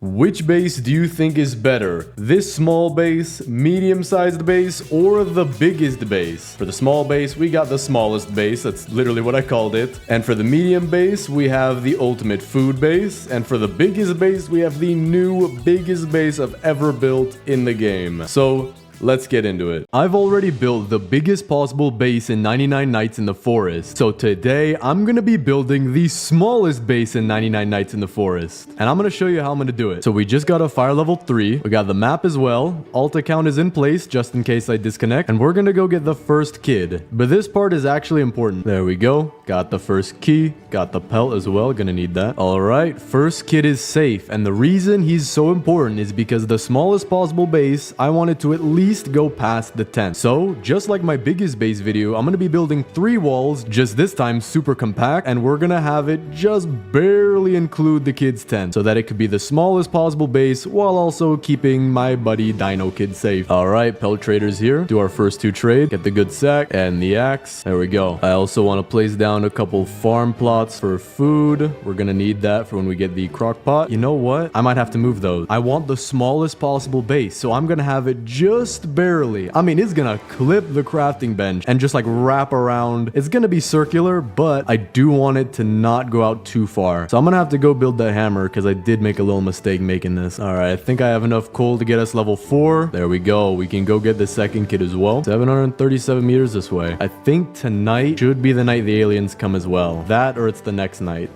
Which base do you think is better? This small base, medium-sized base, or the biggest base? For the small base, we got the smallest base. That's literally what I called it. And for the medium base, we have the ultimate food base. And for the biggest base, we have the new biggest base I've ever built in the game. So let's get into it. I've already built the biggest possible base in 99 Nights in the Forest. So today, I'm gonna be building the smallest base in 99 Nights in the Forest. And I'm gonna show you how I'm gonna do it. So we just got a fire level 3. We got the map as well. Alt account is in place just in case I disconnect. And we're gonna go get the first kid. But this part is actually important. There we go. Got the first key. Got the pelt as well. Gonna need that. Alright, first kid is safe. And the reason he's so important is because the smallest possible base, I wanted to at least go past the 10. So just like my biggest base video, I'm gonna be building 3 walls, just this time super compact, and we're gonna have it just barely include the kid's tent so that it could be the smallest possible base while also keeping my buddy Dino Kid safe. All right, pelt traders here. Do our first 2 trade, get the good sack and the axe. There we go. I also want to place down a couple farm plots for food. We're gonna need that for when we get the crock pot. You know what? I might have to move those. I want the smallest possible base, so I'm gonna have it just barely. I mean, it's gonna clip the crafting bench and just like wrap around. It's gonna be circular, but I do want it to not go out too far. So I'm gonna have to go build that hammer because I did make a little mistake making this. All right, I think I have enough coal to get us level 4. There we go. We can go get the second kid as well. 737 meters this way. I think tonight should be the night the aliens come as well. That or it's the next night.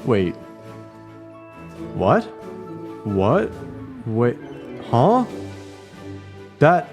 Wait. What? What? Wait. Huh? That...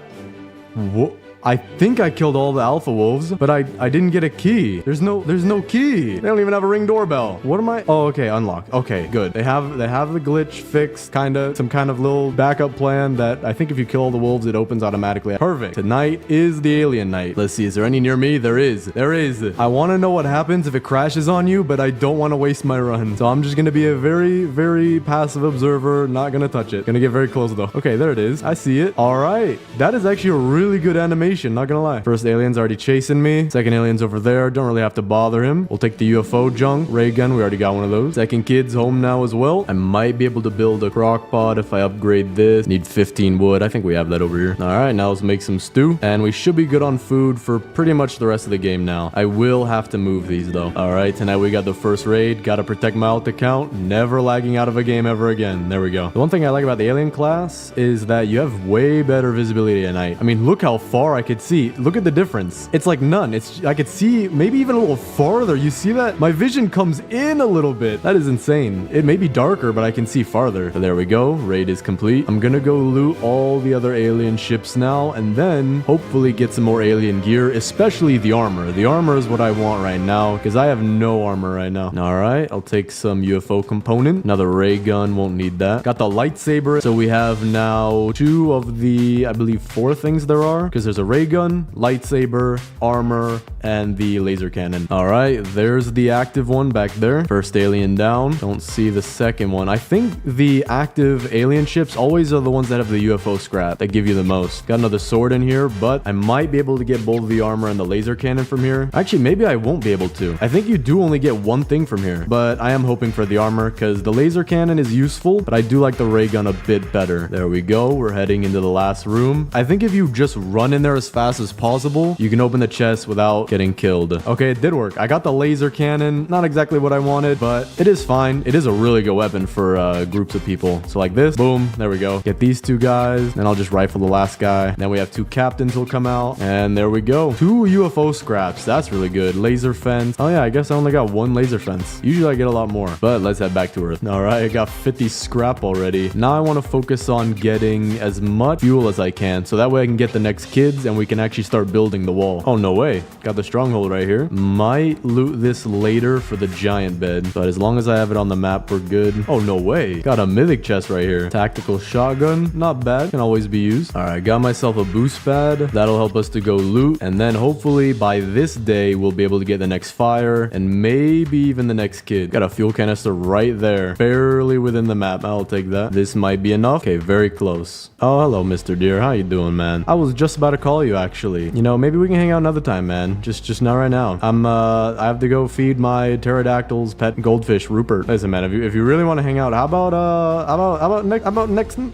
I think I killed all the alpha wolves, but I didn't get a key. There's no key. They don't even have a ring doorbell. What am I? Oh, okay, unlock. Okay, good. They have the glitch fixed, some kind of little backup plan that I think if you kill all the wolves, it opens automatically. Perfect. Tonight is the alien night. Let's see, is there any near me? There is. There is. I want to know what happens if it crashes on you, but I don't want to waste my run. So I'm just going to be a very, very passive observer, not going to touch it. Gonna get very close though. Okay, there it is. I see it. All right. That is actually a really good animation. Not gonna lie. First alien's already chasing me. Second alien's over there. Don't really have to bother him. We'll take the UFO junk. Ray gun. We already got one of those. Second kid's home now as well. I might be able to build a crock pot if I upgrade this. Need 15 wood. I think we have that over here. All right, now let's make some stew. And we should be good on food for pretty much the rest of the game now. I will have to move these though. All right, tonight we got the first raid. Gotta protect my alt account. Never lagging out of a game ever again. There we go. The one thing I like about the alien class is that you have way better visibility at night. I mean, look how far I could see. Look at the difference. It's like none. I could see maybe even a little farther. You see that? My vision comes in a little bit. That is insane. It may be darker, but I can see farther. So there we go. Raid is complete. I'm gonna go loot all the other alien ships now and then hopefully get some more alien gear, especially the armor. The armor is what I want right now because I have no armor right now. All right, I'll take some UFO component. Another ray gun, won't need that. Got the lightsaber. So we have now 2 of the, I believe 4 things there are because there's a ray gun, lightsaber, armor, and the laser cannon. All right, there's the active one back there. First alien down. Don't see the second one. I think the active alien ships always are the ones that have the UFO scrap that give you the most. Got another sword in here, but I might be able to get both the armor and the laser cannon from here. Actually, maybe I won't be able to. I think you do only get one thing from here, but I am hoping for the armor because the laser cannon is useful, but I do like the ray gun a bit better. There we go. We're heading into the last room. I think if you just run in there as fast as possible, you can open the chest without getting killed. Okay, it did work. I got the laser cannon. Not exactly what I wanted, but it is fine. It is a really good weapon for groups of people. So like this, boom, there we go. Get these 2 guys, then I'll just rifle the last guy. Then we have 2 captains will come out, and there we go. 2 UFO scraps. That's really good. Laser fence. Oh yeah, I guess I only got 1 laser fence. Usually I get a lot more, but let's head back to Earth. All right, I got 50 scrap already. Now I want to focus on getting as much fuel as I can, so that way I can get the next kids and we can actually start building the wall. Oh, no way. Got the stronghold right here. Might loot this later for the giant bed, but as long as I have it on the map, we're good. Oh, no way. Got a mythic chest right here. Tactical shotgun. Not bad. Can always be used. All right, got myself a boost pad. That'll help us to go loot, and then hopefully by this day, we'll be able to get the next fire and maybe even the next kid. Got a fuel canister right there. Barely within the map. I'll take that. This might be enough. Okay, very close. Oh, hello, Mr. Deer. How you doing, man? I was just about to call tell you, actually. You know, maybe we can hang out another time, man. Just not right now. I have to go feed my pterodactyl's pet goldfish, Rupert. Listen, man, if you really want to hang out, how about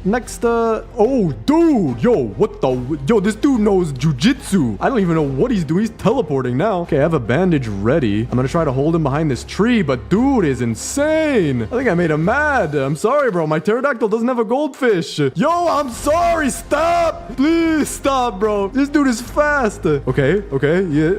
next, oh, dude, yo, this dude knows jujitsu. I don't even know what he's doing. He's teleporting now. Okay, I have a bandage ready. I'm gonna try to hold him behind this tree, but dude is insane. I think I made him mad. I'm sorry, bro. My pterodactyl doesn't have a goldfish. Yo, I'm sorry. Stop. Please stop, bro. This dude is fast. Okay, yeah.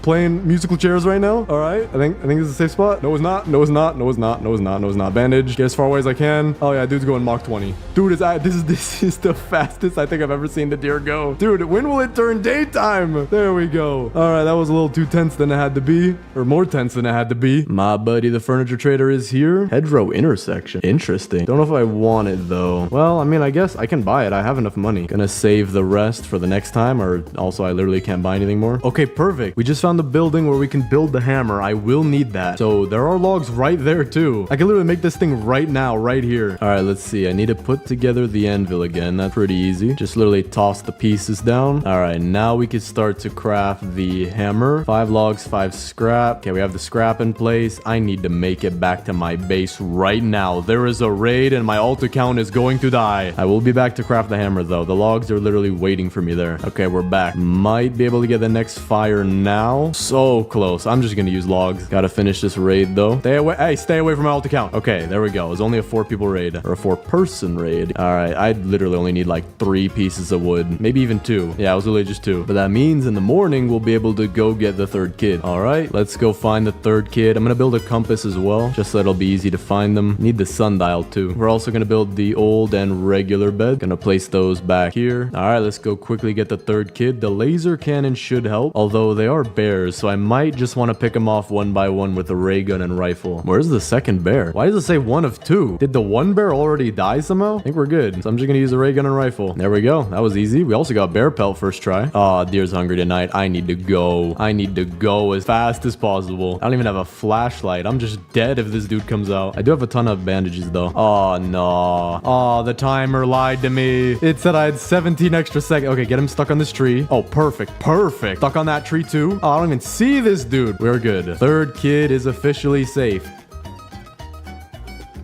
Playing musical chairs right now. All right. I think this is a safe spot. No, it's not. No, it's not. No, it's not. No, it's not. No, it's not. Bandage. Get as far away as I can. Oh yeah, dude's going Mach 20. Dude is this is the fastest I think I've ever seen the deer go. Dude, when will it turn daytime? There we go. All right, that was a little too tense than it had to be, or more tense than it had to be. My buddy, the furniture trader, is here. Hedgerow intersection. Interesting. Don't know if I want it though. Well, I mean, I guess I can buy it. I have enough money. Gonna save the rest for the next time, or also I literally can't buy anything more. Okay, perfect. We just found the building where we can build the hammer. I will need that. So there are logs right there too. I can literally make this thing right now, right here. All right, let's see. I need to put together the anvil again. That's pretty easy. Just literally toss the pieces down. All right, now we can start to craft the hammer. 5 logs, 5 scrap. Okay, we have the scrap in place. I need to make it back to my base right now. There is a raid and my alt account is going to die. I will be back to craft the hammer though. The logs are literally waiting for me there. Okay, we're back. Might be able to get the next fire now. So close. I'm just gonna use logs. Gotta finish this raid though. Stay away. Hey, stay away from my alt account. Okay, there we go. It's only a 4 people raid, or a 4-person raid. All right, I literally only need like 3 pieces of wood, maybe even 2. Yeah, it was literally just 2. But that means in the morning we'll be able to go get the 3rd kid. All right, let's go find the 3rd kid. I'm gonna build a compass as well, just so it'll be easy to find them. Need the sundial too. We're also gonna build the old and regular bed. Gonna place those back here. All right, let's go quickly get the 3rd kid. The laser cannon should help, although they are bears, so I might just want to pick them off one by one with a ray gun and rifle. Where's the 2nd bear? Why does it say 1 of 2? Did the 1 bear already die somehow? I think we're good. So I'm just gonna use a ray gun and rifle. There we go. That was easy. We also got bear pelt first try. Oh, deer's hungry tonight. I need to go. I need to go as fast as possible. I don't even have a flashlight. I'm just dead if this dude comes out. I do have a ton of bandages though. Oh no. Oh, the timer lied to me. It said I had 17 extra seconds. Okay, get him stuck on this tree. Oh, perfect. Perfect. Stuck on that tree too. Oh, I don't even see this dude. We're good. 3rd kid is officially safe.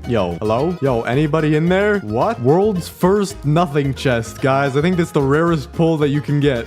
Yo, hello? Yo, anybody in there? What? World's first nothing chest, guys. I think that's the rarest pull that you can get.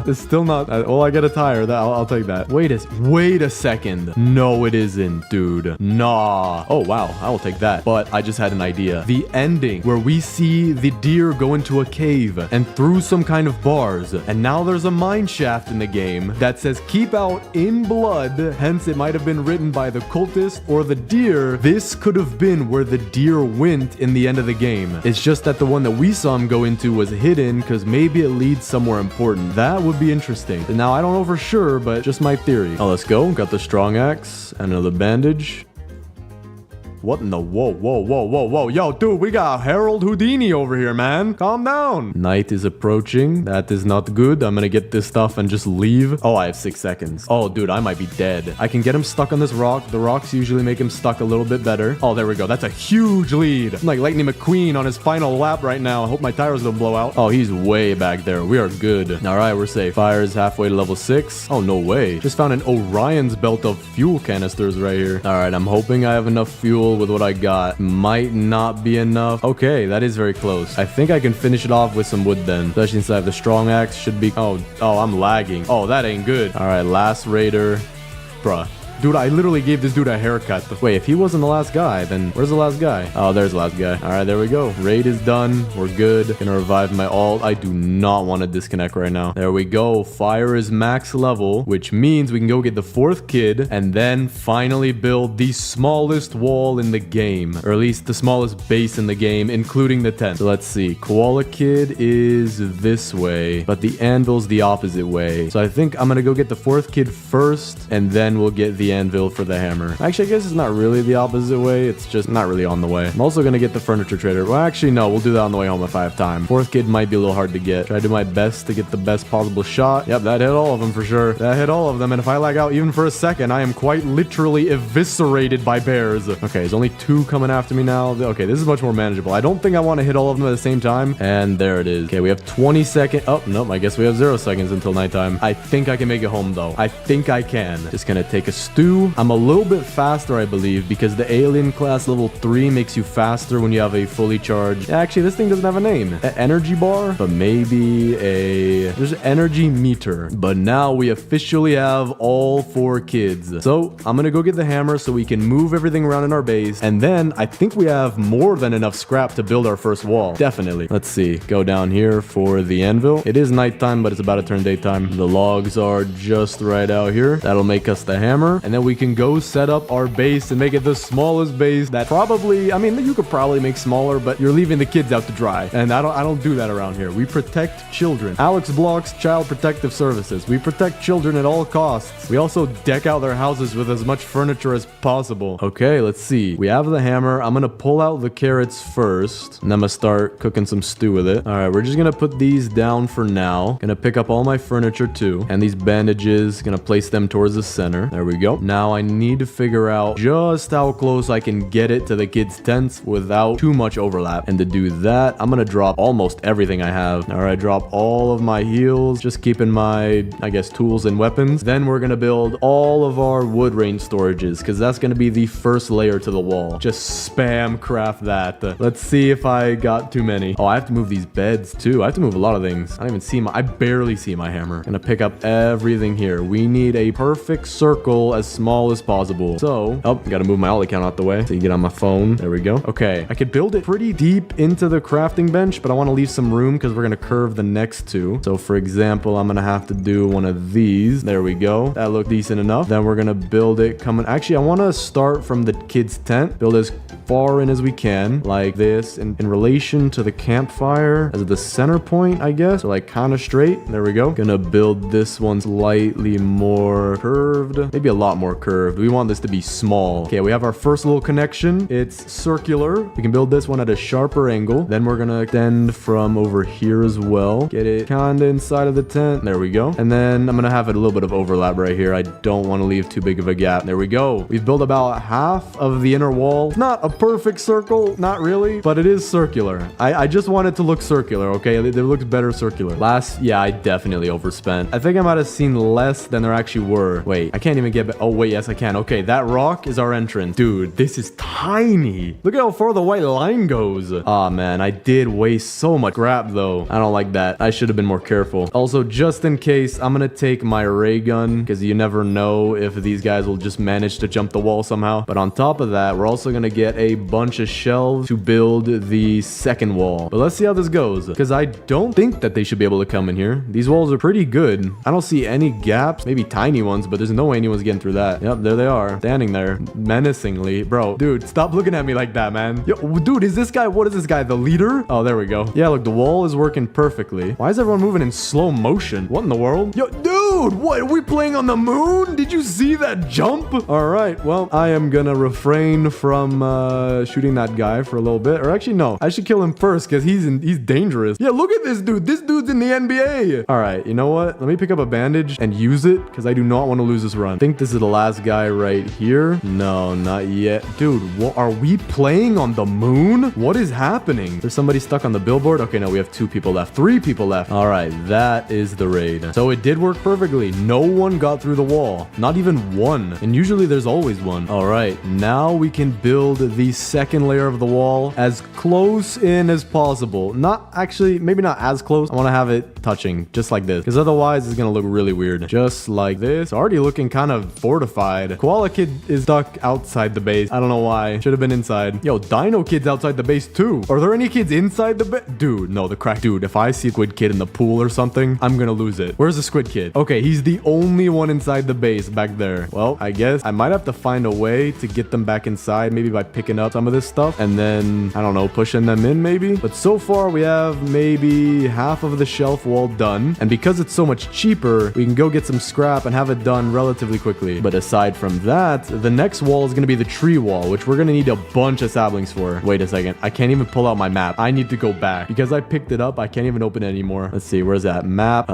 It's still not... well, I get a tire. I'll take that. Wait a second. No, it isn't, dude. Nah. Oh, wow. I will take that. But I just had an idea. The ending where we see the deer go into a cave and through some kind of bars. And now there's a mine shaft in the game that says keep out in blood. Hence, it might have been written by the cultist or the deer. This could have been where the deer went in the end of the game. It's just that the one that we saw him go into was hidden because maybe it leads somewhere important. That would be interesting. Now, I don't know for sure, but just my theory. Oh, let's go. Got the strong axe and another bandage. What in the... Whoa. Yo, dude, we got Harold Houdini over here, man. Calm down. Night is approaching. That is not good. I'm gonna get this stuff and just leave. Oh, I have 6 seconds. Oh, dude, I might be dead. I can get him stuck on this rock. The rocks usually make him stuck a little bit better. Oh, there we go. That's a huge lead. I'm like Lightning McQueen on his final lap right now. I hope my tires don't blow out. Oh, he's way back there. We are good. All right, we're safe. Fire is halfway to level 6. Oh, no way. Just found an Orion's belt of fuel canisters right here. All right, I'm hoping I have enough fuel with what I got. Might not be enough. Okay, that is very close. I think I can finish it off with some wood then. Especially since I have the strong axe. Should be... Oh, I'm lagging. Oh, that ain't good. All right, last raider. Bruh. Dude, I literally gave this dude a haircut. Wait, if he wasn't the last guy, then where's the last guy? Oh, there's the last guy. All right, there we go. Raid is done. We're good. Gonna revive my alt. I do not want to disconnect right now. There we go. Fire is max level, which means we can go get the 4th kid and then finally build the smallest wall in the game, or at least the smallest base in the game, including the tent. So let's see. Koala kid is this way, but the anvil's the opposite way. So I think I'm gonna go get the 4th kid first, and then we'll get the the anvil for the hammer. Actually, I guess it's not really the opposite way. It's just not really on the way. I'm also gonna get the furniture trader. Well, actually, no. We'll do that on the way home if I have time. Fourth kid might be a little hard to get. Try to do my best to get the best possible shot. Yep, that hit all of them for sure. That hit all of them. And if I lag out even for a second, I am quite literally eviscerated by bears. Okay, there's only 2 coming after me now. Okay, this is much more manageable. I don't think I want to hit all of them at the same time. And there it is. Okay, we have 20 seconds. Oh, nope. I guess we have 0 seconds until nighttime. I think I can make it home, though. I think I can. Just gonna take a stew. I'm a little bit faster, I believe, because the alien class level 3 makes you faster when you have a fully charged... Actually, this thing doesn't have a name. An energy bar? But maybe a... There's an energy meter. But now we officially have all 4 kids. So I'm gonna go get the hammer so we can move everything around in our base. And then I think we have more than enough scrap to build our first wall. Definitely. Let's see. Go down here for the anvil. It is nighttime, but it's about to turn daytime. The logs are just right out here. That'll make us the hammer. And then we can go set up our base and make it the smallest base that probably... I mean, you could probably make smaller, but you're leaving the kids out to dry. And I don't do that around here. We protect children. Alex Block's Child Protective Services. We protect children at all costs. We also deck out their houses with as much furniture as possible. Okay, let's see. We have the hammer. I'm gonna pull out the carrots first, and I'm gonna start cooking some stew with it. All right, we're just gonna put these down for now. Gonna pick up all my furniture too, and these bandages. Gonna place them towards the center. There we go. Now I need to figure out just how close I can get it to the kids' tents without too much overlap. And to do that, I'm gonna drop almost everything I have. All right, drop all of my heals, just keeping my, I guess, tools and weapons. Then we're gonna build all of our wood range storages, because that's gonna be the first layer to the wall. Just spam craft that. Let's see if I got too many. Oh, I have to move these beds too. I have to move a lot of things. I don't even see I barely see my hammer. Gonna pick up everything here. We need a perfect circle as small as possible. So, oh, gotta move my ollie count out the way so you get on my phone. There we go. Okay, I could build it pretty deep into the crafting bench, but I want to leave some room because we're gonna curve the next 2. So for example, I'm gonna have to do one of these. There we go. That looked decent enough. Then we're gonna build it coming. Actually, I want to start from the kids' tent. Build as far in as we can, like this, in relation to the campfire as the center point, I guess. So like kind of straight. There we go. Gonna build this one slightly more curved, maybe a lot more curved. We want this to be small. Okay, we have our first little connection. It's circular. We can build this one at a sharper angle. Then we're gonna extend from over here as well. Get it kind of inside of the tent. There we go. And then I'm gonna have it a little bit of overlap right here. I don't want to leave too big of a gap. There we go. We've built about half of the inner wall. It's not a perfect circle, not really, but it is circular. I just want it to look circular, okay? It looks better circular. Yeah, I definitely overspent. I think I might have seen less than there actually were. Wait, I can't even get... Oh, wait, yes, I can. Okay, that rock is our entrance. Dude, this is tiny. Look at how far the white line goes. Aw, man, I did waste so much scrap, though. I don't like that. I should have been more careful. Also, just in case, I'm gonna take my ray gun, because you never know if these guys will just manage to jump the wall somehow. But on top of that, we're also gonna get a bunch of shelves to build the second wall. But let's see how this goes, because I don't think that they should be able to come in here. These walls are pretty good. I don't see any gaps, maybe tiny ones, but there's no way anyone's getting through that. Yep, there they are, standing there menacingly. Bro, dude, stop looking at me like that, man. Yo, dude, is this guy, what is this guy, the leader? Oh, there we go. Yeah, look, the wall is working perfectly. Why is everyone moving in slow motion? What in the world? Yo, dude, what, are we playing on the moon? Did you see that jump? All right, well, I am gonna refrain from shooting that guy for a little bit. Or actually, no, I should kill him first because he's dangerous. Yeah, look at this dude. This dude's in the NBA. All right, you know what? Let me pick up a bandage and use it because I do not want to lose this run. I think this is the last guy right here. No, not yet. Dude, what, are we playing on the moon? What is happening? There's somebody stuck on the billboard. Okay, no, we have 2 people left. 3 people left. All right, that is the raid. So it did work perfectly. No one got through the wall. Not even one. And usually there's always one. All right, now we can build the second layer of the wall as close in as possible. Not actually, maybe not as close. I want to have it touching just like this because otherwise it's going to look really weird. Just like this. Already looking kind of fortified. Koala Kid is stuck outside the base. I don't know why. Should have been inside. Yo, Dino Kid's outside the base too. Are there any kids inside the base? Dude, no, the crack. Dude, if I see a Squid Kid in the pool or something, I'm going to lose it. Where's the Squid Kid? Okay, Okay, he's the only one inside the base back there. Well, I guess I might have to find a way to get them back inside, maybe by picking up some of this stuff and then, I don't know, pushing them in maybe. But so far we have maybe half of the shelf wall done. And because it's so much cheaper, we can go get some scrap and have it done relatively quickly. But aside from that, the next wall is going to be the tree wall, which we're going to need a bunch of saplings for. Wait a second. I can't even pull out my map. I need to go back because I picked it up. I can't even open it anymore. Let's see. Where's that map?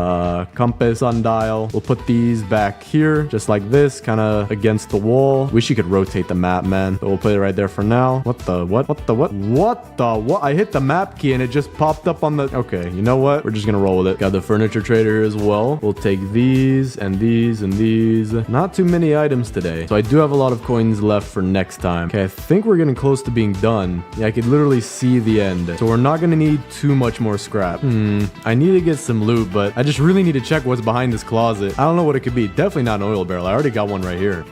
Compass, sundial. We'll put these back here, just like this, kind of against the wall. Wish you could rotate the map, man. But we'll put it right there for now. What the what? What the what? What the what? I hit the map key and it just popped up on the... Okay, you know what? We're just gonna roll with it. Got the furniture trader here as well. We'll take these and these and these. Not too many items today. So I do have a lot of coins left for next time. Okay, I think we're getting close to being done. Yeah, I could literally see the end. So we're not gonna need too much more scrap. I need to get some loot, but I just really need to check what's behind this closet. I don't know what it could be. Definitely not an oil barrel. I already got one right here.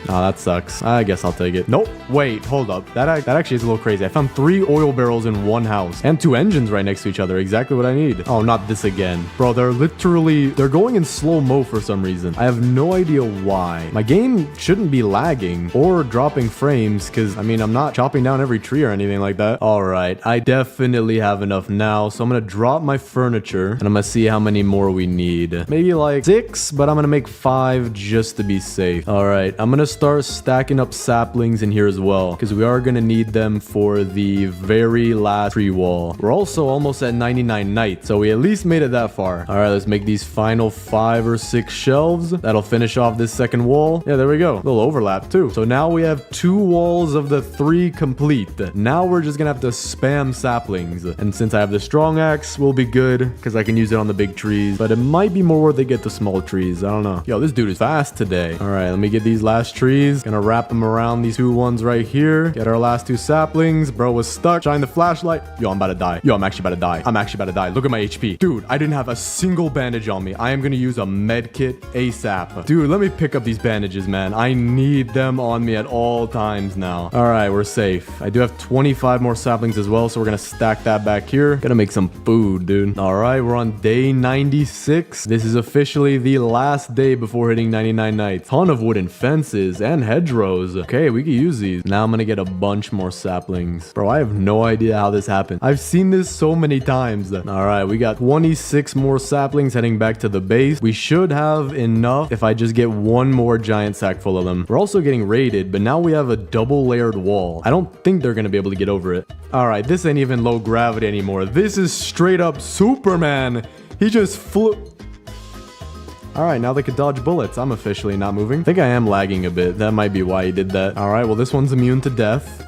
Oh, that sucks. I guess I'll take it. Nope. Wait, hold up. That actually is a little crazy. I found 3 oil barrels in one house and 2 engines right next to each other. Exactly what I need. Oh, not this again. Bro, they're going in slow-mo for some reason. I have no idea why. My game shouldn't be lagging or dropping frames because, I mean, I'm not chopping down every tree or anything like that. All right. I definitely have enough now. So I'm going to drop my furniture and I'm going to see how many more we need. Maybe like 6, but I'm going to make 5 just to be safe. All right. I'm going to start stacking up saplings in here as well because we are going to need them for the very last tree wall. We're also almost at 99 nights, so we at least made it that far. All right, let's make these final 5 or 6 shelves. That'll finish off this second wall. Yeah, there we go. A little overlap too. So now we have 2 walls of the 3 complete. Now we're just gonna have to spam saplings, and since I have the strong axe, we'll be good because I can use it on the big trees, but it might be more worth it to get the small trees. I don't know. Yo, this dude is fast today. All right, let me get these last trees. Gonna wrap them around these 2 ones right here. Get our last 2 saplings. Bro was stuck. Shine the flashlight. Yo, I'm about to die. Yo, I'm actually about to die. I'm actually about to die. Look at my HP. Dude, I didn't have a single bandage on me. I am gonna use a med kit ASAP. Dude, let me pick up these bandages, man. I need them on me at all times now. All right, we're safe. I do have 25 more saplings as well, so we're gonna stack that back here. Gonna make some food, dude. All right, we're on day 96. This is officially the last day before hitting 99 nights. Ton of wooden fences and hedgerows. Okay, we can use these. Now I'm gonna get a bunch more saplings. Bro, I have no idea how this happened. I've seen this so many times. All right, we got 26 more saplings heading back to the base. We should have enough if I just get 1 more giant sack full of them. We're also getting raided, but now we have a double layered wall. I don't think they're gonna be able to get over it. All right, this ain't even low gravity anymore. This is straight up Superman. He just flew. All right, now they could dodge bullets. I'm officially not moving. I think I am lagging a bit. That might be why he did that. All right, well, this one's immune to death.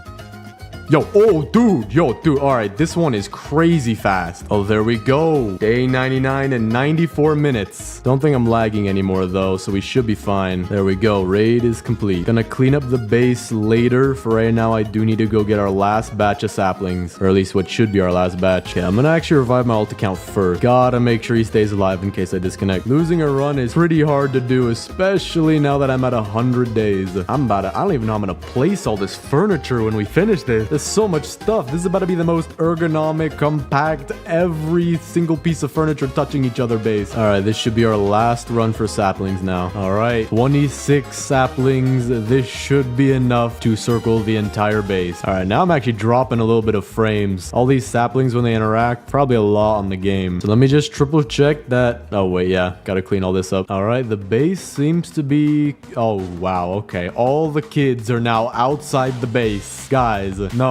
Yo, oh, dude. All right, this one is crazy fast. Oh, there we go. Day 99 and 94 minutes. Don't think I'm lagging anymore, though, so we should be fine. There we go. Raid is complete. Gonna clean up the base later. For right now, I do need to go get our last batch of saplings, or at least what should be our last batch. Okay, I'm gonna actually revive my ult account first. Gotta make sure he stays alive in case I disconnect. Losing a run is pretty hard to do, especially now that I'm at 100 days. I don't even know how I'm gonna place all this furniture when we finish this. There's so much stuff. This is about to be the most ergonomic, compact, every single piece of furniture touching each other base. All right, this should be our last run for saplings now. All right, 26 saplings. This should be enough to circle the entire base. All right, now I'm actually dropping a little bit of frames. All these saplings, when they interact, probably a lot on the game. So let me just triple check that. Oh, wait, yeah. Gotta clean all this up. All right, the base seems to be... Oh, wow, okay. All the kids are now outside the base. Guys, no.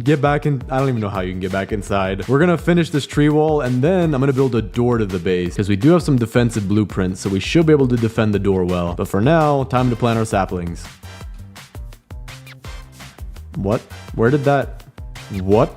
Get back in. I don't even know how you can get back inside. We're gonna finish this tree wall and then I'm gonna build a door to the base because we do have some defensive blueprints, so we should be able to defend the door well. But for now, time to plant our saplings. What? Where did that... What?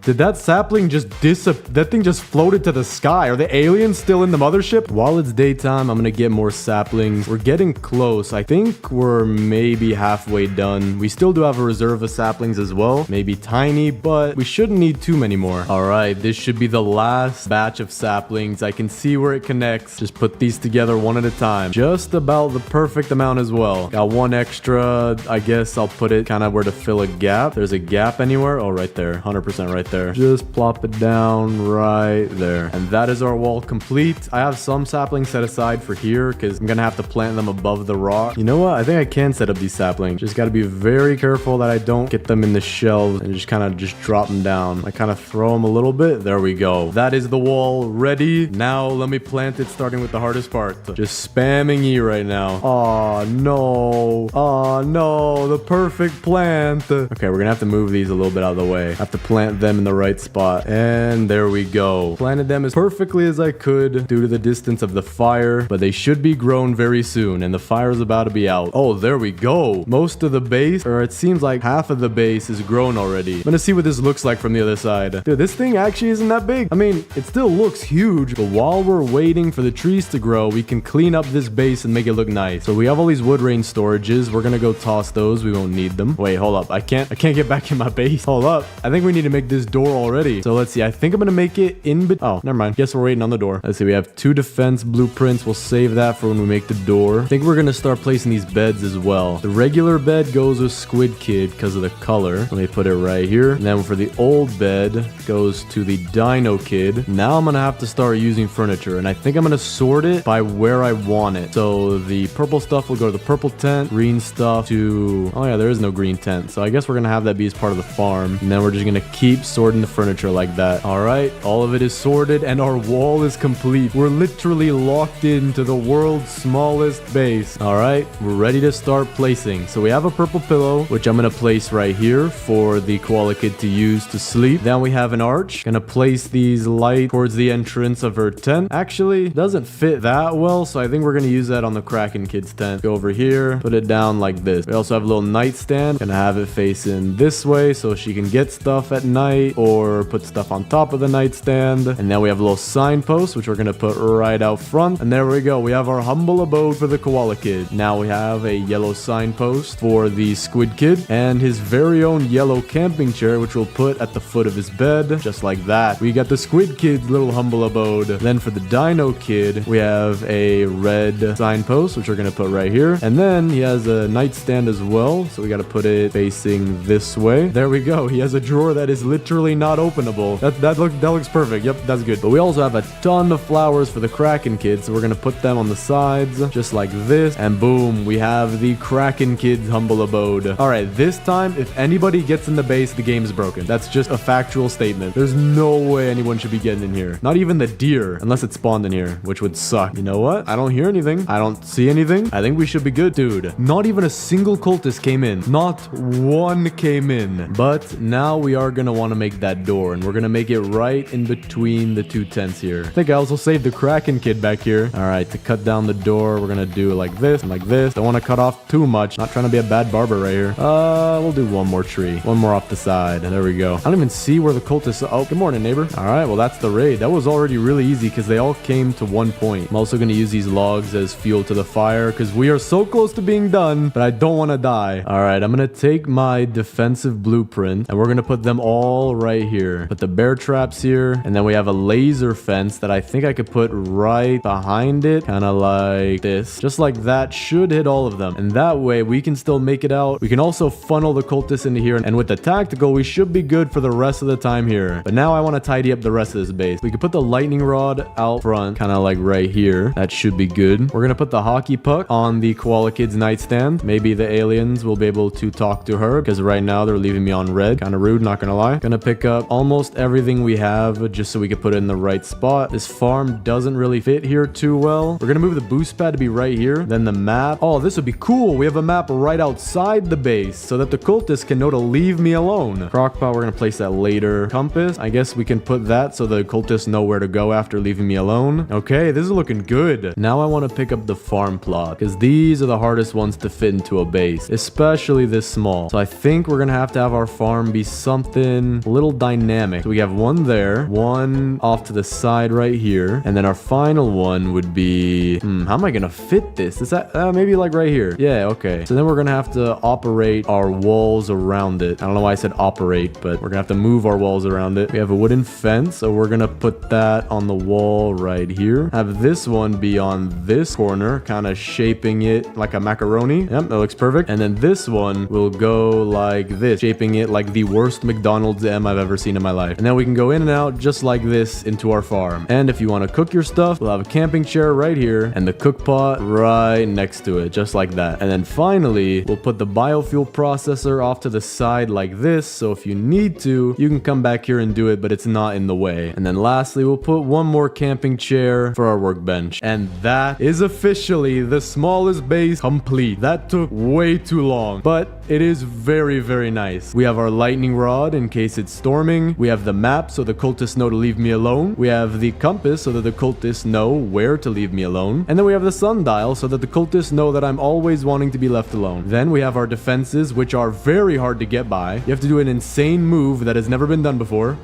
Did that sapling just that thing just floated to the sky? Are the aliens still in the mothership? While it's daytime, I'm gonna get more saplings. We're getting close. I think we're maybe halfway done. We still do have a reserve of saplings as well. Maybe tiny, but we shouldn't need too many more. All right, this should be the last batch of saplings. I can see where it connects. Just put these together one at a time. Just about the perfect amount as well. Got one extra. I guess I'll put it kind of where to fill a gap. There's a gap anywhere. Oh, right there. 100% right there. Just plop it down right there. And that is our wall complete. I have some saplings set aside for here because I'm gonna have to plant them above the rock. You know what? I think I can set up these saplings. Just gotta be very careful that I don't get them in the shelves and just kind of just drop them down. I kind of throw them a little bit. There we go. That is the wall ready. Now let me plant it, starting with the hardest part. Just spamming E right now. Oh no. Oh no. The perfect plant. Okay, we're gonna have to move these a little bit out of the way. I have to plant them in the right spot. And there we go. Planted them as perfectly as I could due to the distance of the fire, but they should be grown very soon, and the fire is about to be out. Oh, there we go. Most of the base, or it seems like half of the base is grown already. I'm gonna see what this looks like from the other side. Dude, this thing actually isn't that big. I mean, it still looks huge, but while we're waiting for the trees to grow, we can clean up this base and make it look nice. So we have all these wood rain storages. We're gonna go toss those. We won't need them. Wait, hold up. I can't get back in my base. Hold up. I think we need to make this door already. So let's see. I think I'm gonna make it in oh, never mind. Guess we're waiting on the door. Let's see. We have 2 defense blueprints. We'll save that for when we make the door. I think we're gonna start placing these beds as well. The regular bed goes with Squid Kid because of the color. Let me put it right here. And then for the old bed goes to the Dino Kid. Now I'm gonna have to start using furniture, and I think I'm gonna sort it by where I want it. So the purple stuff will go to the purple tent, green stuff to, oh yeah, there is no green tent. So I guess we're gonna have that be as part of the farm. And then we're just gonna keep sorting the furniture like that. All right, all of it is sorted and our wall is complete. We're literally locked into the world's smallest base. All right, we're ready to start placing. So we have a purple pillow, which I'm gonna place right here for the koala kid to use to sleep. Then we have an arch. Gonna place these light towards the entrance of her tent. Actually, doesn't fit that well, so I think we're gonna use that on the Kraken kid's tent. Go over here, put it down like this. We also have a little nightstand. Gonna have it facing this way so she can get stuff at night or put stuff on top of the nightstand. And then we have a little signpost, which we're gonna put right out front. And there we go. We have our humble abode for the koala kid. Now we have a yellow signpost for the Squid Kid and his very own yellow camping chair, which we'll put at the foot of his bed, just like that. We got the Squid Kid's little humble abode. Then for the Dino Kid, we have a red signpost, which we're gonna put right here. And then he has a nightstand as well, so we gotta put it facing this way. There we go. He has a drawer that is literally not openable. That looks perfect. Yep, that's good. But we also have a ton of flowers for the Kraken Kid, so we're gonna put them on the sides, just like this. And boom, we have the Kraken Kid's humble abode. All right, this time, if anybody gets in the base, the game's broken. That's just a factual statement. There's no way anyone should be getting in here. Not even the deer, unless it spawned in here, which would suck. You know what? I don't hear anything. I don't see anything. I think we should be good, dude. Not even a single cultist came in. Not one came in. But now we are gonna want to make that door, and we're gonna make it right in between the 2 tents here. I think I also saved the Kraken Kid back here. All right, to cut down the door, we're gonna do it like this and like this. Don't want to cut off too much. Not trying to be a bad barber right here. We'll do one more tree. One more off the side. There we go. I don't even see where the cultists... Oh, good morning, neighbor. All right, well, that's the raid. That was already really easy because they all came to one point. I'm also gonna use these logs as fuel to the fire because we are so close to being done, but I don't want to die. All right, I'm gonna take my defensive blueprint and we're gonna put them all right here. Put the bear traps here, and then we have a laser fence that I think I could put right behind it, kind of like this. Just like that should hit all of them, and that way we can still make it out. We can also funnel the cultists into here, and with the tactical, we should be good for the rest of the time here. But now I want to tidy up the rest of this base. We could put the lightning rod out front, kind of like right here. That should be good. We're gonna put the hockey puck on the koala kid's nightstand. Maybe the aliens will be able to talk to her because right now they're leaving me on red. Kind of rude, not gonna lie. Gonna pick up almost everything we have just so we can put it in the right spot. This farm doesn't really fit here too well. We're gonna move the boost pad to be right here. Then the map. Oh, this would be cool. We have a map right outside the base so that the cultists can know to leave me alone. Crockpot, we're gonna place that later. Compass, I guess we can put that so the cultists know where to go after leaving me alone. Okay, this is looking good. Now I want to pick up the farm plot because these are the hardest ones to fit into a base, especially this small. So I think we're gonna have to have our farm be something a little dynamic. So we have one there, one off to the side right here, and then our final one would be how am I gonna fit this? Is that maybe like right here? Yeah, okay. So then we're gonna have to operate our walls around it. I don't know why I said operate, but we're gonna have to move our walls around it. We have a wooden fence, so we're gonna put that on the wall right here. Have this one be on this corner, kind of shaping it like a macaroni. Yep, that looks perfect. And then this one will go like this, shaping it like the worst McDonald's gem I've ever seen in my life. And then we can go in and out just like this into our farm. And if you want to cook your stuff, we'll have a camping chair right here and the cook pot right next to it, just like that. And then finally, we'll put the biofuel processor off to the side like this, so if you need to, you can come back here and do it, but it's not in the way. And then lastly, we'll put one more camping chair for our workbench. And that is officially the smallest base complete. That took way too long, but it is very, very nice. We have our lightning rod in case it's storming. We have the map so the cultists know to leave me alone. We have the compass so that the cultists know where to leave me alone. And then we have the sundial so that the cultists know that I'm always wanting to be left alone. Then we have our defenses, which are very hard to get by. You have to do an insane move that has never been done before.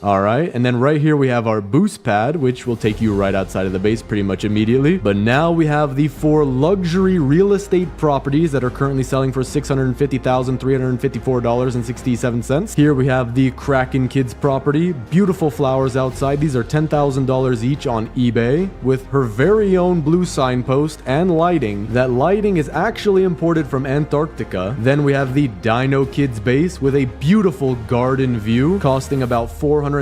Alright, and then right here we have our boost pad, which will take you right outside of the base pretty much immediately. But now we have the 4 luxury real estate properties that are currently selling for $650,354.67. Here we have the Kraken Kids property. Beautiful flowers outside. These are $10,000 each on eBay with her very own blue signpost and lighting. That lighting is actually imported from Antarctica. Then we have the Dino Kids base with a beautiful garden view costing about $400,000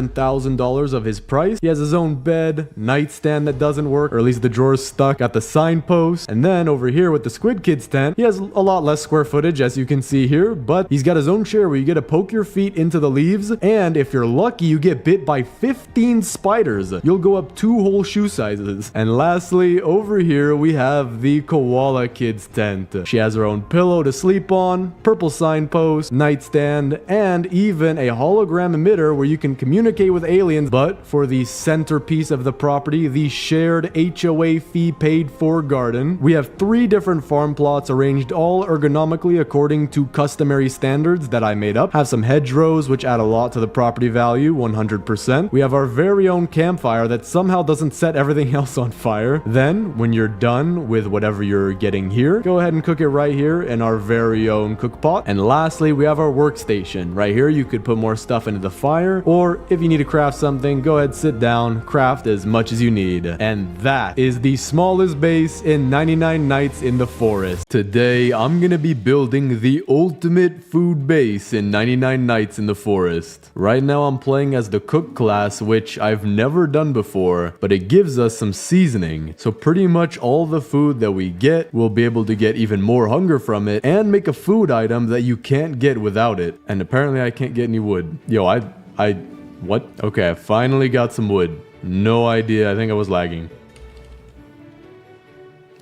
of his price. He has his own bed, nightstand that doesn't work, or at least the drawer's stuck at the signpost. And then over here with the Squid Kids tent, he has a lot less square footage as you can see here, but he's got his own chair where you get to poke your feet into the leaves, and if you're lucky, you get bit by 15 spiders. You'll go up 2 whole shoe sizes. And lastly, over here we have the Koala Kids tent. She has her own pillow to sleep on, purple signpost, nightstand, and even a hologram emitter where you can communicate with aliens. But for the centerpiece of the property, the shared HOA fee paid for garden, we have 3 different farm plots arranged all ergonomically according to customary standards that I made up. Have some hedgerows which add a lot to the property value, 100%. We have our very own campfire that somehow doesn't set everything else on fire. Then when you're done with whatever you're getting here, go ahead and cook it right here in our very own cook pot. And lastly, we have our workstation. Right here you could put more stuff into the fire, or if you need to craft something, go ahead, sit down, craft as much as you need. And that is the smallest base in 99 Nights in the Forest. Today, I'm gonna be building the ultimate food base in 99 Nights in the Forest. Right now, I'm playing as the cook class, which I've never done before, but it gives us some seasoning. So pretty much all the food that we get, we'll be able to get even more hunger from it and make a food item that you can't get without it. And apparently I can't get any wood. Yo, what? Okay, I finally got some wood. No idea. I think I was lagging.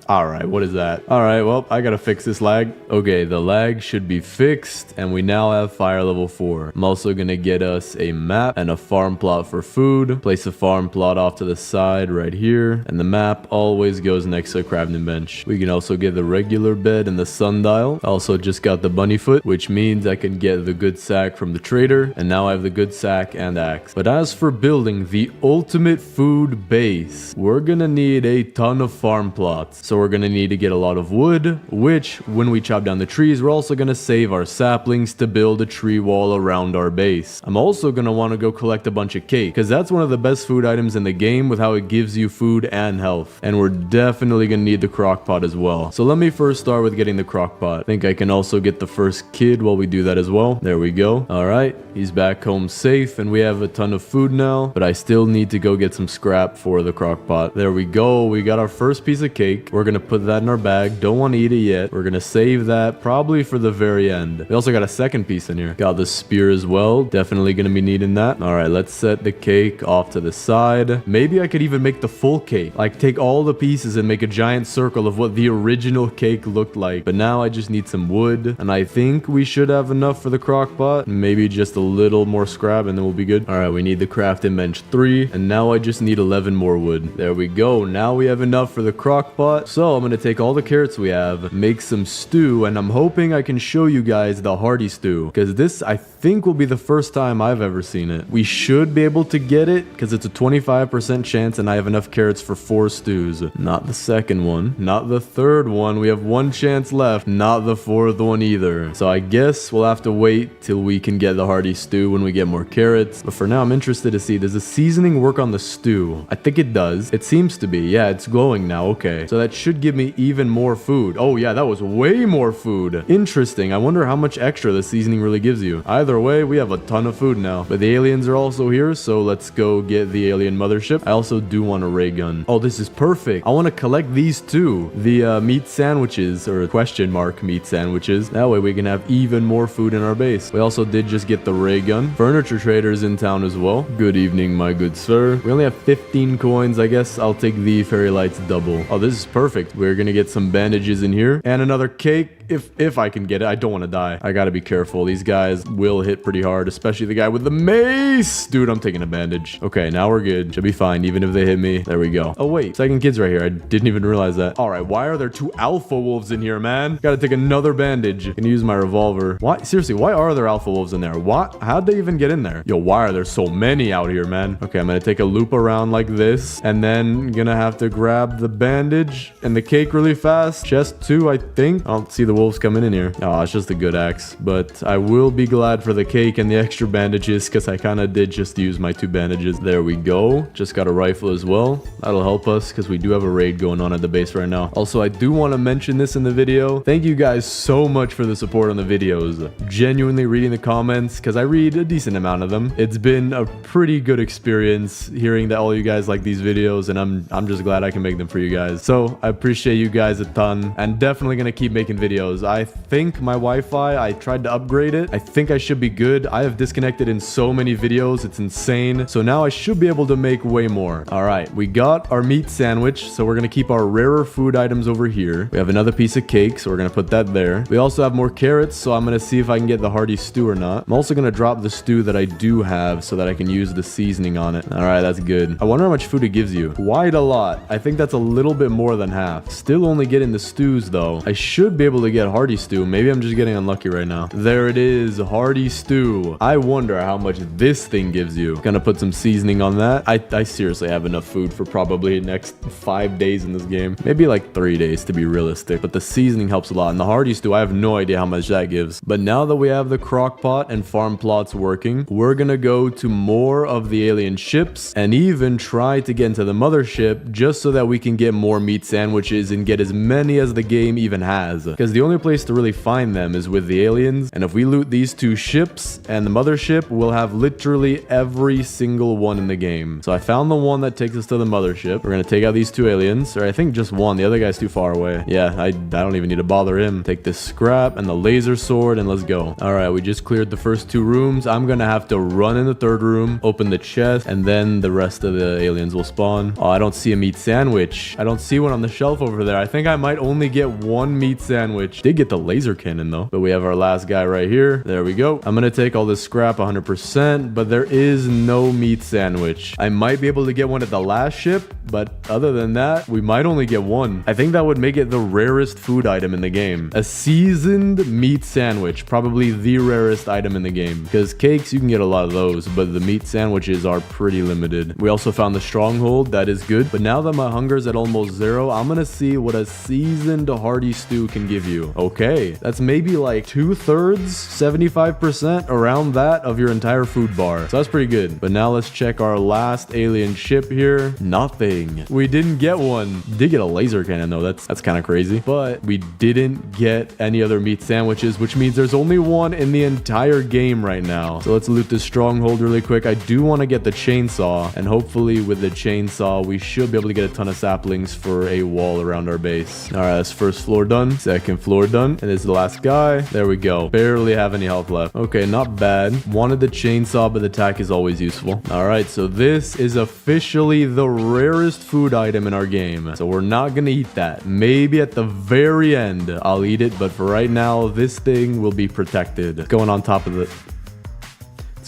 Alright, what is that? Alright, well, I gotta fix this lag. Okay, the lag should be fixed, and we now have fire level 4. I'm also gonna get us a map and a farm plot for food. Place a farm plot off to the side right here, and the map always goes next to a crafting bench. We can also get the regular bed and the sundial. Also just got the bunny foot, which means I can get the good sack from the trader, and now I have the good sack and axe. But as for building the ultimate food base, we're gonna need a ton of farm plots. So we're going to need to get a lot of wood, which when we chop down the trees, we're also going to save our saplings to build a tree wall around our base. I'm also going to want to go collect a bunch of cake, because that's one of the best food items in the game with how it gives you food and health. And we're definitely going to need the crock pot as well. So let me first start with getting the crock pot. I think I can also get the first kid while we do that as well. There we go. All right, he's back home safe, and we have a ton of food now, but I still need to go get some scrap for the crock pot. There we go. We got our first piece of cake. We're gonna put that in our bag. Don't want to eat it yet. We're gonna save that probably for the very end. We also got a second piece in here. Got the spear as well. Definitely gonna be needing that. All right, let's set the cake off to the side. Maybe I could even make the full cake. Like take all the pieces and make a giant circle of what the original cake looked like. But now I just need some wood, and I think we should have enough for the crock pot. Maybe just a little more scrap and then we'll be good. All right, we need the crafting bench 3, and now I just need 11 more wood. There we go. Now we have enough for the crock pot. So I'm gonna take all the carrots we have, make some stew, and I'm hoping I can show you guys the hearty stew, because this I think will be the first time I've ever seen it. We should be able to get it because it's a 25% chance, and I have enough carrots for 4 stews. Not the second one, not the third one. We have 1 chance left, not the 4th one either. So I guess we'll have to wait till we can get the hearty stew when we get more carrots. But for now, I'm interested to see, does the seasoning work on the stew? I think it does. It seems to be. Yeah, it's glowing now. Okay, so that should give me even more food. Oh yeah, that was way more food. Interesting. I wonder how much extra the seasoning really gives you. Either way, we have a ton of food now. But the aliens are also here, so let's go get the alien mothership. I also do want a ray gun. Oh, this is perfect. I want to collect these two. The meat sandwiches, or question mark meat sandwiches. That way we can have even more food in our base. We also did just get the ray gun. Furniture trader is in town as well. Good evening, my good sir. We only have 15 coins. I guess I'll take the fairy lights double. Oh, this is perfect. We're gonna get some bandages in here and another cake. If I can get it. I don't want to die. I gotta be careful. These guys will hit pretty hard, especially the guy with the mace. Dude, I'm taking a bandage. Okay, now we're good. Should be fine, even if they hit me. There we go. Oh, wait. Second kid's right here. I didn't even realize that. All right, why are there 2 alpha wolves in here, man? Gotta take another bandage. Can use my revolver. Why? Seriously, why are there alpha wolves in there? What? How'd they even get in there? Yo, why are there so many out here, man? Okay, I'm gonna take a loop around like this, and then gonna have to grab the bandage and the cake really fast. Chest 2, I think. I don't see the wolves coming in here. Oh, it's just a good axe. But I will be glad for the cake and the extra bandages, because I kind of did just use my 2 bandages. There we go. Just got a rifle as well. That'll help us, because we do have a raid going on at the base right now. Also, I do want to mention this in the video. Thank you guys so much for the support on the videos. Genuinely reading the comments, because I read a decent amount of them. It's been a pretty good experience hearing that all you guys like these videos, and I'm just glad I can make them for you guys. So I appreciate you guys a ton, and definitely gonna keep making videos. I think my Wi-Fi, I tried to upgrade it. I think I should be good. I have disconnected in so many videos. It's insane. So now I should be able to make way more. All right, we got our meat sandwich. So we're going to keep our rarer food items over here. We have another piece of cake, so we're going to put that there. We also have more carrots, so I'm going to see if I can get the hearty stew or not. I'm also going to drop the stew that I do have so that I can use the seasoning on it. All right, that's good. I wonder how much food it gives you. Quite a lot. I think that's a little bit more than half. Still only getting the stews though. I should be able to get hearty stew. Maybe I'm just getting unlucky right now. There it is, hearty stew. I wonder how much this thing gives you. Gonna put some seasoning on that. I seriously have enough food for probably the next 5 days in this game. Maybe like 3 days to be realistic, but the seasoning helps a lot. And the hearty stew, I have no idea how much that gives. But now that we have the crock pot and farm plots working, we're gonna go to more of the alien ships and even try to get into the mothership just so that we can get more meat sandwiches and get as many as the game even has. Because the only place to really find them is with the aliens, and if we loot these 2 ships and the mothership, we'll have literally every single one in the game. So I found the one that takes us to the mothership. We're gonna take out these 2 aliens, or I think just one. The other guy's too far away. Yeah, I don't even need to bother him. Take this scrap and the laser sword and let's go. All right, we just cleared the first 2 rooms. I'm gonna have to run in the 3rd room, open the chest, and then the rest of the aliens will spawn. Oh, I don't see a meat sandwich. I don't see one on the shelf over there. I think I might only get 1 meat sandwich. Did get the laser cannon though. But we have our last guy right here. There we go. I'm gonna take all this scrap 100%, but there is no meat sandwich. I might be able to get one at the last ship, but other than that, we might only get 1. I think that would make it the rarest food item in the game. A seasoned meat sandwich, probably the rarest item in the game. Because cakes, you can get a lot of those, but the meat sandwiches are pretty limited. We also found the stronghold. That is good. But now that my hunger is at almost 0, I'm gonna see what a seasoned hearty stew can give you. Okay, that's maybe like 2/3, 75%, around that of your entire food bar. So that's pretty good. But now let's check our last alien ship here. Nothing. We didn't get one. Did get a laser cannon though. That's kind of crazy. But we didn't get any other meat sandwiches, which means there's only 1 in the entire game right now. So let's loot this stronghold really quick. I do want to get the chainsaw, and hopefully with the chainsaw we should be able to get a ton of saplings for a wall around our base. All right, that's first floor done, second floor done, and this is the last guy. There we go. Barely have any health left. Okay, not bad. Wanted the chainsaw, but the attack is always useful. All right, so this is officially the rarest food item in our game. So we're not gonna eat that. Maybe at the very end I'll eat it, but for right now this thing will be protected. Going on top of it.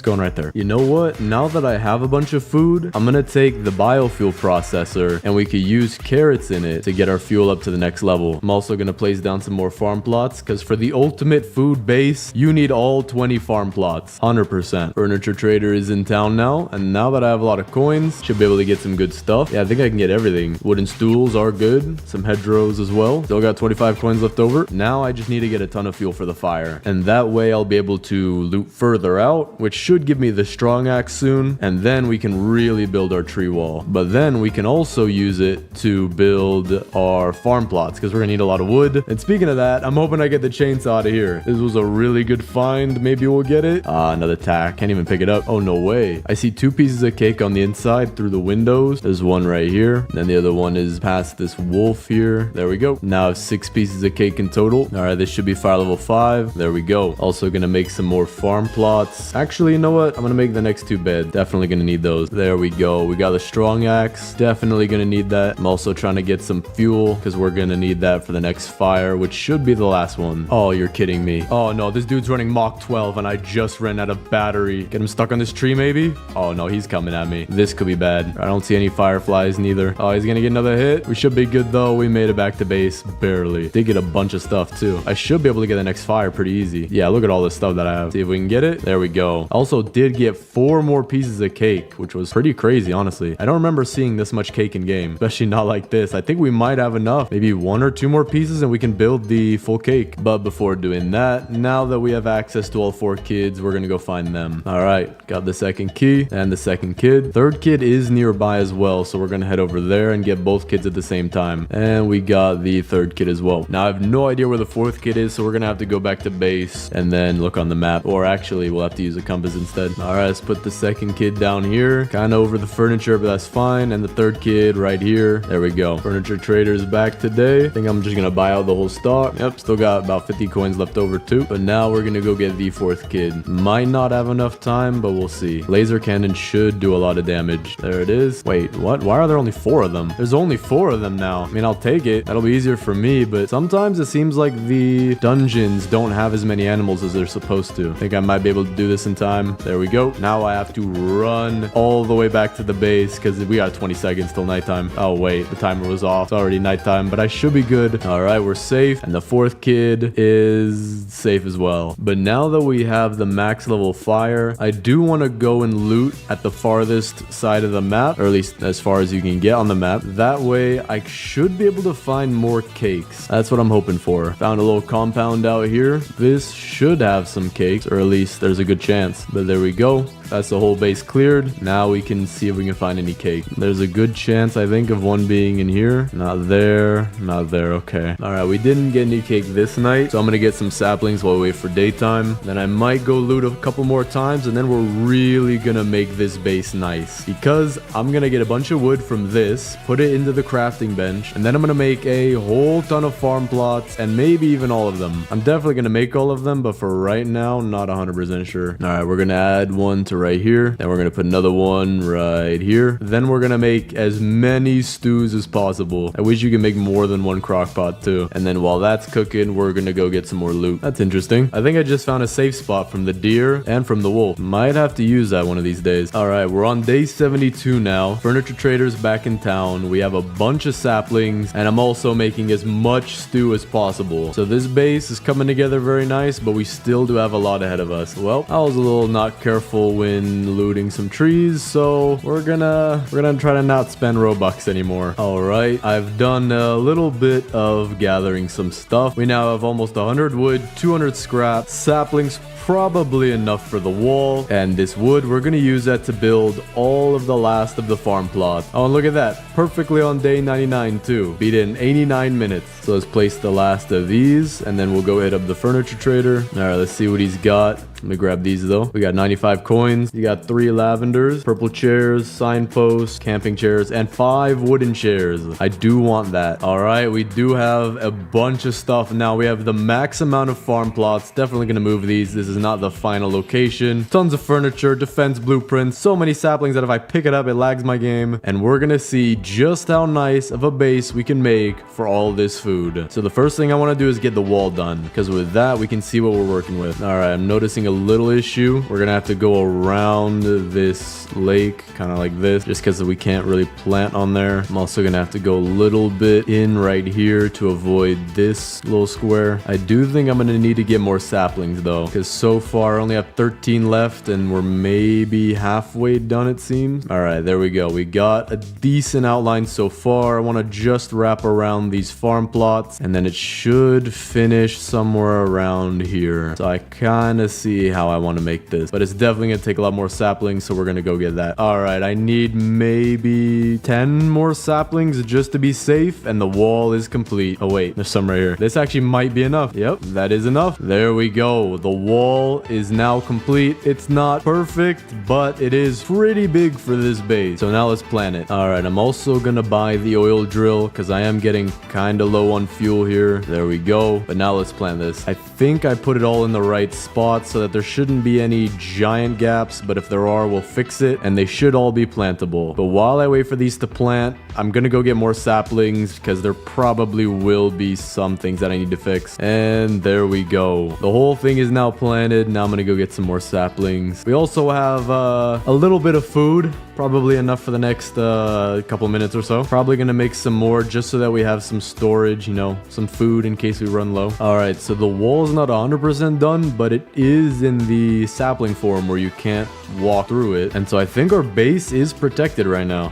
Going right there. You know what? Now that I have a bunch of food, I'm gonna take the biofuel processor and we could use carrots in it to get our fuel up to the next level. I'm also gonna place down some more farm plots because for the ultimate food base, you need all 20 farm plots. 100%. Furniture trader is in town now, and now that I have a lot of coins, should be able to get some good stuff. Yeah, I think I can get everything. Wooden stools are good. Some hedgerows as well. Still got 25 coins left over. Now I just need to get a ton of fuel for the fire, and that way I'll be able to loot further out, which should should give me the strong axe soon, and then we can really build our tree wall. But then we can also use it to build our farm plots, because we're gonna need a lot of wood. And speaking of that, I'm hoping I get the chainsaw out of here. This was a really good find. Maybe we'll get it. Another tack. Can't even pick it up. Oh, no way. I see 2 pieces of cake on the inside through the windows. There's one right here. And then the other one is past this wolf here. There we go. Now I have 6 pieces of cake in total. All right, this should be fire level 5. There we go. Also gonna make some more farm plots. Actually, you know what? I'm gonna make the next 2 beds. Definitely gonna need those. There we go. We got the strong axe. Definitely gonna need that. I'm also trying to get some fuel because we're gonna need that for the next fire, which should be the last one. Oh, you're kidding me. Oh no, this dude's running Mach 12 and I just ran out of battery. Get him stuck on this tree maybe? Oh no, he's coming at me. This could be bad. I don't see any fireflies neither. Oh, he's gonna get another hit. We should be good though. We made it back to base. Barely. Did get a bunch of stuff too. I should be able to get the next fire pretty easy. Yeah, look at all this stuff that I have. See if we can get it. There we go. Also did get 4 more pieces of cake, which was pretty crazy, honestly. I don't remember seeing this much cake in game, especially not like this. I think we might have enough. Maybe 1 or 2 more pieces and we can build the full cake. But before doing that, now that we have access to all 4 kids, we're gonna go find them. All right, got the second key and the second kid. Third kid is nearby as well, so we're gonna head over there and get both kids at the same time. And we got the third kid as well. Now I have no idea where the 4th kid is, so we're gonna have to go back to base and then look on the map. Or actually, we'll have to use a compass instead. All right, let's put the second kid down here, kind of over the furniture, but that's fine. And the third kid right here. There we go. Furniture trader's back today. I think I'm just gonna buy out the whole stock. Yep, still got about 50 coins left over too. But now we're gonna go get the 4th kid. Might not have enough time, but we'll see. Laser cannon should do a lot of damage. There it is. Wait, what? Why are there only 4 of them? There's only 4 of them now. I mean, I'll take it. That'll be easier for me, but sometimes it seems like the dungeons don't have as many animals as they're supposed to. I think I might be able to do this in time. There we go. Now I have to run all the way back to the base because we got 20 seconds till nighttime. Oh, wait, the timer was off. It's already nighttime, but I should be good. All right, we're safe. And the 4th kid is safe as well. But now that we have the max level fire, I do want to go and loot at the farthest side of the map, or at least as far as you can get on the map. That way I should be able to find more cakes. That's what I'm hoping for. Found a little compound out here. This should have some cakes, or at least there's a good chance. But there we go. That's the whole base cleared. Now we can see if we can find any cake. There's a good chance, I think, of one being in here. Not there. Not there. Okay. All right. We didn't get any cake this night, so I'm going to get some saplings while we wait for daytime. Then I might go loot a couple more times, and then we're really going to make this base nice. Because I'm going to get a bunch of wood from this, put it into the crafting bench, and then I'm going to make a whole ton of farm plots, and maybe even all of them. I'm definitely going to make all of them, but for right now, not 100% sure. All right. We're going to add one to right here. Then we're going to put another one right here. Then we're going to make as many stews as possible. I wish you could make more than one crock pot too. And then while that's cooking, we're going to go get some more loot. That's interesting. I think I just found a safe spot from the deer and from the wolf. Might have to use that one of these days. All right, we're on day 72 now. Furniture trader's back in town. We have a bunch of saplings, and I'm also making as much stew as possible. So this base is coming together very nice, but we still do have a lot ahead of us. Well, I was a little not careful when looting some trees, so we're gonna try to not spend Robux anymore. All right, I've done a little bit of gathering some stuff. We now have almost 100 wood, 200 scrap, saplings, probably enough for the wall, and this wood, we're gonna use that to build all of the last of the farm plot. Oh, and look at that, perfectly on day 99 too. Beat it in 89 minutes. So let's place the last of these, and then we'll go hit up the furniture trader. All right, let's see what he's got. Let me grab these though. We got 95 coins. You got 3 lavenders, purple chairs, signposts, camping chairs, and 5 wooden chairs. I do want that. All right, we do have a bunch of stuff now. We have the max amount of farm plots. Definitely gonna move these. This is not the final location. Tons of furniture, defense blueprints, so many saplings that if I pick it up, it lags my game. And we're gonna see just how nice of a base we can make for all this food. So the first thing I want to do is get the wall done, because with that, we can see what we're working with. All right, I'm noticing a little issue. We're gonna have to go around this lake, kind of like this, just because we can't really plant on there. I'm also gonna have to go a little bit in right here to avoid this little square. I do think I'm gonna need to get more saplings though, because so far I only have 13 left and we're maybe halfway done, it seems. All right, there we go. We got a decent outline so far. I want to just wrap around these farm plots, and then it should finish somewhere around here. So I kind of see see how I want to make this. But it's definitely going to take a lot more saplings, so we're going to go get that. All right, I need maybe 10 more saplings just to be safe, and the wall is complete. Oh, wait, there's some right here. This actually might be enough. Yep, that is enough. There we go. The wall is now complete. It's not perfect, but it is pretty big for this base. So now let's plan it. All right, I'm also going to buy the oil drill because I am getting kind of low on fuel here. There we go. But now let's plan this. I think I put it all in the right spot so that there shouldn't be any giant gaps, but if there are, we'll fix it, and they should all be plantable. But while I wait for these to plant, I'm gonna go get more saplings because there probably will be some things that I need to fix. And there we go. The whole thing is now planted. Now I'm gonna go get some more saplings. We also have a little bit of food, probably enough for the next couple minutes or so. Probably gonna make some more just so that we have some storage, you know, some food in case we run low. All right, so the wall is not 100% done, but it is in the sapling form where you can't walk through it. And so I think our base is protected right now.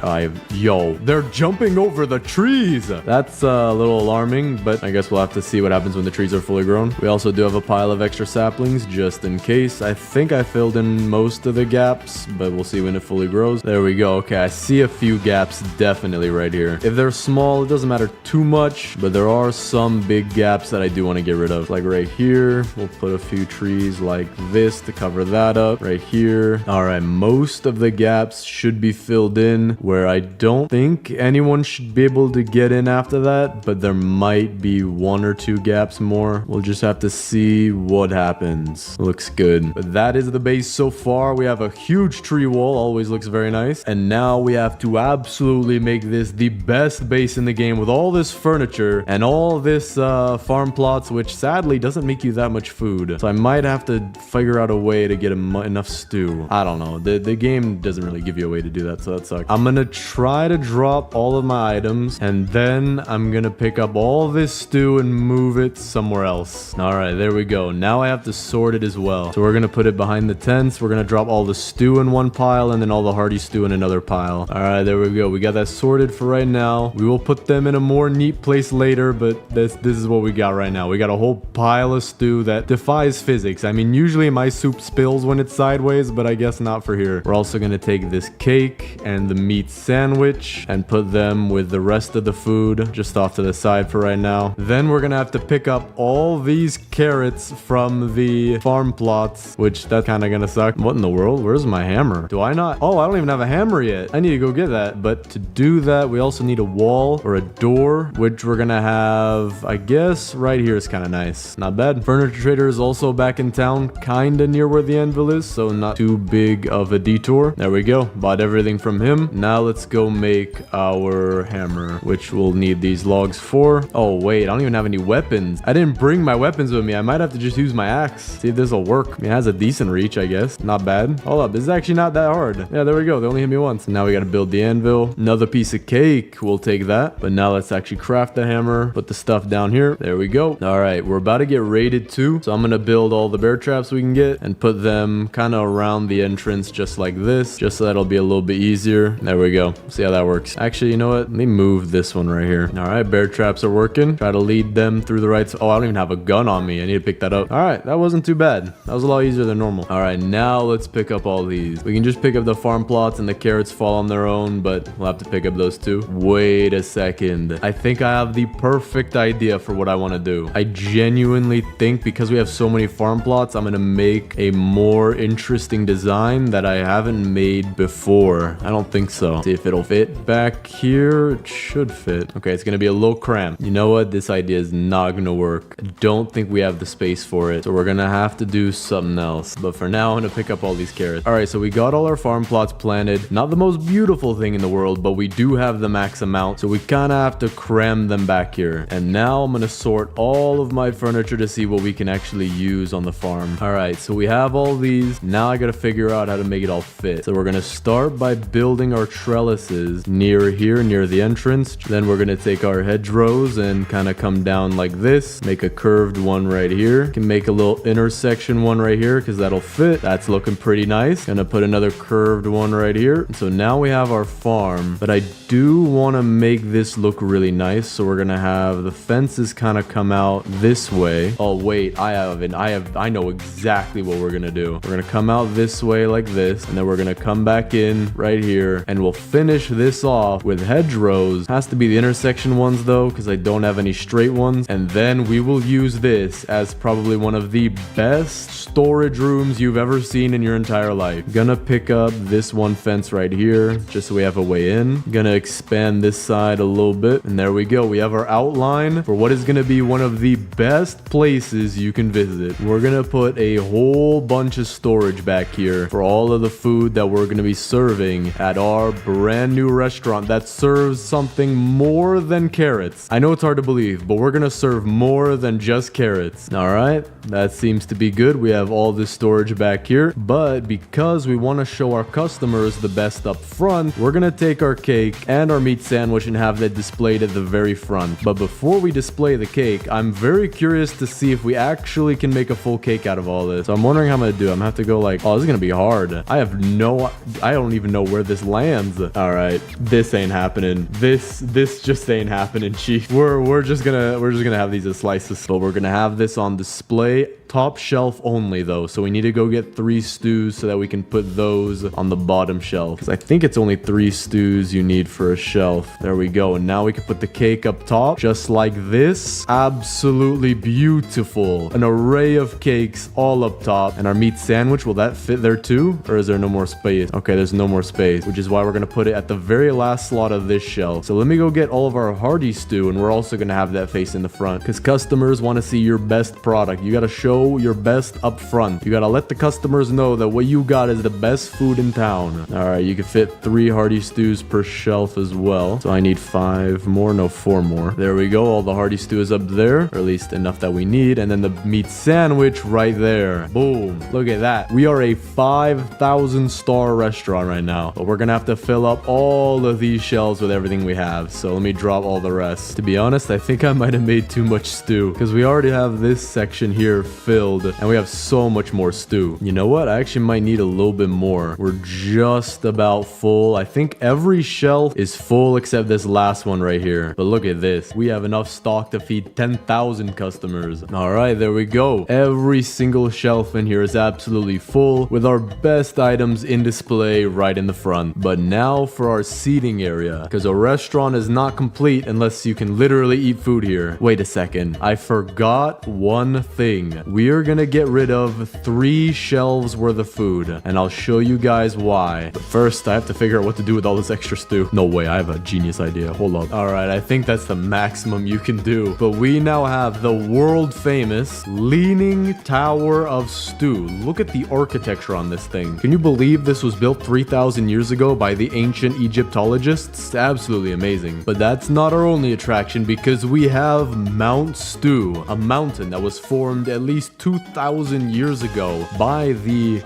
Yo, they're jumping over the trees. That's a little alarming, but I guess we'll have to see what happens when the trees are fully grown. We also do have a pile of extra saplings just in case. I think I filled in most of the gaps, but we'll see when it fully grows. There we go. Okay, I see a few gaps definitely right here. If they're small, it doesn't matter too much, but there are some big gaps that I do want to get rid of. Like right here, we'll put a few trees like this to cover that up. Right here. All right, most of the gaps should be filled in where I don't think anyone should be able to get in after that, but there might be one or two gaps more. We'll just have to see what happens. Looks good. But that is the base so far. We have a huge tree wall. Always looks very nice. And now we have to absolutely make this the best base in the game with all this furniture and all this farm plots, which sadly doesn't make you that much food. So I might have to figure out a way to get enough stew. I don't know. The game doesn't really give you a way to do that, so that sucks. I'm gonna try to drop all of my items, and then I'm gonna pick up all this stew and move it somewhere else. All right, there we go. Now I have to sort it as well. So we're gonna put it behind the tents. We're gonna drop all the stew in one pile and then all the hearty stew in another pile. All right, there we go. We got that sorted for right now. We will put them in a more neat place later, but this is what we got right now. We got a whole pile of stew that defies physics. I mean, usually my soup spills when it's sideways, but I guess not for here. We're also gonna take this cake and the meat sandwich and put them with the rest of the food just off to the side for right now. Then we're gonna have to pick up all these carrots from the farm plots, which that's kind of gonna suck. What in the world? Where's my hammer? Do I not? Oh, I don't even have a hammer yet. I need to go get that. But to do that, we also need a wall or a door, which we're gonna have, I guess, right here is kind of nice. Not bad. Furniture Trader is also back in town, kind of near where the anvil is, so not too big of a detour. There we go. Bought everything from him. Now let's go make our hammer, which we'll need these logs for. Oh, wait, I don't even have any weapons. I didn't bring my weapons with me. I might have to just use my axe. See if this will work. I mean, it has a decent reach, I guess. Not bad. Hold up. This is actually not that hard. Yeah, there we go. They only hit me once. Now we got to build the anvil. Another piece of cake. We'll take that. But now let's actually craft the hammer. Put the stuff down here. There we go. All right, we're about to get raided too. So I'm going to build all the bear traps we can get and put them kind of around the entrance just like this, just so that'll be a little bit easier. There we go. See how that works. Actually, you know what? Let me move this one right here. All right, bear traps are working. Try to lead them through the right. Oh, I don't even have a gun on me. I need to pick that up. All right, that wasn't too bad. That was a lot easier than normal. All right, now let's pick up all these. We can just pick up the farm plots and the carrots fall on their own, but we'll have to pick up those too. Wait a second. I think I have the perfect idea for what I want to do. I genuinely think because we have so many farm plots, I'm going to make a more interesting design that I haven't made before. I don't think so. See if it'll fit back here. It should fit. Okay, it's going to be a little cramped. You know what? This idea is not going to work. I don't think we have the space for it. So we're going to have to do something else. But for now, I'm going to pick up all these carrots. All right, so we got all our farm plots planted. Not the most beautiful thing in the world, but we do have the max amount. So we kind of have to cram them back here. And now I'm going to sort all of my furniture to see what we can actually use on the farm. All right, so we have all these. Now I got to figure out how to make it all fit. So we're going to start by building our trellises near here, near the entrance. Then we're going to take our hedgerows and kind of come down like this. Make a curved one right here. Can make a little intersection one right here because that'll fit. That's looking pretty nice. Gonna put another curved one right here. So now we have our farm, but I do want to make this look really nice. So we're gonna have the fences kind of come out this way. Oh wait, I know exactly what we're gonna do. We're gonna come out this way like this, and then we're gonna come back in right here, and we'll finish this off with hedgerows. Has to be the intersection ones though, because I don't have any straight ones. And then we will use this as probably one of the best storage rooms you've ever seen in your entire life. Gonna pick up this one fence right here, just so we have a way in. Gonna expand this side a little bit, and there we go. We have our outline for what is gonna be one of the best places you can visit. We're gonna put a whole bunch of storage back here for all of the food that we're gonna be serving at our brand new restaurant that serves something more than carrots. I know it's hard to believe, but we're gonna serve more than just carrots. All right, that seems to be good. We have all this storage back here, but because we want to show our customers the best up front, we're gonna take our cake and our meat sandwich and have that displayed at the very front. But before we display the cake, I'm very curious to see if we actually can make a full cake out of all this. So I'm wondering how I'm gonna do. I'm gonna have to go like, oh, this is gonna be hard. I don't even know where this lands. All right, this ain't happening. This just ain't happening, chief. We're just gonna have these as slices, but we're gonna have this on display. Top shelf only though, so we need to go get 3 stews so that we can put those on the bottom shelf, because I think it's only 3 stews you need for a shelf. There we go. And now we can put the cake up top just like this. Absolutely beautiful. An array of cakes all up top. And our meat sandwich, will that fit there too, or is there no more space? Okay, there's no more space, which is why we're gonna put it at the very last slot of this shelf. So let me go get all of our hearty stew, and we're also gonna have that face in the front, because customers want to see your best product. You gotta show your best up front. You gotta let the customers know that what you got is the best food in town. All right, you can fit 3 hearty stews per shelf as well. So I need 5 more, no, 4 more. There we go. All the hearty stew is up there, or at least enough that we need. And then the meat sandwich right there. Boom. Look at that. We are a 5,000 star restaurant right now, but we're gonna have to fill up all of these shelves with everything we have. So let me drop all the rest. To be honest, I think I might have made too much stew, because we already have this section here filled, and we have so much more stew. You know what? I actually might need a little bit more. We're just about full. I think every shelf is full except this last one right here. But look at this. We have enough stock to feed 10,000 customers. All right, there we go. Every single shelf in here is absolutely full with our best items in display right in the front. But now for our seating area, because a restaurant is not complete unless you can literally eat food here. Wait a second. I forgot one thing. We are gonna get rid of 3 shelves worth of food, and I'll show you guys why. But first, I have to figure out what to do with all this extra stew. No way, I have a genius idea. Hold up. All right, I think that's the maximum you can do. But we now have the world famous Leaning Tower of Stew. Look at the architecture on this thing. Can you believe this was built 3,000 years ago by the ancient Egyptologists? Absolutely amazing. But that's not our only attraction, because we have Mount Stew, a mountain that was formed at least 2,000 years ago by the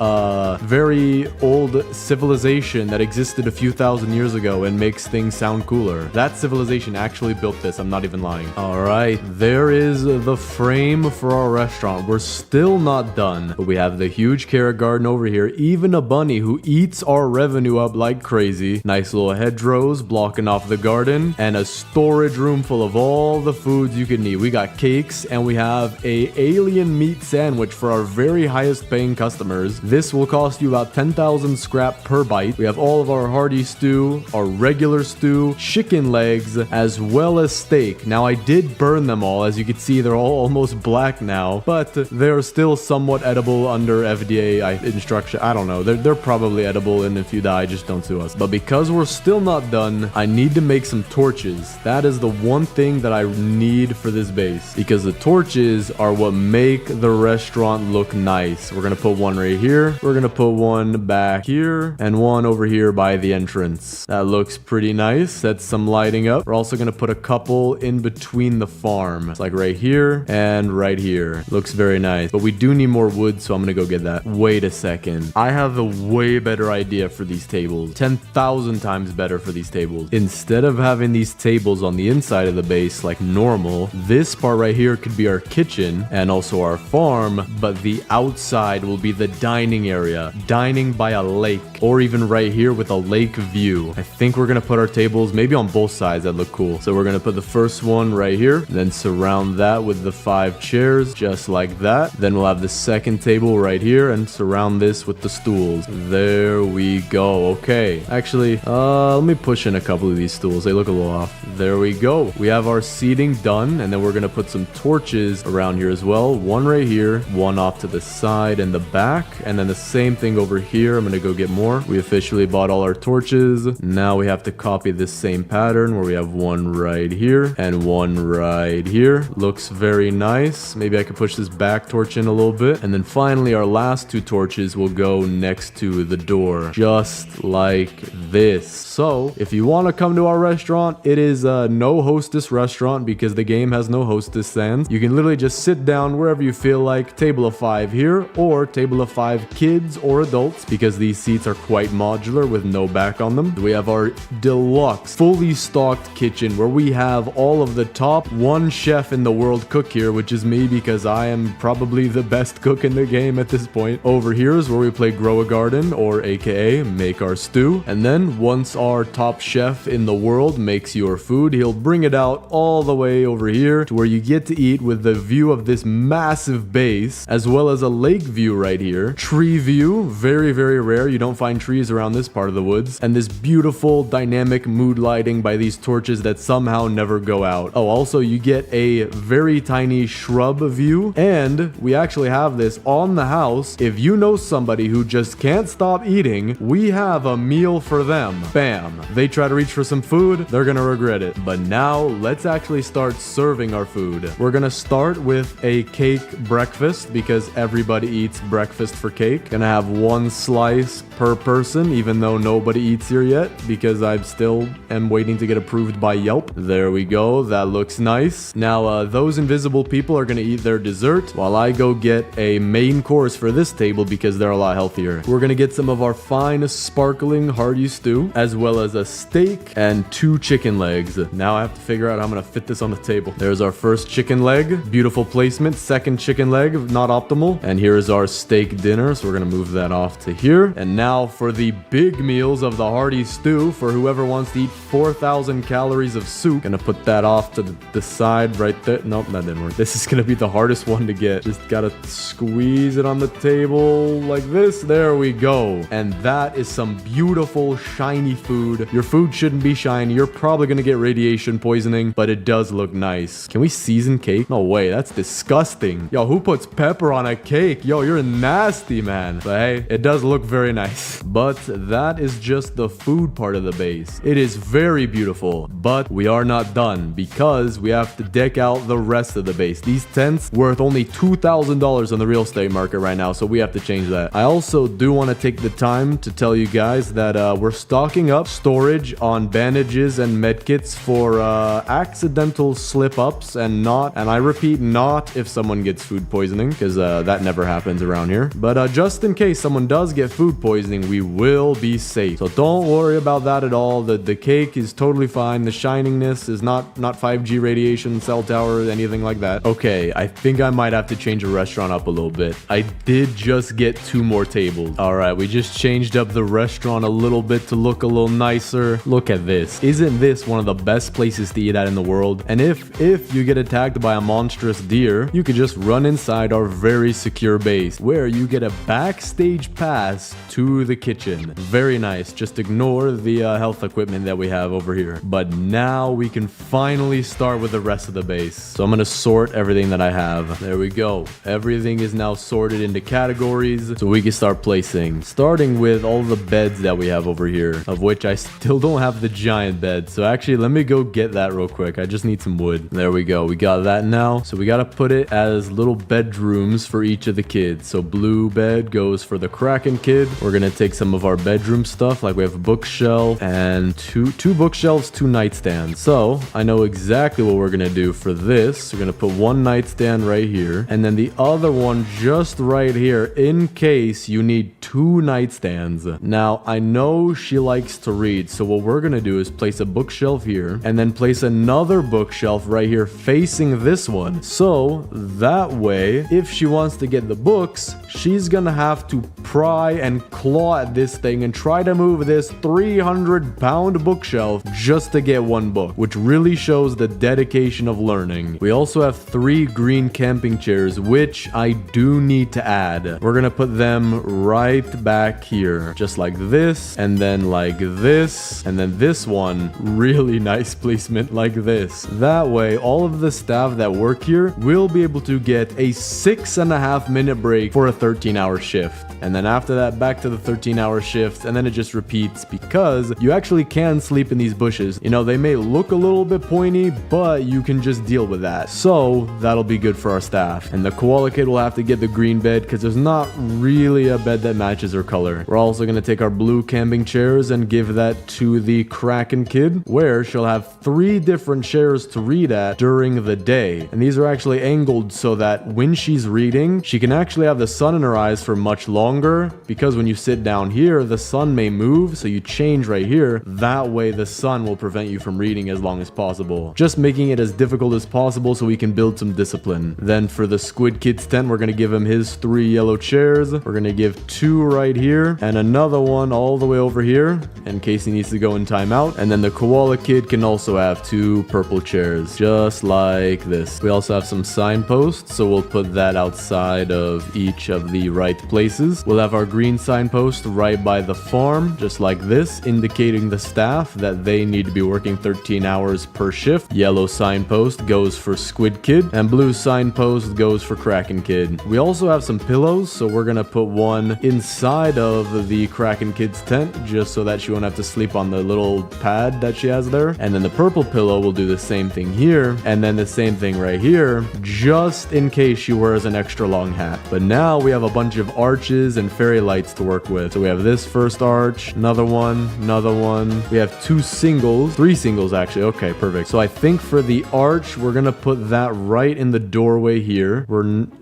very old civilization that existed a few thousand years ago and makes things sound cooler. That civilization actually built this. I'm not even lying. All right, there is the frame for our restaurant. We're still not done, but we have the huge carrot garden over here, even a bunny who eats our revenue up like crazy. Nice little hedgerows blocking off the garden, and a storage room full of all the foods you could need. We got cakes, and we have a alien meat sandwich for our very highest paying customers. This will cost you about 10,000 scrap per bite. We have all of our hearty stew, our regular stew, chicken legs, as well as steak. Now I did burn them all. As you can see, they're all almost black now, but they're still somewhat edible under FDA instruction. I don't know. They're probably edible, and if you die, just don't sue us. But because we're still not done, I need to make some torches. That is the one thing that I need for this base, because the torches are what make the restaurant look nice. We're gonna put one right here. We're gonna put one back here, and one over here by the entrance. That looks pretty nice. That's some lighting up. We're also gonna put a couple in between the farm. It's like right here and right here. Looks very nice. But we do need more wood, so I'm gonna go get that. Wait a second. I have a way better idea for these tables. 10,000 times better for these tables. Instead of having these tables on the inside of the base like normal, this part right here could be our kitchen and also our farm, but the outside will be the dining area. Dining by a lake, or even right here with a lake view. I think we're gonna put our tables maybe on both sides that look cool. So we're gonna put the first one right here, then surround that with the 5 chairs, just like that. Then we'll have the second table right here and surround this with the stools. There we go. Okay. Actually, let me push in a couple of these stools. They look a little off. There we go. We have our seating done, and then we're gonna put some torches around here as well. One right here, one off to the side and the back, and then the same thing over here. I'm gonna go get more. We officially bought all our torches. Now we have to copy this same pattern where we have one right here and one right here. Looks very nice. Maybe I could push this back torch in a little bit. And then finally, our last 2 torches will go next to the door, just like this. So if you want to come to our restaurant, it is a no hostess restaurant because the game has no hostess stands. You can literally just sit down wherever you feel like, table of 5 here, or table of 5 kids or adults, because these seats are quite modular with no back on them. We have our deluxe, fully stocked kitchen where we have all of the top 1 chef in the world cook here, which is me because I am probably the best cook in the game at this point. Over here is where we play Grow a Garden, or aka make our stew. And then once our top chef in the world makes your food, he'll bring it out all the way over here to where you get to eat with the view of this massive base, as well as a lake view right here. Tree view, very, very rare. You don't find trees around this part of the woods. And this beautiful dynamic mood lighting by these torches that somehow never go out. Oh, also you get a very tiny shrub view, and we actually have this on the house. If you know somebody who just can't stop eating, we have a meal for them. Bam. They try to reach for some food, they're gonna regret it. But now let's actually start serving our food. We're gonna start with a cake breakfast because everybody eats breakfast for cake. Gonna have 1 slice per person, even though nobody eats here yet because I still am waiting to get approved by Yelp. There we go. That looks nice. Now, those invisible people are gonna eat their dessert while I go get a main course for this table because they're a lot healthier. We're gonna get some of our fine sparkling hearty stew, as well as a steak and 2 chicken legs. Now I have to figure out how I'm gonna fit this on the table. There's our first chicken leg. Beautiful placement. Second chicken leg, not optimal. And here is our steak dinner. So we're gonna move that off to here. And now for the big meals of the hearty stew for whoever wants to eat 4,000 calories of soup. Gonna put that off to the side right there. Nope, that didn't work. This is gonna be the hardest one to get. Just gotta squeeze it on the table like this. There we go. And that is some beautiful shiny food. Your food shouldn't be shiny. You're probably gonna get radiation poisoning, but it does look nice. Can we season cake? No way, that's disgusting. Yo, who puts pepper on a cake? Yo, you're nasty, man. But hey, it does look very nice. But that is just the food part of the base. It is very beautiful, but we are not done because we have to deck out the rest of the base. These tents worth only $2,000 on the real estate market right now, so we have to change that. I also do want to take the time to tell you guys that we're stocking up storage on bandages and medkits for accidental slip-ups and I repeat, not if someone gets food poisoning, because that never happens around here. But just in case someone does get food poisoning, we will be safe. So don't worry about that at all. The cake is totally fine. The shiningness is not 5G radiation, cell tower, anything like that. Okay, I think I might have to change the restaurant up a little bit. I did just get 2 more tables. All right, we just changed up the restaurant a little bit to look a little nicer. Look at this. Isn't this one of the best places to eat at in the world? And if you get attacked by a monstrous deer, you could just run inside our very secure base where you get a backstage pass to the kitchen. Very nice. Just ignore the health equipment that we have over here. But now we can finally start with the rest of the base. So I'm gonna sort everything that I have. There we go. Everything is now sorted into categories so we can start placing. Starting with all the beds that we have over here, of which I still don't have the giant bed. So actually, let me go get that real quick. I just need some wood. There we go. We got that now. So we gotta put it as little bedrooms for each of the kids. So blue bed goes for the Kraken kid. We're gonna gonna take some of our bedroom stuff, like we have a bookshelf and two bookshelves, 2 nightstands. So I know exactly what we're gonna do for this. We're gonna put 1 nightstand right here, and then the other one just right here in case you need 2 nightstands. Now I know she likes to read, so what we're gonna do is place a bookshelf here and then place another bookshelf right here facing this one. So that way, if she wants to get the books, she's gonna have to pry and claw at this thing and try to move this 300-pound bookshelf just to get 1 book, which really shows the dedication of learning. We also have 3 green camping chairs, which I do need to add. We're gonna put them right back here, just like this, and then like this, and then this one, really nice placement like this. That way, all of the staff that work here will be able to get a 6.5-minute break for a 13-hour shift. And then after that, back to the 13-hour shift, and then it just repeats because you actually can sleep in these bushes. You know, they may look a little bit pointy, but you can just deal with that. So that'll be good for our staff. And the koala kid will have to get the green bed because there's not really a bed that matches her color. We're also going to take our blue camping chairs and give that to the Kraken kid, where she'll have 3 different chairs to read at during the day. And these are actually angled so that when she's reading, she can actually have the sun in her eyes for much longer, because when you sit down here, the sun may move, so you change right here. That way the sun will prevent you from reading as long as possible. Just making it as difficult as possible so we can build some discipline. Then for the Squid Kid's tent, we're going to give him his 3 yellow chairs. We're going to give 2 right here and another one all the way over here in case he needs to go in timeout. And then the koala kid can also have 2 purple chairs, just like this. We also have some signposts, so we'll put that outside of each of the right places. We'll have our green signpost right by the farm, just like this, indicating the staff that they need to be working 13 hours per shift. Yellow signpost goes for Squid Kid, and blue signpost goes for Kraken Kid. We also have some pillows, so we're gonna put one inside of the Kraken Kid's tent, just so that she won't have to sleep on the little pad that she has there. And then the purple pillow will do the same thing here, and then the same thing right here, just in case she wears an extra long hat. But now we have a bunch of arches and fairy lights to work with. So we have this first arch, another one. We have 2 singles, 3 singles actually. Okay, perfect. So I think for the arch, we're gonna put that right in the doorway here.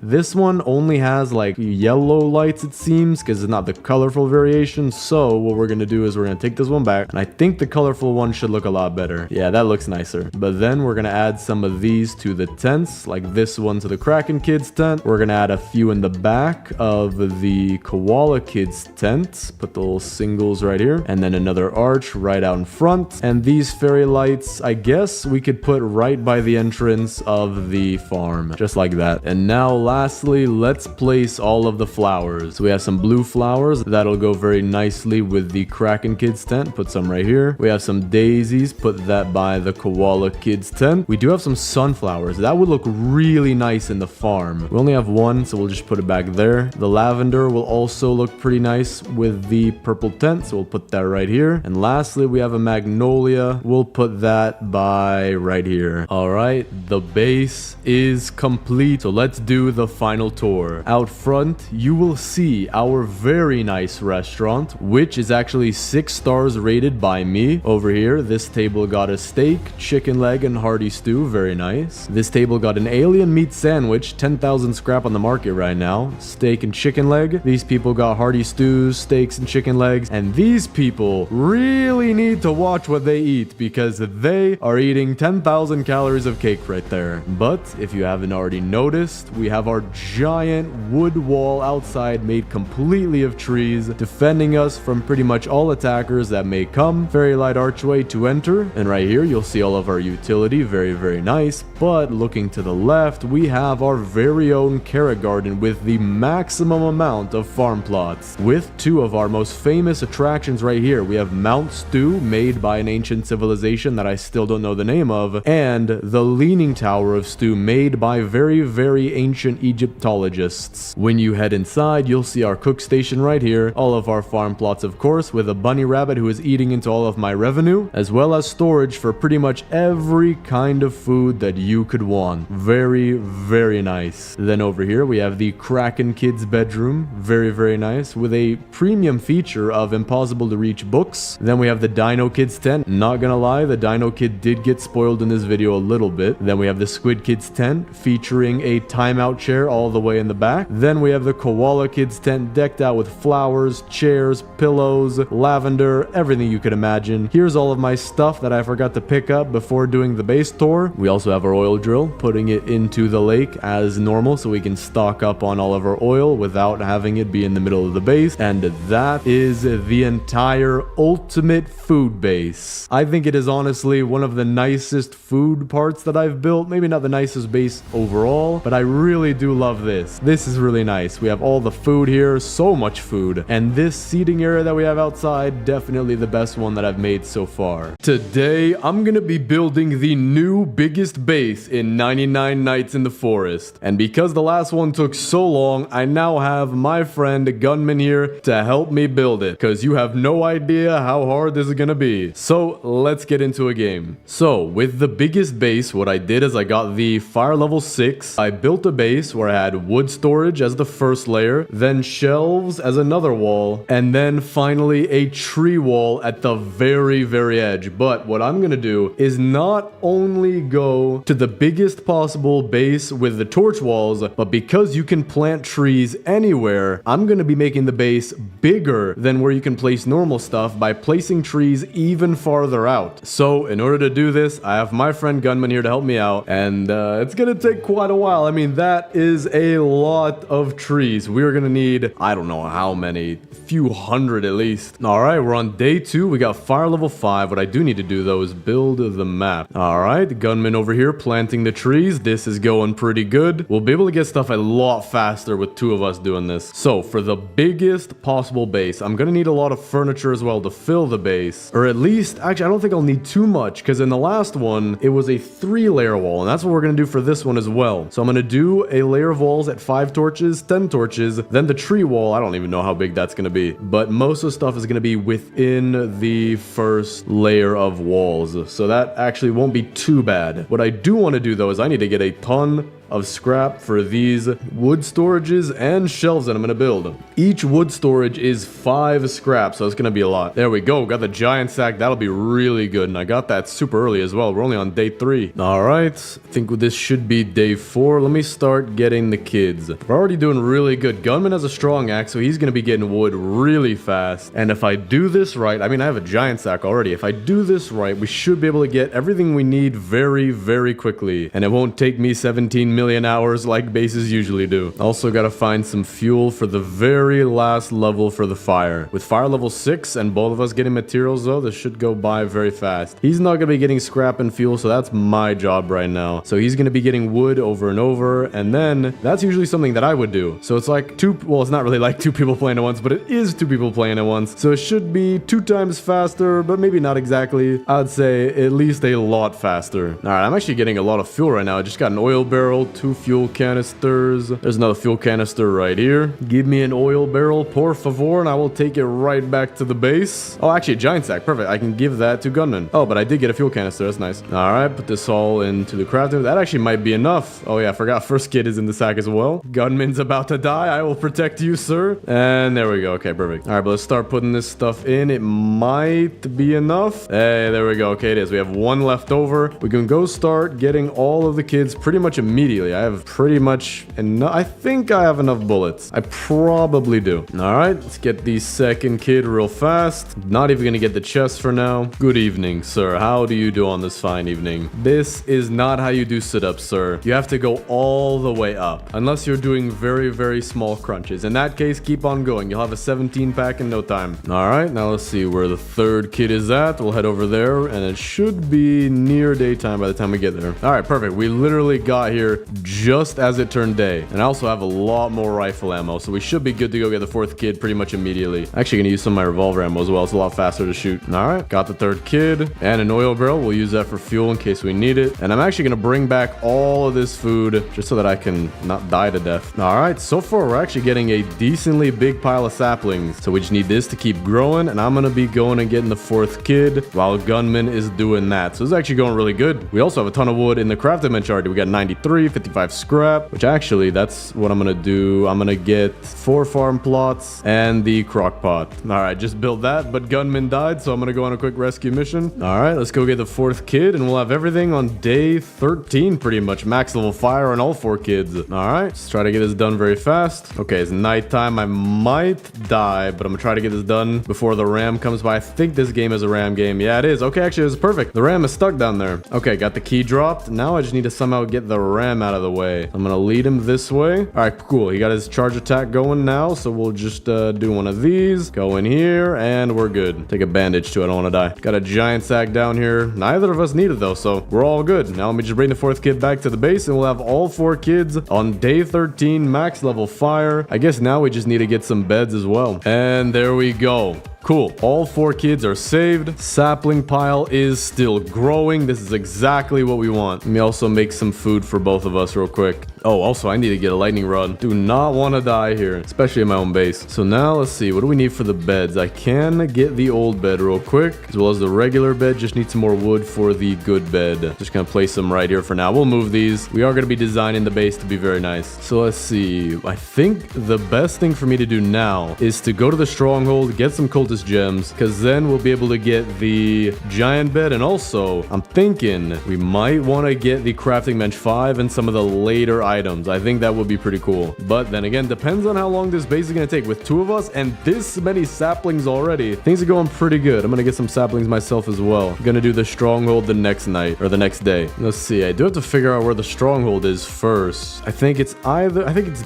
This one only has like yellow lights, it seems, because it's not the colorful variation. So what we're gonna do is we're gonna take this one back, and I think the colorful one should look a lot better. Yeah, that looks nicer. But then we're gonna add some of these to the tents, like this one to the Kraken Kid's tent. We're gonna add a few in the back of the Koala Kid's tent. Put the little singles right here, and then another arch right out in front. And these fairy lights, I guess we could put right by the entrance of the farm, just like that. And now lastly, let's place all of the flowers. So we have some blue flowers that'll go very nicely with the Kraken Kid's tent. Put some right here. We have some daisies, put that by the Koala Kid's tent. We do have some sunflowers that would look really nice in the farm. We only have 1, so we'll just put it back there. The lavender will also look pretty nice with the purple tent, so we'll put that right here. And lastly, we have a magnolia. We'll put that by right here. All right, the base is complete, so let's do the final tour. Out front, you will see our very nice restaurant, which is actually 6 stars rated by me. Over here, this table got a steak, chicken leg, and hearty stew. Very nice. This table got an alien meat sandwich, 10,000 scrap on the market right now. Steak and chicken leg. These people got hearty stews, steaks, and chicken legs. And these people really need to watch what they eat, because they are eating 10,000 calories of cake right there. But if you haven't already noticed, we have our giant wood wall outside made completely of trees, defending us from pretty much all attackers that may come. Very light archway to enter. And right here, you'll see all of our utility. Very, very nice. But looking to the left, we have our very own carrot garden with the maximum amount of farm plots. With 2 of our most famous attractions right here. We have Mount Stew, made by an ancient civilization that I still don't know the name of, and the Leaning Tower of Stew, made by very, very ancient Egyptologists. When you head inside, you'll see our cook station right here, all of our farm plots, of course, with a bunny rabbit who is eating into all of my revenue, as well as storage for pretty much every kind of food that you could want. Very, very nice. Then over here, we have the Kraken Kid's bedroom. Very, very nice, with a a premium feature of impossible to reach books. Then we have the Dino Kids tent. Not gonna lie, the Dino Kid did get spoiled in this video a little bit. Then we have the Squid Kids tent featuring a timeout chair all the way in the back. Then we have the Koala Kids tent decked out with flowers, chairs, pillows, lavender, everything you could imagine. Here's all of my stuff that I forgot to pick up before doing the base tour. We also have our oil drill, putting it into the lake as normal so we can stock up on all of our oil without having it be in the middle of the base. And that is the entire ultimate food base. I think it is honestly one of the nicest food parts that I've built. Maybe not the nicest base overall, but I really do love this. This is really nice. We have all the food here, so much food. And this seating area that we have outside, definitely the best one that I've made so far. Today, I'm gonna be building the new biggest base in 99 Nights in the Forest. And because the last one took so long, I now have my friend Gunman here to help me build it, because you have no idea how hard this is gonna be. So let's get into a game. So with the biggest base, what I did is I got the fire level 6. I built a base where I had wood storage as the first layer, then shelves as another wall, and then finally a tree wall at the very edge. But what I'm gonna do is not only go to the biggest possible base with the torch walls, but because you can plant trees anywhere, I'm gonna be making the base bigger than where you can place normal stuff by placing trees even farther out. So in order to do this, I have my friend Gunman here to help me out, and it's gonna take quite a while. I mean, that is a lot of trees. We're gonna need, I don't know how many, few hundred at least. All right, we're on day 2. We got fire level 5. What I do need to do though is build the map. All right, Gunman over here planting the trees. This is going pretty good. We'll be able to get stuff a lot faster with 2 of us doing this. So for the biggest possible base, I'm gonna need a lot of furniture as well to fill the base, or at least, actually I don't think I'll need too much, because in the last one it was a 3-layer wall, and that's what we're gonna do for this one as well. So I'm gonna do a layer of walls at 5 torches, 10 torches, then the tree wall. I don't even know how big that's gonna be, but most of the stuff is gonna be within the first layer of walls, so that actually won't be too bad. What I do want to do though is I need to get a ton of scrap for these wood storages and shelves that I'm gonna build. Each wood storage is 5 scrap, so it's gonna be a lot. There we go, got the giant sack. That'll be really good, and I got that super early as well. We're only on day 3. All right, I think this should be day 4. Let me start getting the kids. We're already doing really good. Gunman has a strong axe, so he's gonna be getting wood really fast. And if I do this right, I mean, I have a giant sack already. If I do this right, we should be able to get everything we need very quickly, and it won't take me 17 million hours like bases usually do. Also gotta find some fuel for the very last level for the fire. With fire level 6 and both of us getting materials though, this should go by very fast. He's not gonna be getting scrap and fuel, so that's my job right now. So he's gonna be getting wood over and over, and then that's usually something that I would do. So it's like well, it's not really like 2 people playing at once, but it is 2 people playing at once. So it should be 2 times faster, but maybe not exactly. I'd say at least a lot faster. All right, I'm actually getting a lot of fuel right now. I just got an oil barrel, 2 fuel canisters. There's another fuel canister right here. Give me an oil barrel, por favor, and I will take it right back to the base. Oh, actually a giant sack. Perfect. I can give that to Gunman. Oh, but I did get a fuel canister. That's nice. All right, put this all into the crafting. That actually might be enough. Oh yeah, I forgot first kid is in the sack as well. Gunman's about to die. I will protect you, sir. And there we go. Okay, perfect. All right, but let's start putting this stuff in. It might be enough. Hey, there we go. Okay, it is. We have 1 left over. We can go start getting all of the kids pretty much immediately. I have pretty much enough. I think I have enough bullets. I probably do. All right, let's get the second kid real fast. Not even gonna get the chest for now. Good evening, sir. How do you do on this fine evening? This is not how you do sit-ups, sir. You have to go all the way up, unless you're doing very small crunches. In that case, keep on going. You'll have a 17 pack in no time. All right, now let's see where the third kid is at. We'll head over there, and it should be near daytime by the time we get there. All right, perfect. We literally got here just as it turned day. And I also have a lot more rifle ammo, so we should be good to go get the 4th kid pretty much immediately. Actually gonna use some of my revolver ammo as well. It's a lot faster to shoot. All right, got the 3rd kid and an oil barrel. We'll use that for fuel in case we need it. And I'm actually gonna bring back all of this food just so that I can not die to death. All right, so far we're actually getting a decently big pile of saplings. So we just need this to keep growing, and I'm gonna be going and getting the 4th kid while Gunman is doing that. So this is actually going really good. We also have a ton of wood in the crafting bench already. We got 93, 55 scrap, which actually, that's what I'm gonna do. I'm gonna get 4 farm plots and the crock pot. All right, just built that, but gunman died, so I'm gonna go on a quick rescue mission. All right, let's go get the 4th kid, and we'll have everything on day 13, pretty much. Max level fire on all 4 kids. All right, let's try to get this done very fast. Okay, it's nighttime. I might die, but I'm gonna try to get this done before the ram comes by. I think this game is a ram game. Yeah, it is. Okay, actually, it's perfect. The ram is stuck down there. Okay, got the key dropped. Now I just need to somehow get the ram out of the way. I'm gonna lead him this way. All right, cool. He got his charge attack going now, so we'll just do one of these. Go in here, and we're good. Take a bandage too. I don't want to die. Got a giant sack down here. Neither of us need it though, so we're all good. Now let me just bring the 4th kid back to the base, and we'll have all 4 kids on day 13, max level fire. I guess now we just need to get some beds as well. And there we go. Cool. All 4 kids are saved. Sapling pile is still growing. This is exactly what we want. Let me also make some food for both of us real quick. Oh, also, I need to get a lightning rod. Do not want to die here, especially in my own base. So now let's see. What do we need for the beds? I can get the old bed real quick, as well as the regular bed. Just need some more wood for the good bed. Just gonna place them right here for now. We'll move these. We are gonna be designing the base to be very nice. So let's see. I think the best thing for me to do now is to go to the stronghold, get some cultist gems, because then we'll be able to get the giant bed. And also, I'm thinking we might want to get the crafting bench 5 and some of the later items. I think that would be pretty cool. But then again, depends on how long this base is going to take. With 2 of us and this many saplings already, things are going pretty good. I'm going to get some saplings myself as well. I'm going to do the stronghold the next night or the next day. Let's see. I do have to figure out where the stronghold is first. I think it's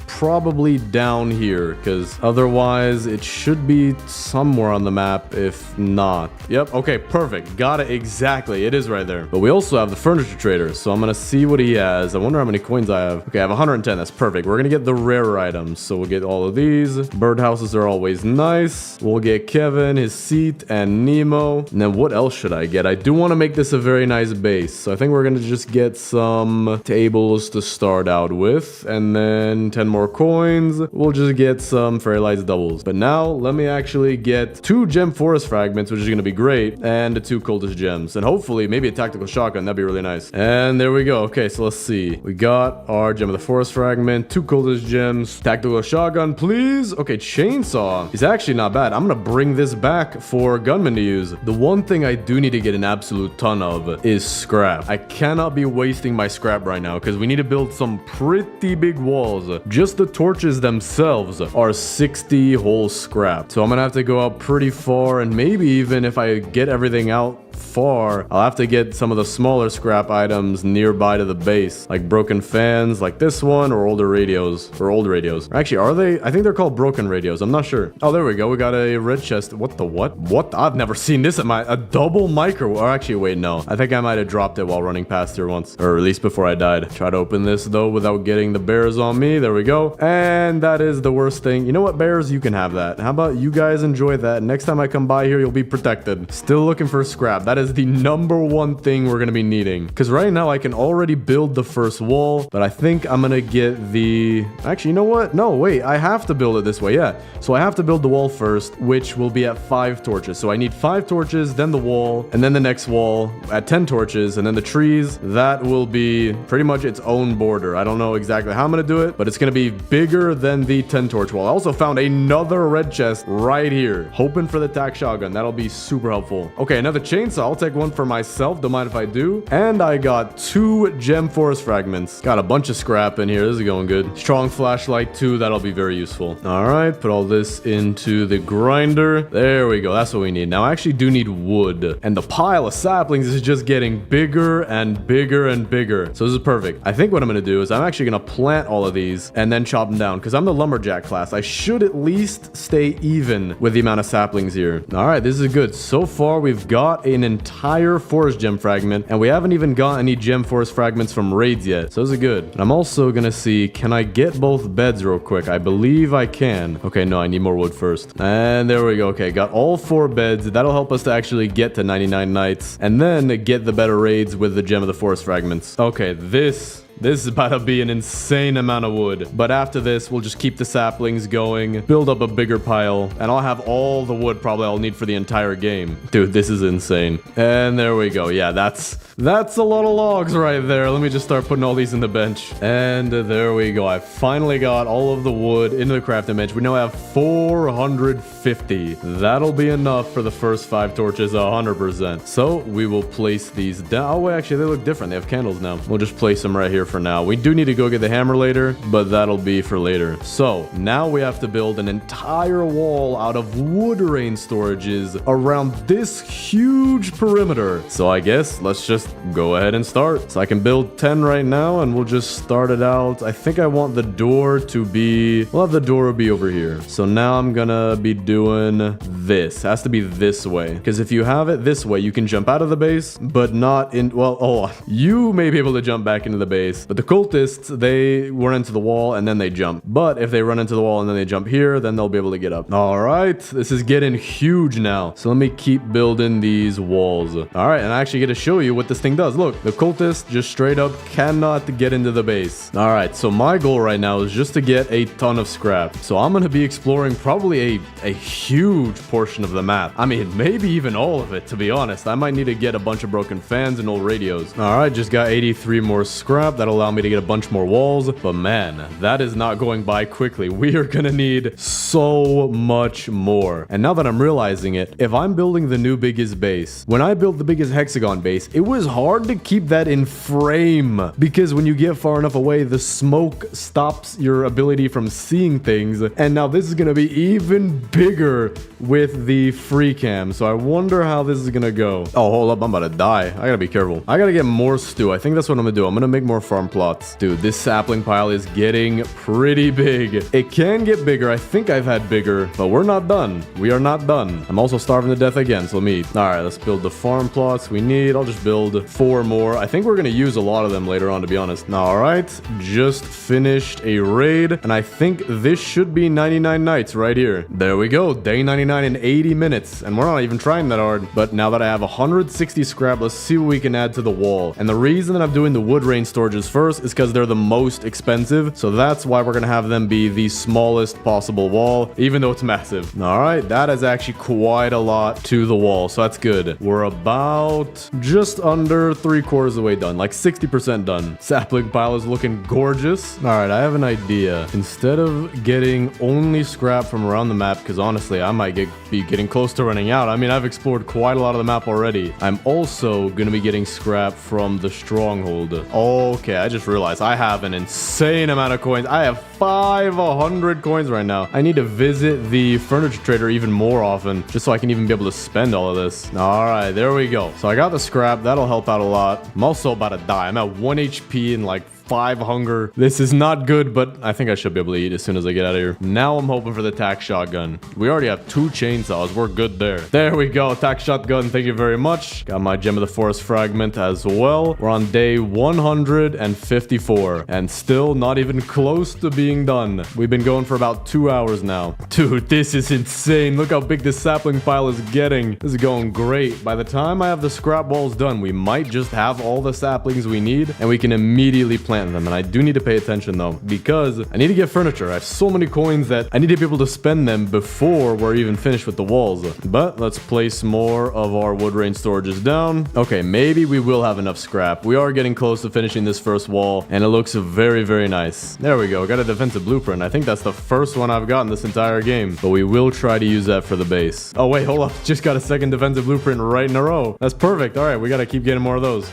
probably down here, because otherwise it should be somewhere on the map, if not. Yep. Okay, perfect. Got it. Exactly. It is right there. But we also have the furniture trader, so I'm going to see what he has. I wonder how many coins I have. Okay, I have 110. That's perfect. We're going to get the rarer items. So we'll get all of these. Birdhouses are always nice. We'll get Kevin, his seat, and Nemo. And then what else should I get? I do want to make this a very nice base. So I think we're going to just get some tables to start out with. And then 10 more coins. We'll just get some fairy lights doubles. But now let me actually get 2 gem forest fragments, which is going to be great. And 2 cultist gems. And hopefully maybe a tactical shotgun. That'd be really nice. And there we go. Okay, so let's see. We got our gem of the forest fragment, 2 cultist gems, tactical shotgun, please. Okay, chainsaw is actually not bad. I'm gonna bring this back for gunmen to use. The one thing I do need to get an absolute ton of is scrap. I cannot be wasting my scrap right now, because we need to build some pretty big walls. Just the torches themselves are 60 whole scrap, so I'm gonna have to go out pretty far, and maybe even if I get everything out far, I'll have to get some of the smaller scrap items nearby to the base, like broken fans like this one, or older radios, or old radios. Actually, are they? I think they're called broken radios. I'm not sure. Oh, there we go. We got a red chest. What the what? What? I've never seen this at a double micro. Or actually, wait, no. I think I might have dropped it while running past here once, or at least before I died. Try to open this though without getting the bears on me. There we go. And that is the worst thing. You know what, bears? You can have that. How about you guys enjoy that? Next time I come by here, you'll be protected. Still looking for scrap. That is the number one thing we're gonna be needing, because right now I can already build the first wall, but I think I'm gonna get the... Actually, you know what? No, wait, I have to build it this way. Yeah, so I have to build the wall first, which will be at 5 torches. So I need 5 torches, then the wall, and then the next wall at 10 torches, and then the trees. That will be pretty much its own border. I don't know exactly how I'm gonna do it, but it's gonna be bigger than the 10 torch wall. I also found another red chest right here, hoping for the tac shotgun. That'll be super helpful. Okay, another chainsaw. I'll take one for myself, don't mind if I do. And I got 2 gem forest fragments. Got a bunch of scrap in here. This is going good. Strong flashlight too. That'll be very useful. All right, put all this into the grinder. There we go. That's what we need. Now I actually do need wood, and the pile of saplings is just getting bigger and bigger and bigger. So this is perfect. I think what I'm gonna do is I'm actually gonna plant all of these and then chop them down, because I'm the lumberjack class. I should at least stay even with the amount of saplings here. All right, this is good. So far we've got an entire forest gem fragment, and we haven't even got any gem forest fragments from raids yet, so this is good. And I'm also gonna see, can I get both beds real quick? I believe I can. Okay, no, I need more wood first. And there we go. Okay, got all 4 beds. That'll help us to actually get to 99 nights, and then get the better raids with the gem of the forest fragments. Okay, this This is about to be an insane amount of wood. But after this, we'll just keep the saplings going, build up a bigger pile, and I'll have all the wood probably I'll need for the entire game. Dude, this is insane. And there we go. Yeah, that's a lot of logs right there. Let me just start putting all these in the bench. And there we go. I finally got all of the wood into the crafting bench. We now have 450. That'll be enough for the first 5 torches, 100%. So we will place these down. Oh, wait, actually, they look different. They have candles now. We'll just place them right here for now. We do need to go get the hammer later, but that'll be for later. So now we have to build an entire wall out of wood rain storages around this huge perimeter. So I guess let's just go ahead and start. So I can build 10 right now, and we'll just start it out. I think I want the door to be... We'll have the door be over here. So now I'm gonna be doing this. It has to be this way. Because if you have it this way, you can jump out of the base, but not in... Well, hold on. You may be able to jump back into the base, but the cultists, they run into the wall and then they jump. But if they run into the wall and then they jump here, then they'll be able to get up. All right. This is getting huge now. So let me keep building these walls. All right. And I actually get to show you what this thing does. Look, the cultists just straight up cannot get into the base. All right. So my goal right now is just to get a ton of scrap. So I'm going to be exploring probably a huge portion of the map. I mean, maybe even all of it, to be honest. I might need to get a bunch of broken fans and old radios. All right. Just got 83 more scrap. That'll allow me to get a bunch more walls. But man, that is not going by quickly. We are going to need so much more. And now that I'm realizing it, if I'm building the new biggest base, when I built the biggest hexagon base, it was hard to keep that in frame because when you get far enough away, the smoke stops your ability from seeing things. And now this is going to be even bigger with the free cam. So I wonder how this is going to go. Oh, hold up. I'm about to die. I got to be careful. I got to get more stew. I think that's what I'm going to do. I'm going to make more farm plots. Dude, this sapling pile is getting pretty big. It can get bigger. I think I've had bigger, but we're not done. We are not done. I'm also starving to death again, so let me eat. All right, let's build the farm plots we need. I'll just build 4 more. I think we're going to use a lot of them later on, to be honest. All right, just finished a raid, and I think this should be 99 nights right here. There we go. Day 99 in 80 minutes, and we're not even trying that hard. But now that I have 160 scrap, let's see what we can add to the wall. And the reason that I'm doing the wood rain storages first is because they're the most expensive. So that's why we're going to have them be the smallest possible wall, even though it's massive. All right, that is actually quite a lot to the wall. So that's good. We're about just under 3/4 of the way done, like 60% done. Sapling pile is looking gorgeous. All right, I have an idea. Instead of getting only scrap from around the map, because honestly, I might be getting close to running out. I mean, I've explored quite a lot of the map already. I'm also going to be getting scrap from the stronghold. Okay, I just realized I have an insane amount of coins. I have 500 coins right now. I need to visit the furniture trader even more often, just so I can even be able to spend all of this. All right, there we go. So I got the scrap. That'll help out a lot. I'm also about to die. I'm at 1 HP and like 5 hunger. This is not good, but I think I should be able to eat as soon as I get out of here. Now I'm hoping for the tack shotgun. We already have 2 chainsaws. We're good there. There we go. Tack shotgun. Thank you very much. Got my gem of the forest fragment as well. We're on day 154 and still not even close to being done. We've been going for about 2 hours now. Dude, this is insane. Look how big this sapling pile is getting. This is going great. By the time I have the scrap walls done, we might just have all the saplings we need and we can immediately plant them. And I do need to pay attention though, because I need to get furniture. I have so many coins that I need to be able to spend them before we're even finished with the walls. But let's place more of our wood rain storages down. Okay, maybe we will have enough scrap. We are getting close to finishing this first wall and it looks very, very nice. There we go. Got a defensive blueprint. I think that's the first one I've gotten this entire game, but we will try to use that for the base. Oh wait, hold up. Just got a second defensive blueprint right in a row. That's perfect. All right, we got to keep getting more of those.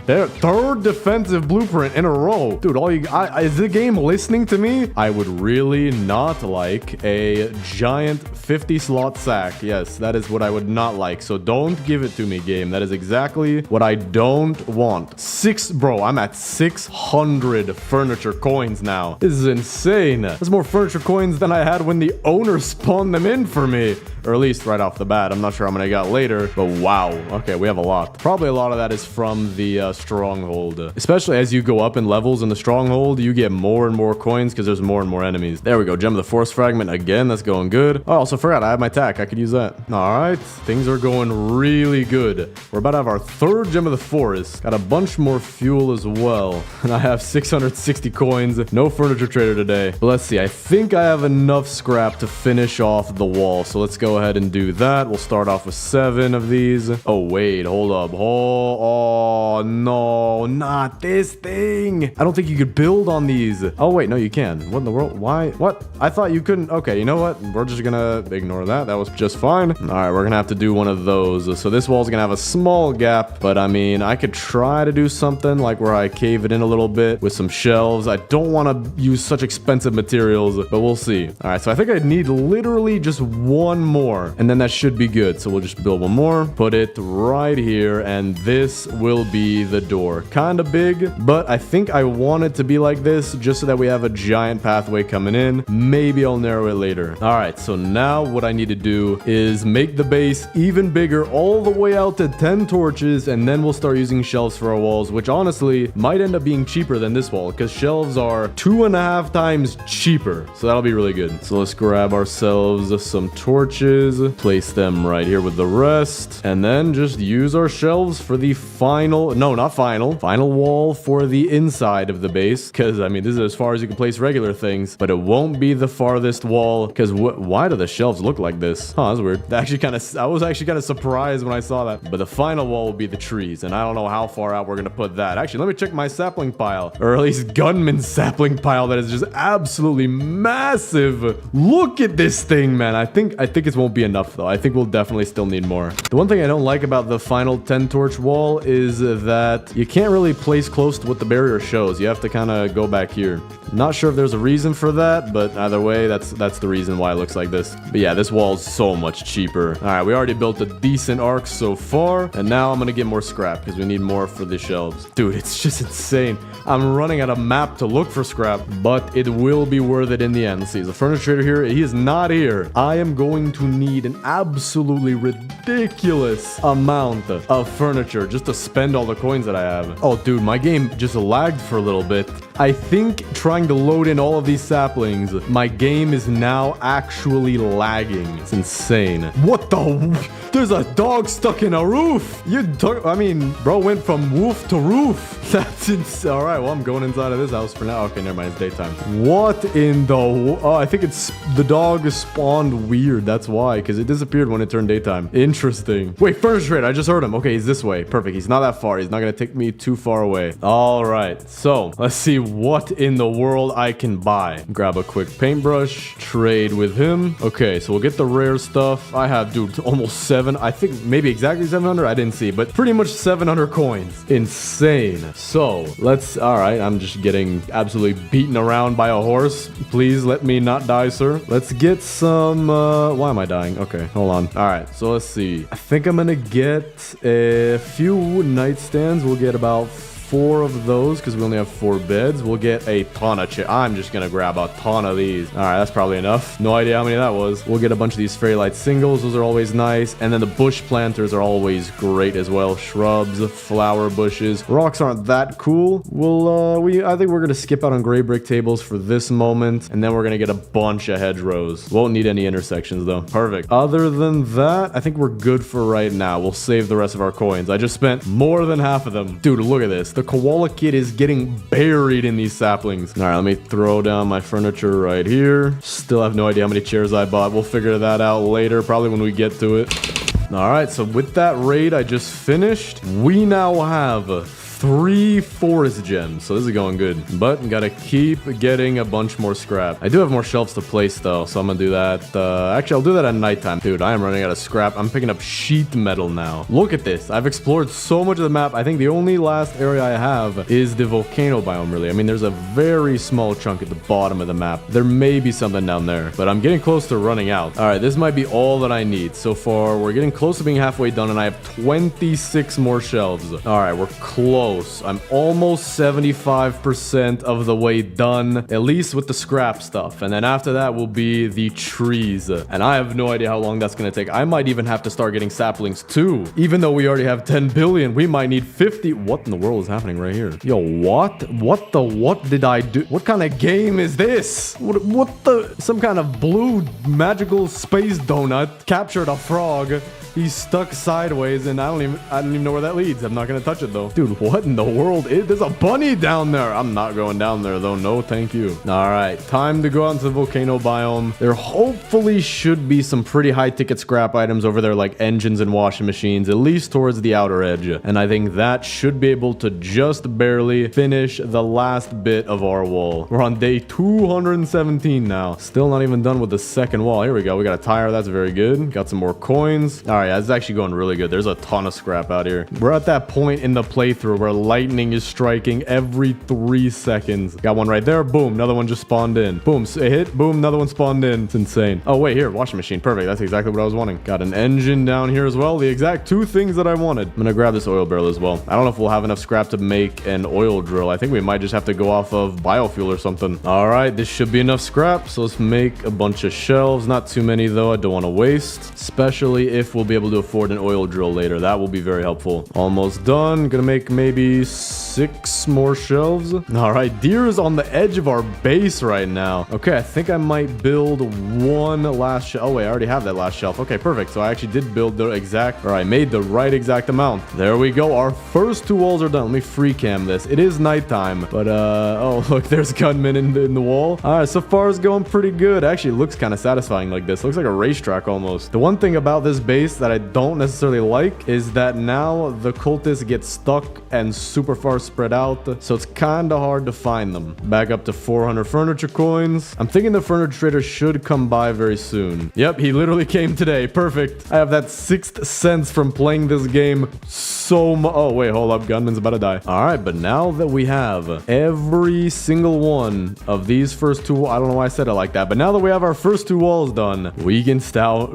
There, 3rd defensive blueprint in a row. Dude, is the game listening to me? I would really not like a giant 50 slot sack. Yes, that is what I would not like. So don't give it to me, game. That is exactly what I don't want. Bro, I'm at 600 furniture coins now. This is insane. That's more furniture coins than I had when the owner spawned them in for me. or at least right off the bat. I'm not sure how many I got later, but wow. Okay, we have a lot. Probably a lot of that is from the stronghold. Especially as you go up in levels in the stronghold, you get more and more coins because there's more and more enemies. There we go. Gem of the Force Fragment again. That's going good. Oh, I also forgot I have my tack. I could use that. All right. Things are going really good. We're about to have our third Gem of the Forest. Got a bunch more fuel as well. And I have 660 coins. No furniture trader today. But let's see. I think I have enough scrap to finish off the wall. So let's go ahead and do that. We'll start off with 7 of these. Oh, wait. Hold up. Oh, no. Not this thing. I don't think you could build on these. Oh, wait. No, you can. What in the world? Why? What? I thought you couldn't. Okay, you know what? We're just gonna ignore that. That was just fine. All right, we're gonna have to do one of those. So this wall's gonna have a small gap, but I mean, I could try to do something like where I cave it in a little bit with some shelves. I don't want to use such expensive materials, but we'll see. All right, so I think I need literally just one more, and then that should be good. So we'll just build one more, put it right here, and this will be the door. Kind of big, but I think I want it to be like this just so that we have a giant pathway coming in. Maybe I'll narrow it later. All right, so now what I need to do is make the base even bigger all the way out to 10 torches, and then we'll start using shelves for our walls, which honestly might end up being cheaper than this wall because shelves are 2.5 times cheaper. So that'll be really good. So let's grab ourselves some torches, place them right here with the rest, and then just use our shelves for the final, no, not final wall for the inside of the base. Because I mean, this is as far as you can place regular things, but it won't be the farthest wall because why do the shelves look like this? Huh, that's weird. I was actually kind of surprised when I saw that. But the final wall will be the trees, and I don't know how far out we're gonna put that. Actually, let me check my sapling pile, or at least gunman sapling pile that is just absolutely massive. Look at this thing, man. I think it won't be enough though. I think we'll definitely still need more. The one thing I don't like about the final 10 torch wall is that you can't really place close to what the barrier shows. You have to kind of go back here. Not sure if there's a reason for that, but either way, that's the reason why it looks like this. But yeah, this wall's so much cheaper. All right, we already built a decent arc so far, and now I'm gonna get more scrap because we need more for the shelves. Dude, it's just insane. I'm running out of map to look for scrap, but it will be worth it in the end. Let's see, the furniture trader here, he is not here. I am going to need an absolutely ridiculous amount of furniture just to spend all the coins that I have. Oh, dude, my game just lagged for a little bit. I think trying to load in all of these saplings, my game is now actually lagging. It's insane. What the? There's a dog stuck in a roof. I mean, bro went from roof to roof. That's insane. All right, well, I'm going inside of this house for now. Okay, never mind. It's daytime. What in the... Oh, I think it's... The dog spawned weird. That's why, because it disappeared when it turned daytime. Interesting. Wait, furniture trader. I just heard him. Okay, he's this way. Perfect. He's not that far. He's not going to take me too far away. All right. So, let's see what in the world I can buy. Grab a quick paintbrush. Trade with him. Okay, so we'll get the rare stuff. I have, dude, almost 7. I think maybe exactly 700. I didn't see, but pretty much 700 coins. Insane. So, let's... All right, I'm just getting absolutely beaten around by a horse. Please let me not die, sir. Let's get some... why am I dying? Okay, hold on. All right, so let's see. I think I'm gonna get a few nightstands. We'll get about 4 of those because we only have 4 beds. We'll get a ton of chairs. I'm just gonna grab a ton of these. All right, that's probably enough. No idea how many that was. We'll get a bunch of these fairy light singles. Those are always nice. And then the bush planters are always great as well. Shrubs, flower bushes. Rocks aren't that cool. I think we're gonna skip out on gray brick tables for this moment, and then we're gonna get a bunch of hedgerows. Won't need any intersections though. Perfect. Other than that, I think we're good for right now. We'll save the rest of our coins. I just spent more than half of them. Dude, look at this. The koala kid is getting buried in these saplings. All right, let me throw down my furniture right here. Still have no idea how many chairs I bought. We'll figure that out later, probably when we get to it. All right, so with that raid I just finished, we now have 3 forest gems, so this is going good, but gotta keep getting a bunch more scrap. I do have more shelves to place though, so I'm gonna do that. Actually, I'll do that at nighttime. Dude, I am running out of scrap. I'm picking up sheet metal now. Look at this. I've explored so much of the map. I think the only last area I have is the volcano biome, really. I mean, there's a very small chunk at the bottom of the map. There may be something down there, but I'm getting close to running out. All right, this might be all that I need. So far, we're getting close to being halfway done, and I have 26 more shelves. All right, we're close. almost 75% of the way done, at least with the scrap stuff. And then after that will be the trees. And I have no idea how long that's going to take. I might even have to start getting saplings too. Even though we already have 10 billion, we might need 50. What in the world is happening right here? Yo, what? What did I do? What kind of game is this? What the? Some kind of blue magical space donut captured a frog. He's stuck sideways, and I don't even know where that leads. I'm not gonna touch it though. Dude, what in the world? There's a bunny down there. I'm not going down there though. No, thank you. All right, time to go out into the volcano biome. There hopefully should be some pretty high ticket scrap items over there, like engines and washing machines, at least towards the outer edge. And I think that should be able to just barely finish the last bit of our wall. We're on day 217 now. Still not even done with the second wall. Here we go. We got a tire. That's very good. Got some more coins. All right. It's actually going really good. There's a ton of scrap out here. We're at that point in the playthrough where lightning is striking every 3 seconds. Got one right there. Boom. Another one just spawned in. Boom. It hit. Boom. Another one spawned in. It's insane. Oh, wait. Here. Washing machine. Perfect. That's exactly what I was wanting. Got an engine down here as well. The exact 2 things that I wanted. I'm going to grab this oil barrel as well. I don't know if we'll have enough scrap to make an oil drill. I think we might just have to go off of biofuel or something. All right. This should be enough scrap. So let's make a bunch of shelves. Not too many, though. I don't want to waste. Especially if we'll be able to afford an oil drill later. That will be very helpful. Almost done. Gonna make maybe 6 more shelves. All right, deer is on the edge of our base right now. Okay, I think I might build one last shelf. Oh wait, I already have that last shelf. Okay, perfect. So I actually did build the exact, or I made the right exact amount. There we go. Our first 2 walls are done. Let me free cam this. It is nighttime, but oh look, there's gunmen in the wall. All right, so far it's going pretty good. Actually, it looks kind of satisfying like this. Looks like a racetrack almost. The one thing about this base that I don't necessarily like is that now the cultists get stuck and super far spread out, so it's kind of hard to find them. Back up to 400 furniture coins. I'm thinking the furniture trader should come by very soon. Yep, he literally came today. Perfect. I have that 6th sense from playing this game so much. Oh wait, hold up, gunman's about to die. All right, but now that we have every single one of these first 2, I don't know why I said it like that, but now that we have our first 2 walls done, we can start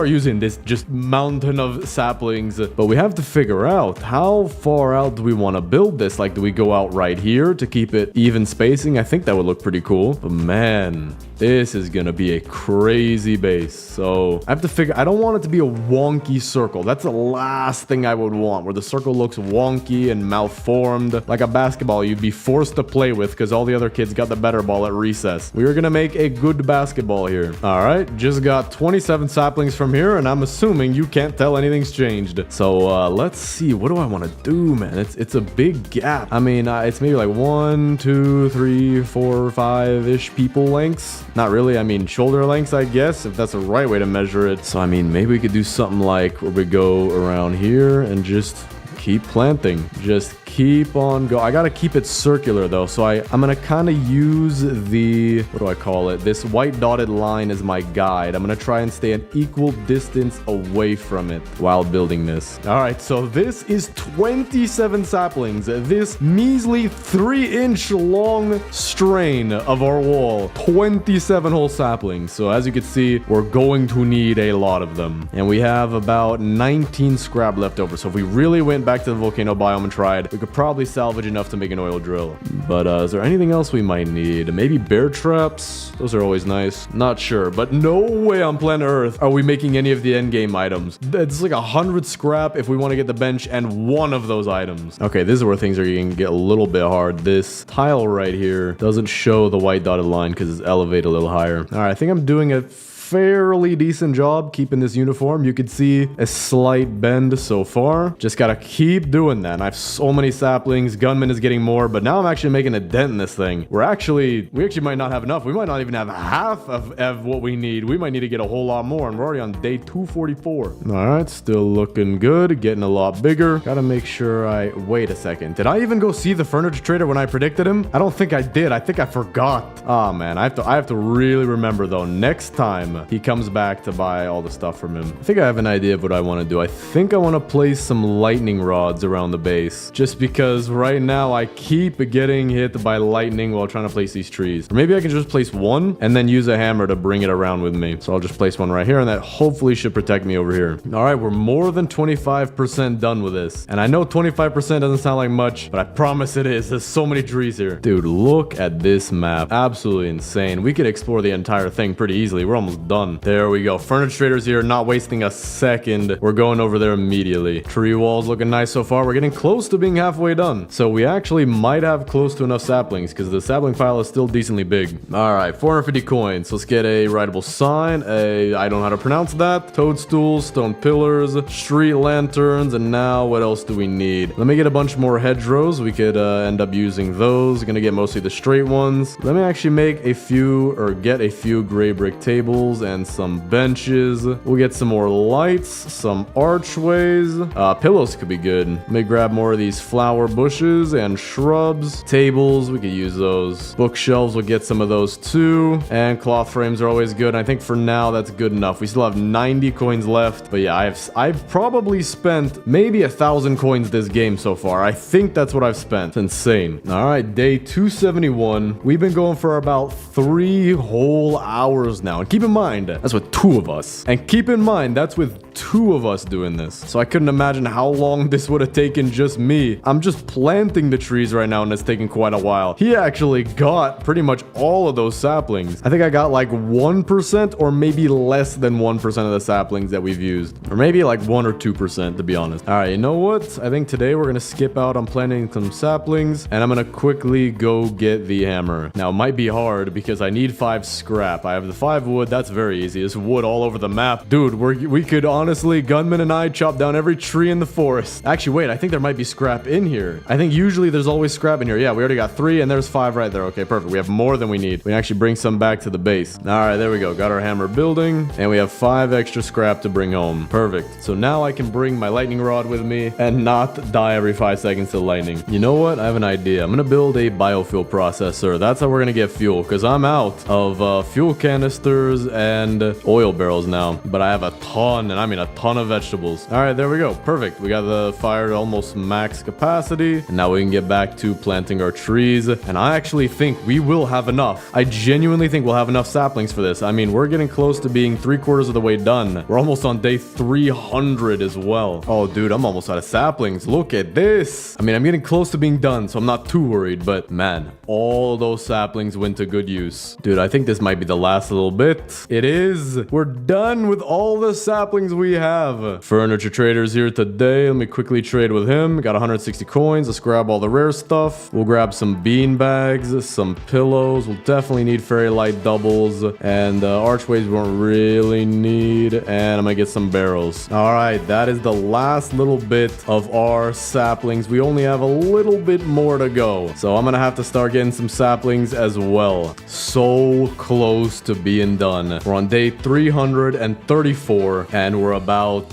using this just mountain of saplings. But we have to figure out how far out do we want to build this. Like, do we go out right here to keep it even spacing? I think that would look pretty cool. But man, this is gonna be a crazy base. So I have to figure, I don't want it to be a wonky circle. That's the last thing I would want, where the circle looks wonky and malformed like a basketball you'd be forced to play with because all the other kids got the better ball at recess. We are gonna make a good basketball here. All right, just got 27 saplings from here, and I'm assuming you can't tell anything's changed. So let's see, what do I want to do, man? It's a big gap. I mean, it's maybe like 1, 2, 3, 4, 5-ish people lengths. Not really. I mean, shoulder lengths, I guess, if that's the right way to measure it. So I mean, maybe we could do something like where we go around here and just keep planting. Just keep on go. I gotta keep it circular though, so I'm gonna kind of use the, what do I call it, this white dotted line as my guide. I'm gonna try and stay an equal distance away from it while building this. All right, so this is 27 saplings. This measly 3-inch long strain of our wall, 27 whole saplings. So as you can see, we're going to need a lot of them, and we have about 19 scrap left over. So if we really went back to the volcano biome and tried, we could probably salvage enough to make an oil drill. But is there anything else we might need? Maybe bear traps? Those are always nice. Not sure, but no way on planet Earth are we making any of the end game items. It's like 100 scrap if we want to get the bench and one of those items. Okay, this is where things are going to get a little bit hard. This tile right here doesn't show the white dotted line because it's elevated a little higher. All right, I think I'm doing a fairly decent job keeping this uniform. You can see a slight bend so far. Just gotta keep doing that. And I have so many saplings. Gunman is getting more, but now I'm actually making a dent in this thing. We actually might not have enough. We might not even have half of what we need. We might need to get a whole lot more, and we're already on day 244. All right, still looking good. Getting a lot bigger. Gotta make sure wait a second. Did I even go see the furniture trader when I predicted him? I don't think I did. I think I forgot. Oh man, I have to really remember though. Next time time he comes back to buy all the stuff from him. I think I have an idea of what I want to do. I think I want to place some lightning rods around the base, just because right now I keep getting hit by lightning while trying to place these trees. Or maybe I can just place one and then use a hammer to bring it around with me. So I'll just place one right here, and that hopefully should protect me over here. All right, we're more than 25% done with this. And I know 25% doesn't sound like much, but I promise it is. There's so many trees here. Dude, look at this map. Absolutely insane. We could explore the entire thing pretty easily. We're almost done. There we go. Furniture traders here, not wasting a second. We're going over there immediately. Tree walls looking nice so far. We're getting close to being halfway done. So we actually might have close to enough saplings because the sapling pile is still decently big. All right, 450 coins. Let's get a writable sign, I don't know how to pronounce that, toadstools, stone pillars, street lanterns, and now what else do we need? Let me get a bunch more hedgerows. We could end up using those. Gonna get mostly the straight ones. Let me actually make a few, or get a few gray brick tables and some benches. We'll get some more lights, some archways. Pillows could be good. Let me grab more of these flower bushes and shrubs. Tables, we could use those. Bookshelves, we'll get some of those too. And cloth frames are always good. I think for now that's good enough. We still have 90 coins left. But yeah, I've probably spent maybe 1,000 coins this game so far. I think that's what I've spent. It's insane. All right, day 271. We've been going for about 3 whole hours now. And keep in mind, that's with 2 of us. And keep in mind, that's with 2 of us doing this. So I couldn't imagine how long this would have taken just me. I'm just planting the trees right now, and it's taking quite a while. He actually got pretty much all of those saplings. I think I got like 1% or maybe less than 1% of the saplings that we've used. Or maybe like 1 or 2% to be honest. All right, you know what? I think today we're going to skip out on planting some saplings, and I'm going to quickly go get the hammer. Now, it might be hard because I need 5 scrap. I have the 5 wood. That's very easy. There's wood all over the map. Dude, we could honestly, Gunman and I, chop down every tree in the forest. Actually, wait, I think there might be scrap in here. I think usually there's always scrap in here. Yeah, we already got 3 and there's 5 right there. Okay, perfect. We have more than we need. We can actually bring some back to the base. All right, there we go. Got our hammer building, and we have 5 extra scrap to bring home. Perfect. So now I can bring my lightning rod with me and not die every 5 seconds to lightning. You know what? I have an idea. I'm gonna build a biofuel processor. That's how we're gonna get fuel, because I'm out of fuel canisters and oil barrels now. But I have a ton, and I mean a ton of vegetables. All right, there we go. Perfect. We got the fire to almost max capacity, and now we can get back to planting our trees. And I actually think we will have enough. I genuinely think we'll have enough saplings for this. I mean, we're getting close to being 3/4 of the way done. We're almost on day 300 as well. Oh, dude, I'm almost out of saplings. Look at this. I mean, I'm getting close to being done, so I'm not too worried. But man, all those saplings went to good use. Dude, I think this might be the last little bit. It is. We're done with all the saplings we have. Furniture traders here today. Let me quickly trade with him. Got 160 coins. Let's grab all the rare stuff. We'll grab some bean bags, some pillows. We'll definitely need fairy light doubles, and archways we won't really need. And I'm gonna get some barrels. All right, that is the last little bit of our saplings. We only have a little bit more to go, so I'm gonna have to start getting some saplings as well. So close to being done. We're on day 334, and we're about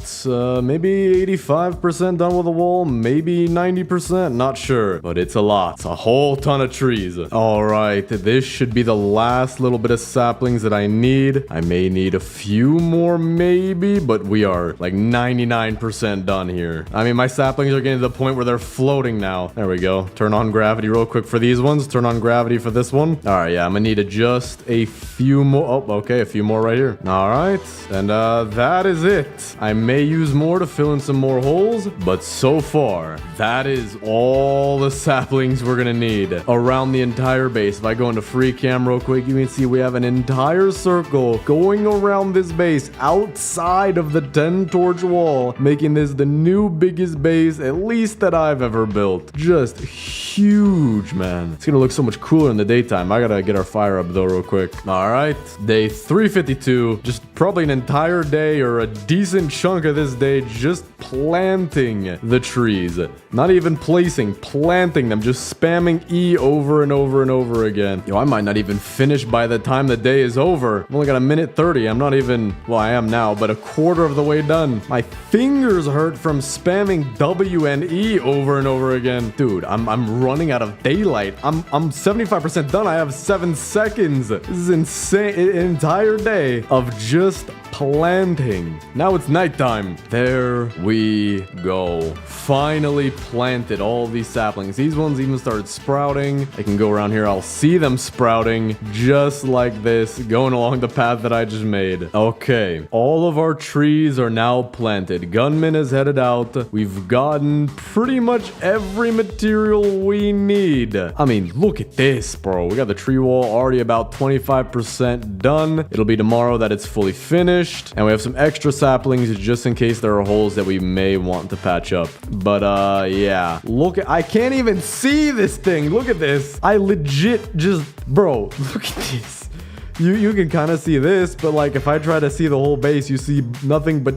maybe 85% done with the wall, maybe 90%, not sure, but it's a lot. It's a whole ton of trees. All right, this should be the last little bit of saplings that I need. I may need a few more maybe, but we are like 99% done here. I mean, my saplings are getting to the point where they're floating now. There we go. Turn on gravity real quick for these ones. Turn on gravity for this one. All right, yeah, I'm gonna need just a few more. Oh, okay, a few more right here. All right, and that is it. I may use more to fill in some more holes, but so far, that is all the saplings we're gonna need around the entire base. If I go into free cam real quick, you can see we have an entire circle going around this base outside of the 10 torch wall, making this the new biggest base, at least that I've ever built. Just huge, man. It's gonna look so much cooler in the daytime. I gotta get our fire up though real quick. All right, day 352, just probably an entire day or a decent chunk of this day just planting the trees. Not even placing, planting them, just spamming E over and over and over again. Yo, I might not even finish by the time the day is over. I've only got a minute 30. I'm not even, well, I am now, but a quarter of the way done. My fingers hurt from spamming W and E over and over again. Dude, I'm running out of daylight. I'm 75% done. I have 7 seconds. This is insane. An entire day of just planting. Now it's nighttime. There we go. Finally planted all these saplings. These ones even started sprouting. I can go around here. I'll see them sprouting just like this, going along the path that I just made. Okay. All of our trees are now planted. Gunman is headed out. We've gotten pretty much every material we need. I mean, look at this, bro. We got the tree wall already about 25% done. It'll be tomorrow that it's fully finished. And we have some extra saplings just in case there are holes that we may want to patch up. But yeah, look at, I can't even see this thing. Look at this. I legit just, bro, look at this. You can kind of see this, but like if I try to see the whole base, you see nothing but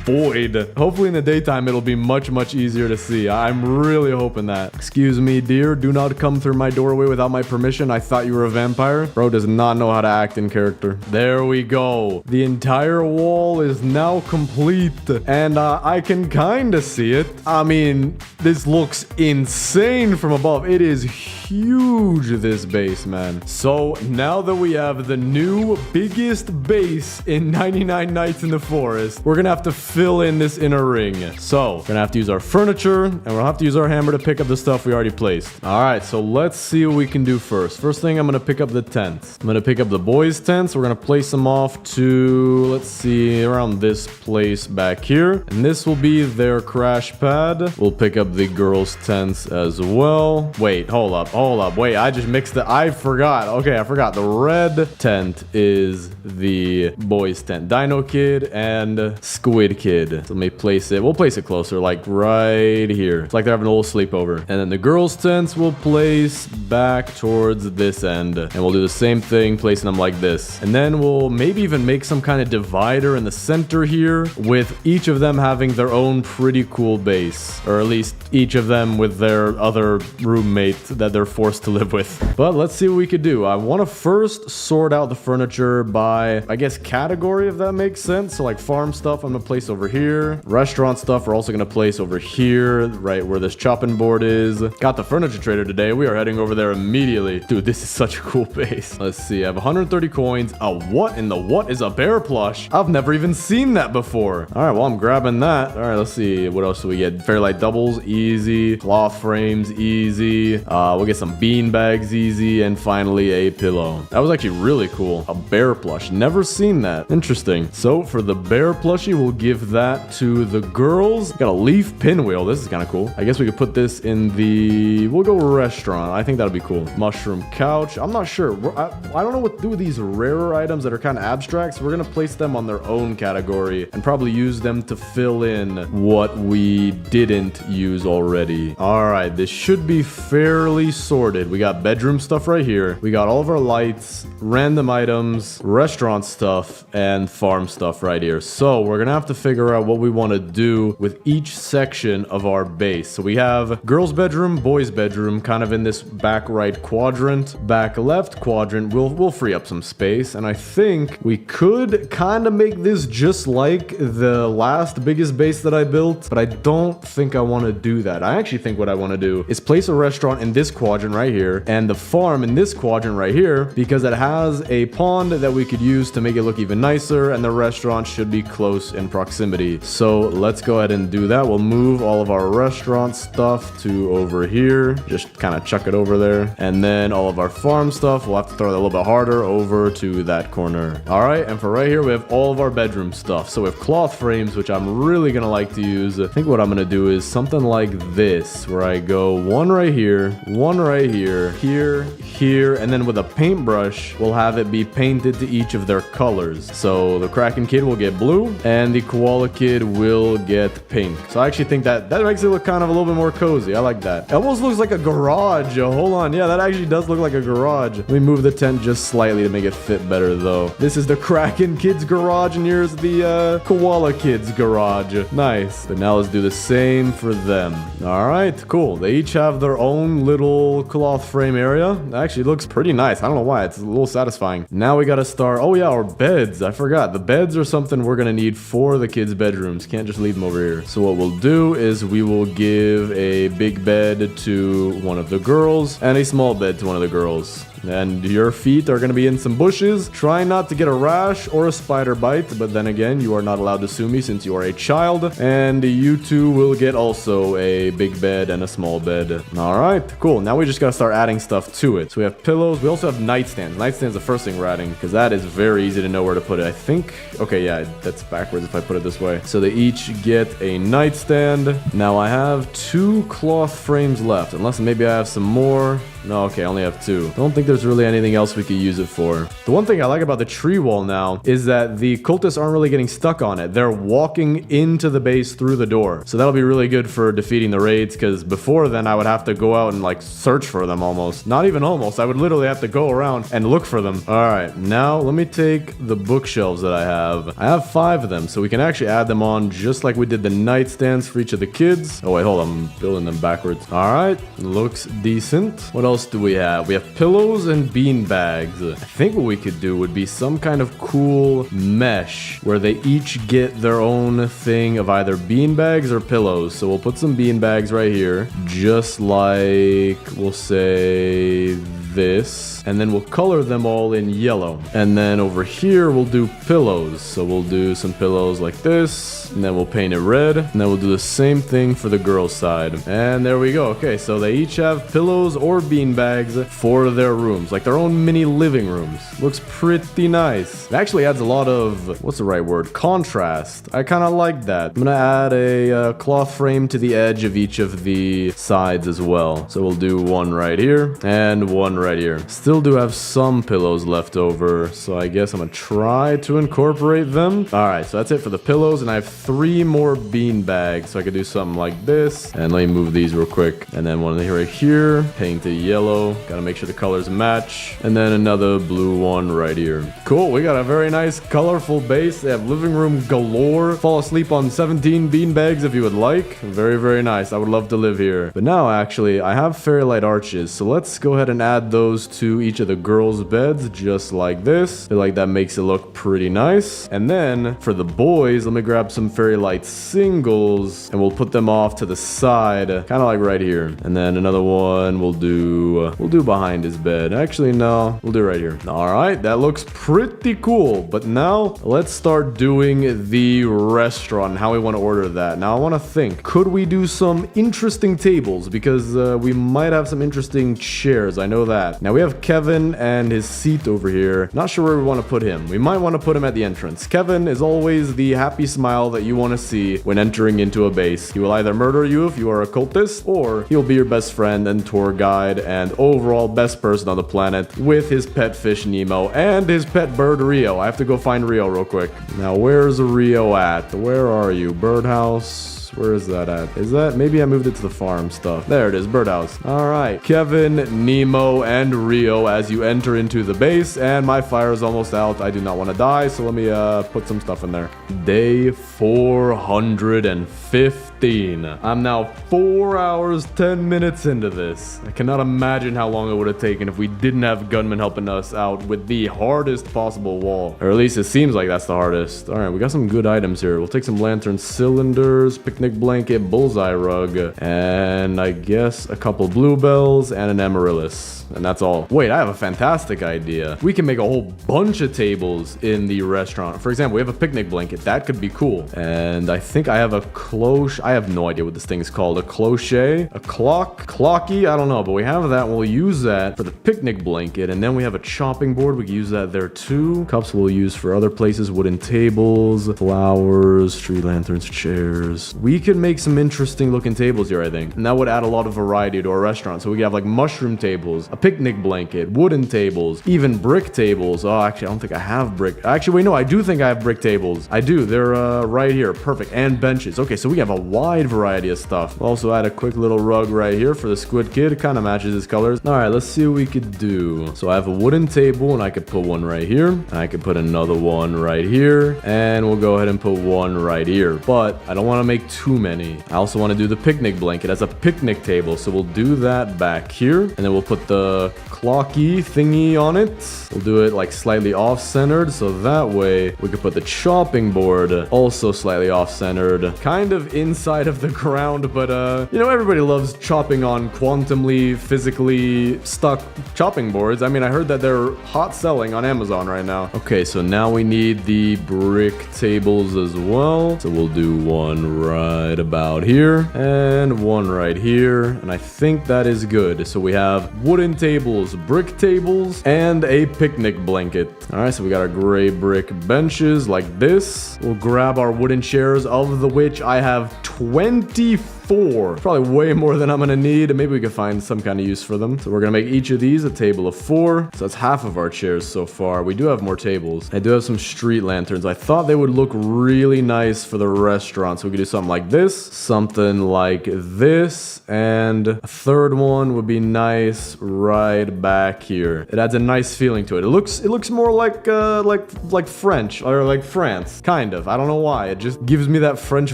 void. Hopefully in the daytime it'll be much easier to see. I'm really hoping that. Excuse me, dear, do not come through my doorway without my permission. I thought you were a vampire. Bro does not know how to act in character. There we go. The entire wall is now complete, and I can kind of see it. I mean, this looks insane from above. It is huge, this base, man. So now that we have the new biggest base in 99 Nights in the Forest, we're gonna have to fill in this inner ring. So we're gonna have to use our furniture, and we'll have to use our hammer to pick up the stuff we already placed. All right, so let's see what we can do first. First thing, I'm gonna pick up the tents. I'm gonna pick up the boys' tents. We're gonna place them off to, let's see, around this place back here. And this will be their crash pad. We'll pick up the girls' tents as well. Wait, hold up. Wait, I just mixed it. I forgot. Okay, I forgot. The red tent is the boys' tent. Dino Kid and Squid Kid. So let me place it. We'll place it closer, like right here. It's like they're having a little sleepover. And then the girls' tents we'll place back towards this end. And we'll do the same thing, placing them like this. And then we'll maybe even make some kind of divider in the center here, with each of them having their own pretty cool base. Or at least each of them with their other roommate that they're forced to live with. But let's see what we could do. I want to first sort out the furniture by, I guess, category, if that makes sense. So like farm stuff, I'm gonna place over here. Restaurant stuff, we're also gonna place over here, right where this chopping board is. Got the furniture trader today. We are heading over there immediately. Dude, this is such a cool base. Let's see, I have 130 coins. What in the what is a bear plush? I've never even seen that before. All right, well, I'm grabbing that. All right, let's see. What else do we get? Fairlight doubles, easy. Cloth frames, easy. We'll get some bean bags, easy. And finally, a pillow. That was actually really cool. A bear plush. Never seen that. Interesting. So for the bear plushie, we'll give that to the girls. Got a leaf pinwheel. This is kind of cool. I guess we could put this in the, we'll go restaurant. I think that'll be cool. Mushroom couch. I'm not sure. I don't know what to do with these rarer items that are kind of abstract. So we're going to place them on their own category and probably use them to fill in what we didn't use already. All right. This should be fairly sorted. We got bedroom stuff right here. We got all of our lights, random items, restaurant stuff, and farm stuff right here. So we're gonna have to figure out what we want to do with each section of our base. So we have girls' bedroom, boys' bedroom, kind of in this back right quadrant. Back left quadrant, we'll free up some space. And I think we could kind of make this just like the last biggest base that I built, but I don't think I want to do that. I actually think what I want to do is place a restaurant in this quadrant right here and the farm in this quadrant right here, because it has a pond that we could use to make it look even nicer, and the restaurant should be close in proximity. So let's go ahead and do that. We'll move all of our restaurant stuff to over here, just kind of chuck it over there, and then all of our farm stuff, we'll have to throw that a little bit harder over to that corner. All right, and for right here we have all of our bedroom stuff. So we have cloth frames, which I'm really gonna like to use. I think what I'm gonna do is something like this, where I go one right here, one right here, here, and then with a paintbrush we'll have it be painted to each of their colors. So the Kraken Kid will get blue, and the koala kid will get pink. So I actually think that makes it look kind of a little bit more cozy. I like that. It almost looks like a garage. Hold on. Yeah, that actually does look like a garage. Let me move the tent just slightly to make it fit better, though. This is the Kraken kid's garage, and here's the koala kid's garage. Nice. But now let's do the same for them. All right, cool. They each have their own little cloth frame area. It actually looks pretty nice. I don't know why. It's a little satisfying. Now we gotta start. Oh, yeah, our beds. I forgot. The beds are something we're gonna need for the kids' bedrooms. Can't just leave them over here. So what we'll do is we will give a big bed to one of the girls and a small bed to one of the girls. And your feet are going to be in some bushes. Try not to get a rash or a spider bite, but then again, you are not allowed to sue me since you are a child. And you two will get also a big bed and a small bed. All right, cool. Now we just got to start adding stuff to it. So we have pillows. We also have nightstands. Nightstands the first thing we're adding because that is very easy to know where to put it. I think, okay, yeah, that's backwards if I put it this way. So they each get a nightstand. Now I have 2 cloth frames left, unless maybe I have some more. No, okay, I only have 2. I don't think there's really anything else we could use it for. The one thing I like about the tree wall now is that the cultists aren't really getting stuck on it. They're walking into the base through the door. So that'll be really good for defeating the raids, because before then I would have to go out and like search for them almost. Not even almost. I would literally have to go around and look for them. All right, now let me take the bookshelves that I have. I have 5 of them, so we can actually add them on just like we did the nightstands for each of the kids. Oh wait, hold on, I'm building them backwards. All right, looks decent. What else do we have? We have pillows and bean bags. I think what we could do would be some kind of cool mesh where they each get their own thing of either bean bags or pillows. So we'll put some bean bags right here, just like we'll say this, and then we'll color them all in yellow. And then over here we'll do pillows. So we'll do some pillows like this, and then we'll paint it red, and then we'll do the same thing for the girls' side. And there we go. Okay, so they each have pillows or bean bags for their rooms, like their own mini living rooms. Looks pretty nice. It actually adds a lot of, what's the right word? Contrast. I kind of like that. I'm gonna add a cloth frame to the edge of each of the sides as well. So we'll do one right here and one right here. Still do have some pillows left over, so I guess I'm gonna try to incorporate them. All right, so that's it for the pillows, and I have 3 more bean bags, so I could do something like this. And let me move these real quick. And then one right here, painted yellow. Gotta make sure the colors match. And then another blue one right here. Cool, we got a very nice colorful base. They have living room galore. Fall asleep on 17 bean bags if you would like. Very, very nice. I would love to live here. But now actually, I have fairy light arches, so let's go ahead and add those to each of the girls' beds, just like this. I feel like that makes it look pretty nice. And then for the boys, let me grab some fairy light singles, and we'll put them off to the side, kind of like right here. And then another one we'll do behind his bed. Actually, no, we'll do right here. All right, that looks pretty cool. But now let's start doing the restaurant and how we want to order that. Now I want to think, could we do some interesting tables? Because we might have some interesting chairs. I know that. Now we have Kevin and his seat over here. Not sure where we want to put him. We might want to put him at the entrance. Kevin is always the happy smile that you want to see when entering into a base. He will either murder you if you are a cultist, or he'll be your best friend and tour guide and overall best person on the planet with his pet fish Nemo and his pet bird Rio. I have to go find Rio real quick. Now where's Rio at? Where are you? Birdhouse? Where is that at? Is that, maybe I moved it to the farm stuff. There it is, birdhouse. All right, Kevin, Nemo, and Rio as you enter into the base, and my fire is almost out. I do not want to die, so let me put some stuff in there. Day 415. I'm now 4 hours, 10 minutes into this. I cannot imagine how long it would have taken if we didn't have gunmen helping us out with the hardest possible wall. Or at least it seems like that's the hardest. All right, we got some good items here. We'll take some lantern cylinders, picnic blanket, bullseye rug, and I guess a couple bluebells and an amaryllis. And that's all. Wait, I have a fantastic idea. We can make a whole bunch of tables in the restaurant. For example, we have a picnic blanket. That could be cool. And I think I have a cloche. I have no idea what this thing is called. A cloche? A clocky? I don't know. But we have that. We'll use that for the picnic blanket. And then we have a chopping board. We can use that there too. Cups we'll use for other places. Wooden tables, flowers, tree lanterns, chairs. We we could make some interesting looking tables here, I think. And that would add a lot of variety to our restaurant. So we could have like mushroom tables, a picnic blanket, wooden tables, even brick tables. Oh, actually, I don't think I have brick. Actually, wait, no, I do think I have brick tables. I do. They're right here. Perfect. And benches. Okay, so we have a wide variety of stuff. We'll also add a quick little rug right here for the squid kid. It kind of matches his colors. All right, let's see what we could do. So I have a wooden table, and I could put one right here. And I could put another one right here. And we'll go ahead and put one right here. But I don't want to make too many. I also want to do the picnic blanket as a picnic table. So we'll do that back here. And then we'll put the clocky thingy on it. We'll do it like slightly off-centered. So that way we could put the chopping board also slightly off-centered. Kind of inside of the ground. But, you know, everybody loves chopping on quantumly, physically stuck chopping boards. I mean, I heard that they're hot selling on Amazon right now. Okay, so now we need the brick tables as well. So we'll do one right about here and one right here. And I think that is good. So we have wooden tables, brick tables, and a picnic blanket. All right, so we got our gray brick benches like this. We'll grab our wooden chairs, of the which I have 24. Probably way more than I'm gonna need. Maybe we can find some kind of use for them. So we're gonna make each of these a table of 4. So that's half of our chairs so far. We do have more tables. I do have some street lanterns. I thought they would look really nice for the restaurant. So we could do something like this, something like this, and a third one would be nice right back here. It adds a nice feeling to it. It looks more like French or like France, kind of. I don't know why. It just gives me that French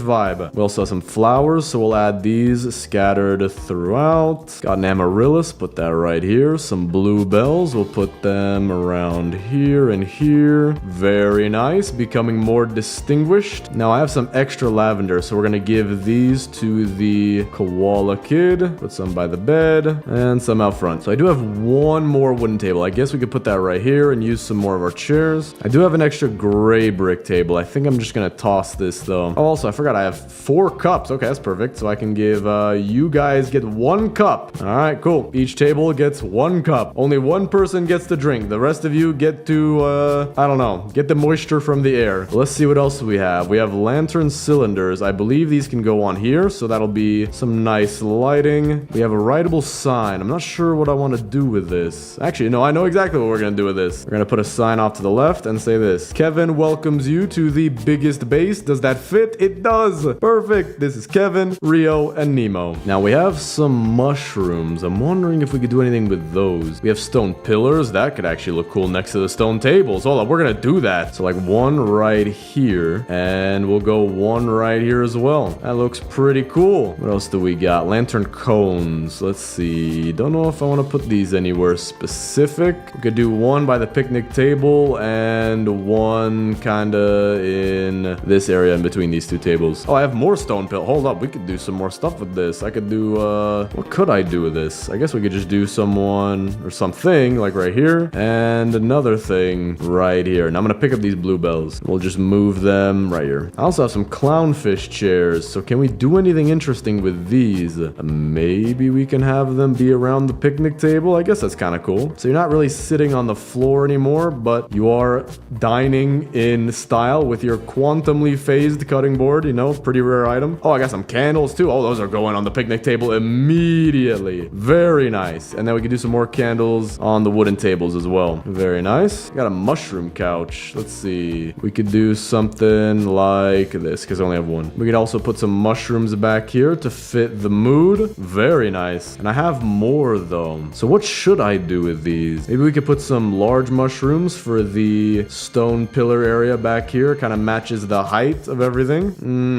vibe. We also have some flowers, so we'll add these scattered throughout. Got an amaryllis, put that right here. Some bluebells, we'll put them around here and here. Very nice, becoming more distinguished. Now I have some extra lavender, so we're gonna give these to the koala kid. Put some by the bed and some out front. So I do have one more wooden table. I guess we could put that right here and use some more of our chairs. I do have an extra gray brick table. I think I'm just gonna toss this though. Oh, also I forgot I have 4 cups. Okay, that's perfect. So I can give you guys get 1 cup. All right, cool. Each table gets 1 cup. Only one person gets to drink. The rest of you get to, I don't know, get the moisture from the air. Let's see what else we have. We have lantern cylinders. I believe these can go on here, so that'll be some nice lighting. We have a writable sign. I'm not sure what I want to do with this. Actually, no, I know exactly what we're going to do with this. We're going to put a sign off to the left and say this. Kevin welcomes you to the biggest base. Does that fit? It does. Perfect. This is Kevin, Rio, and Nemo. Now we have some mushrooms. I'm wondering if we could do anything with those. We have stone pillars. That could actually look cool next to the stone tables. Hold on, we're going to do that. So like one right here, and we'll go one right here as well. That looks pretty cool. What else do we got? Lantern cones. Let's see. Don't know if I want to put these anywhere specific. We could do one by the picnic table and one kind of in this area in between these 2 tables. Oh, I have more stone pill. Hold up. We could do some more stuff with this. I could do, what could I do with this? I guess we could just do someone or something like right here and another thing right here. Now I'm going to pick up these bluebells. We'll just move them right here. I also have some clownfish chairs. So can we do anything interesting with these? Maybe we can have them be around the picnic table. I guess that's kind of cool. So you're not really sitting on the floor anymore, but you are dining in style with your quantumly phased cutting board, you know, pretty rare item. Oh, I got some candles too. Oh, those are going on the picnic table immediately. Very nice. And then we can do some more candles on the wooden tables as well. Very nice. Got a mushroom couch. Let's see. We could do something like this because I only have one. We could also put some mushrooms back here to fit the mood. Very nice. And I have more though. So what should I do with these? Maybe we could put some large mushrooms for the stone pillar area back here. Kind of matches the height of everything.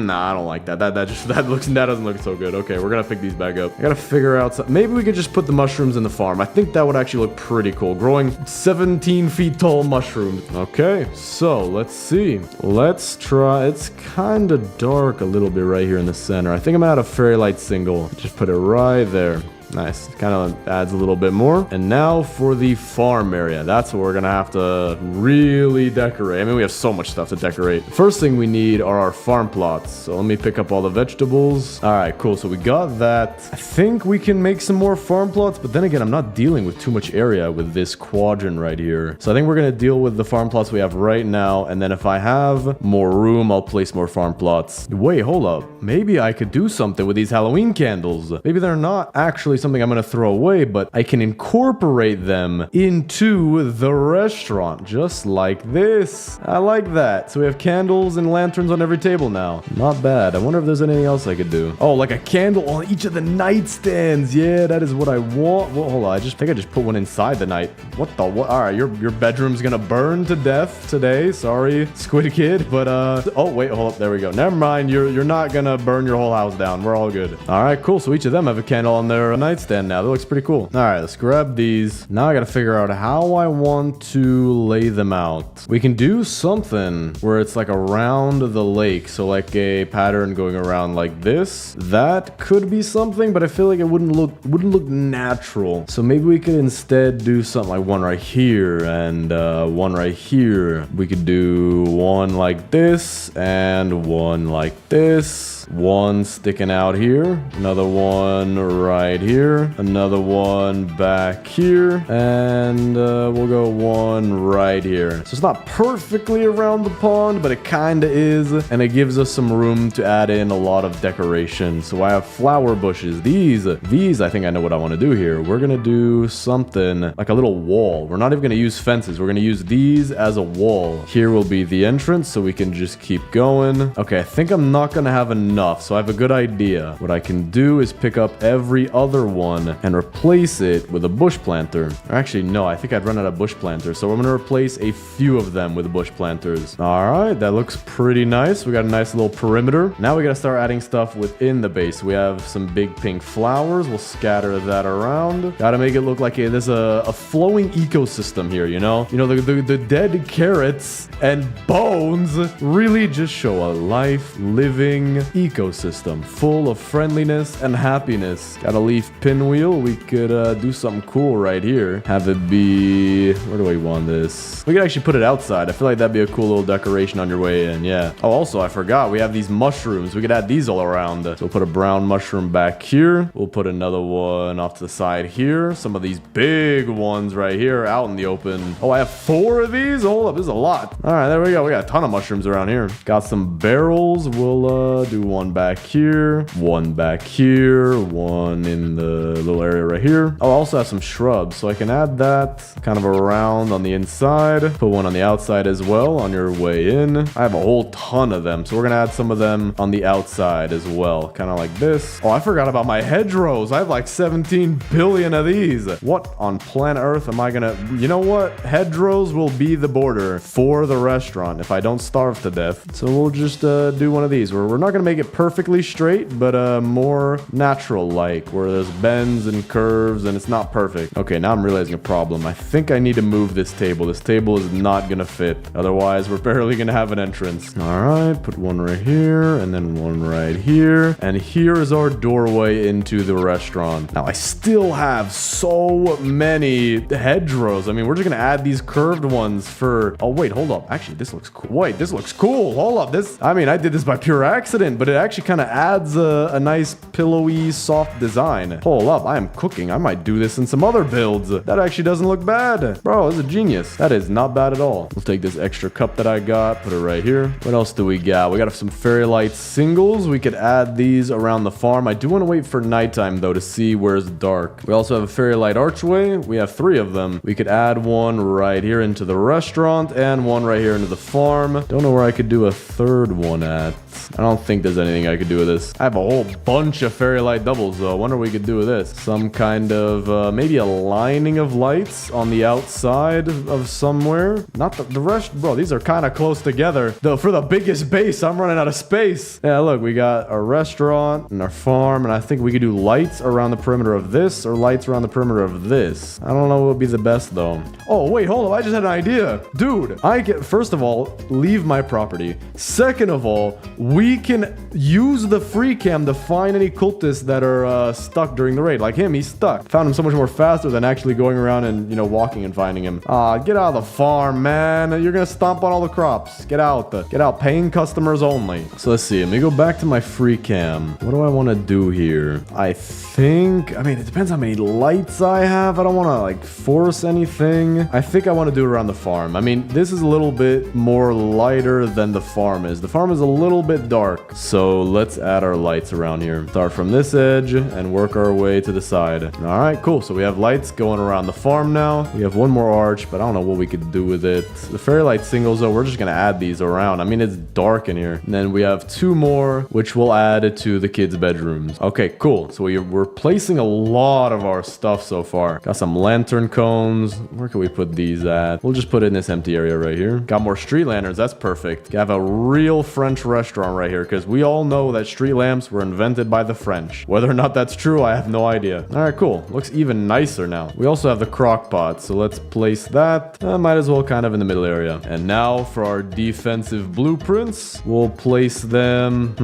Nah, I don't like that. That doesn't look so good. Okay, we're gonna pick these back up. I gotta figure out some, maybe we could just put the mushrooms in the farm. I think that would actually look pretty cool. Growing 17 feet tall mushrooms. Okay, so let's see. Let's try. It's kind of dark a little bit right here in the center. I think I'm gonna add a fairy light single. Just put it right there. Nice. Kind of adds a little bit more. And now for the farm area. That's what we're going to have to really decorate. I mean, we have so much stuff to decorate. First thing we need are our farm plots. So let me pick up all the vegetables. All right, cool. So we got that. I think we can make some more farm plots, but then again, I'm not dealing with too much area with this quadrant right here. So I think we're going to deal with the farm plots we have right now. And then if I have more room, I'll place more farm plots. Wait, hold up. Maybe I could do something with these Halloween candles. Maybe they're not actually something I'm going to throw away, but I can incorporate them into the restaurant just like this. I like that. So we have candles and lanterns on every table now. Not bad. I wonder if there's anything else I could do. Oh, like a candle on each of the nightstands. Yeah, that is what I want. Well, hold on. I think I just put one inside the night. What the what? All right, your bedroom's gonna burn to death today. Sorry, Squid Kid. But oh wait, hold up. There we go. Never mind. You're not gonna burn your whole house down. We're all good. All right, cool. So each of them have a candle on their nightstand now. That looks pretty cool. All right, let's grab these. Now I gotta figure out how I want to lay them out. We can do something where it's like around the lake. So like a pattern going around like this. That could be something, but I feel like it wouldn't look natural. So maybe we could instead do something like one right here and one right here. We could do one like this and one like this. One sticking out here, another one right here, another one back here, and we'll go one right here. So it's not perfectly around the pond, but it kind of is, and it gives us some room to add in a lot of decoration. So I have flower bushes. These I think I know what I want to do here. We're gonna do something like a little wall. We're not even gonna use fences. We're gonna use these as a wall. Here will be the entrance, so we can just keep going. Okay, I think I'm not gonna have enough. So I have a good idea. What I can do is pick up every other one and replace it with a bush planter. Or actually, no, I think I'd run out of bush planters. So I'm going to replace a few of them with bush planters. All right, that looks pretty nice. We got a nice little perimeter. Now we got to start adding stuff within the base. We have some big pink flowers. We'll scatter that around. Got to make it look like there's a flowing ecosystem here, you know? You know, the dead carrots and bones really just show a life-living ecosystem full of friendliness and happiness. Got a leaf pinwheel. We could do something cool right here. Have it be... Where do we want this? We could actually put it outside. I feel like that'd be a cool little decoration on your way in. Yeah. Oh, also, I forgot. We have these mushrooms. We could add these all around. So we'll put a brown mushroom back here. We'll put another one off to the side here. Some of these big ones right here out in the open. Oh, I have 4 of these? Hold up. This is a lot. All right, there we go. We got a ton of mushrooms around here. Got some barrels. We'll do one back here, one back here, one in the little area right here. I'll also have some shrubs, so I can add that kind of around on the inside. Put one on the outside as well on your way in. I have a whole ton of them, so we're gonna add some of them on the outside as well, kind of like this. Oh, I forgot about my hedgerows. I have like 17 billion of these. What on planet Earth am I gonna... You know what? Hedgerows will be the border for the restaurant if I don't starve to death. So we'll just do one of these. We're not gonna make it perfectly straight, but more natural like, where there's bends and curves and it's not perfect. Okay, now I'm realizing a problem. I think I need to move this table. This table is not gonna fit. Otherwise, we're barely gonna have an entrance. All right, put one right here and then one right here. And here is our doorway into the restaurant. Now, I still have so many hedgerows. I mean, we're just gonna add these curved ones for... Oh, wait, hold up. Actually, this looks cool. Wait, this looks cool. Hold up. I mean, I did this by pure accident, but it actually kind of adds a nice pillowy, soft design. Hold up, I am cooking. I might do this in some other builds. That actually doesn't look bad. Bro, this is a genius. That is not bad at all. We'll take this extra cup that I got, put it right here. What else do we got? We got some fairy light singles. We could add these around the farm. I do want to wait for nighttime, though, to see where it's dark. We also have a fairy light archway. We have 3 of them. We could add one right here into the restaurant and one right here into the farm. Don't know where I could do a 3rd one at. I don't think there's anything I could do with this. I have a whole bunch of fairy light doubles, though. I wonder what we could do with this. Some kind of, maybe a lining of lights on the outside of somewhere. Not the rest. Bro, these are kind of close together. Though for the biggest base, I'm running out of space. Yeah, look, we got our restaurant and our farm, and I think we could do lights around the perimeter of this or lights around the perimeter of this. I don't know what would be the best, though. Oh, wait, hold up. I just had an idea. Dude, first of all, leave my property. Second of all, we can use the free cam to find any cultists that are stuck during the raid. Like him, he's stuck. Found him so much more faster than actually going around and, you know, walking and finding him. Get out of the farm, man. You're gonna stomp on all the crops. Get out. Get out. Paying customers only. So let's see. Let me go back to my free cam. What do I want to do here? I mean, it depends how many lights I have. I don't want to, like, force anything. I think I want to do it around the farm. I mean, this is a little bit more lighter than the farm is. The farm is a little bit dark. So let's add our lights around here. Start from this edge and work our way to the side. All right, cool. So we have lights going around the farm now. We have one more arch, but I don't know what we could do with it. The fairy light singles, though, we're just going to add these around. I mean, it's dark in here. And then we have 2 more, which we'll add to the kids' bedrooms. Okay, cool. So we're placing a lot of our stuff so far. Got some lantern cones. Where can we put these at? We'll just put it in this empty area right here. Got more street lanterns. That's perfect. Have a real French restaurant right here, because we all know that street lamps were invented by the French. Whether or not that's true, I have no idea. All right, cool. Looks even nicer now. We also have the crock pot, so let's place that. Might as well kind of in the middle area. And now for our defensive blueprints, we'll place them.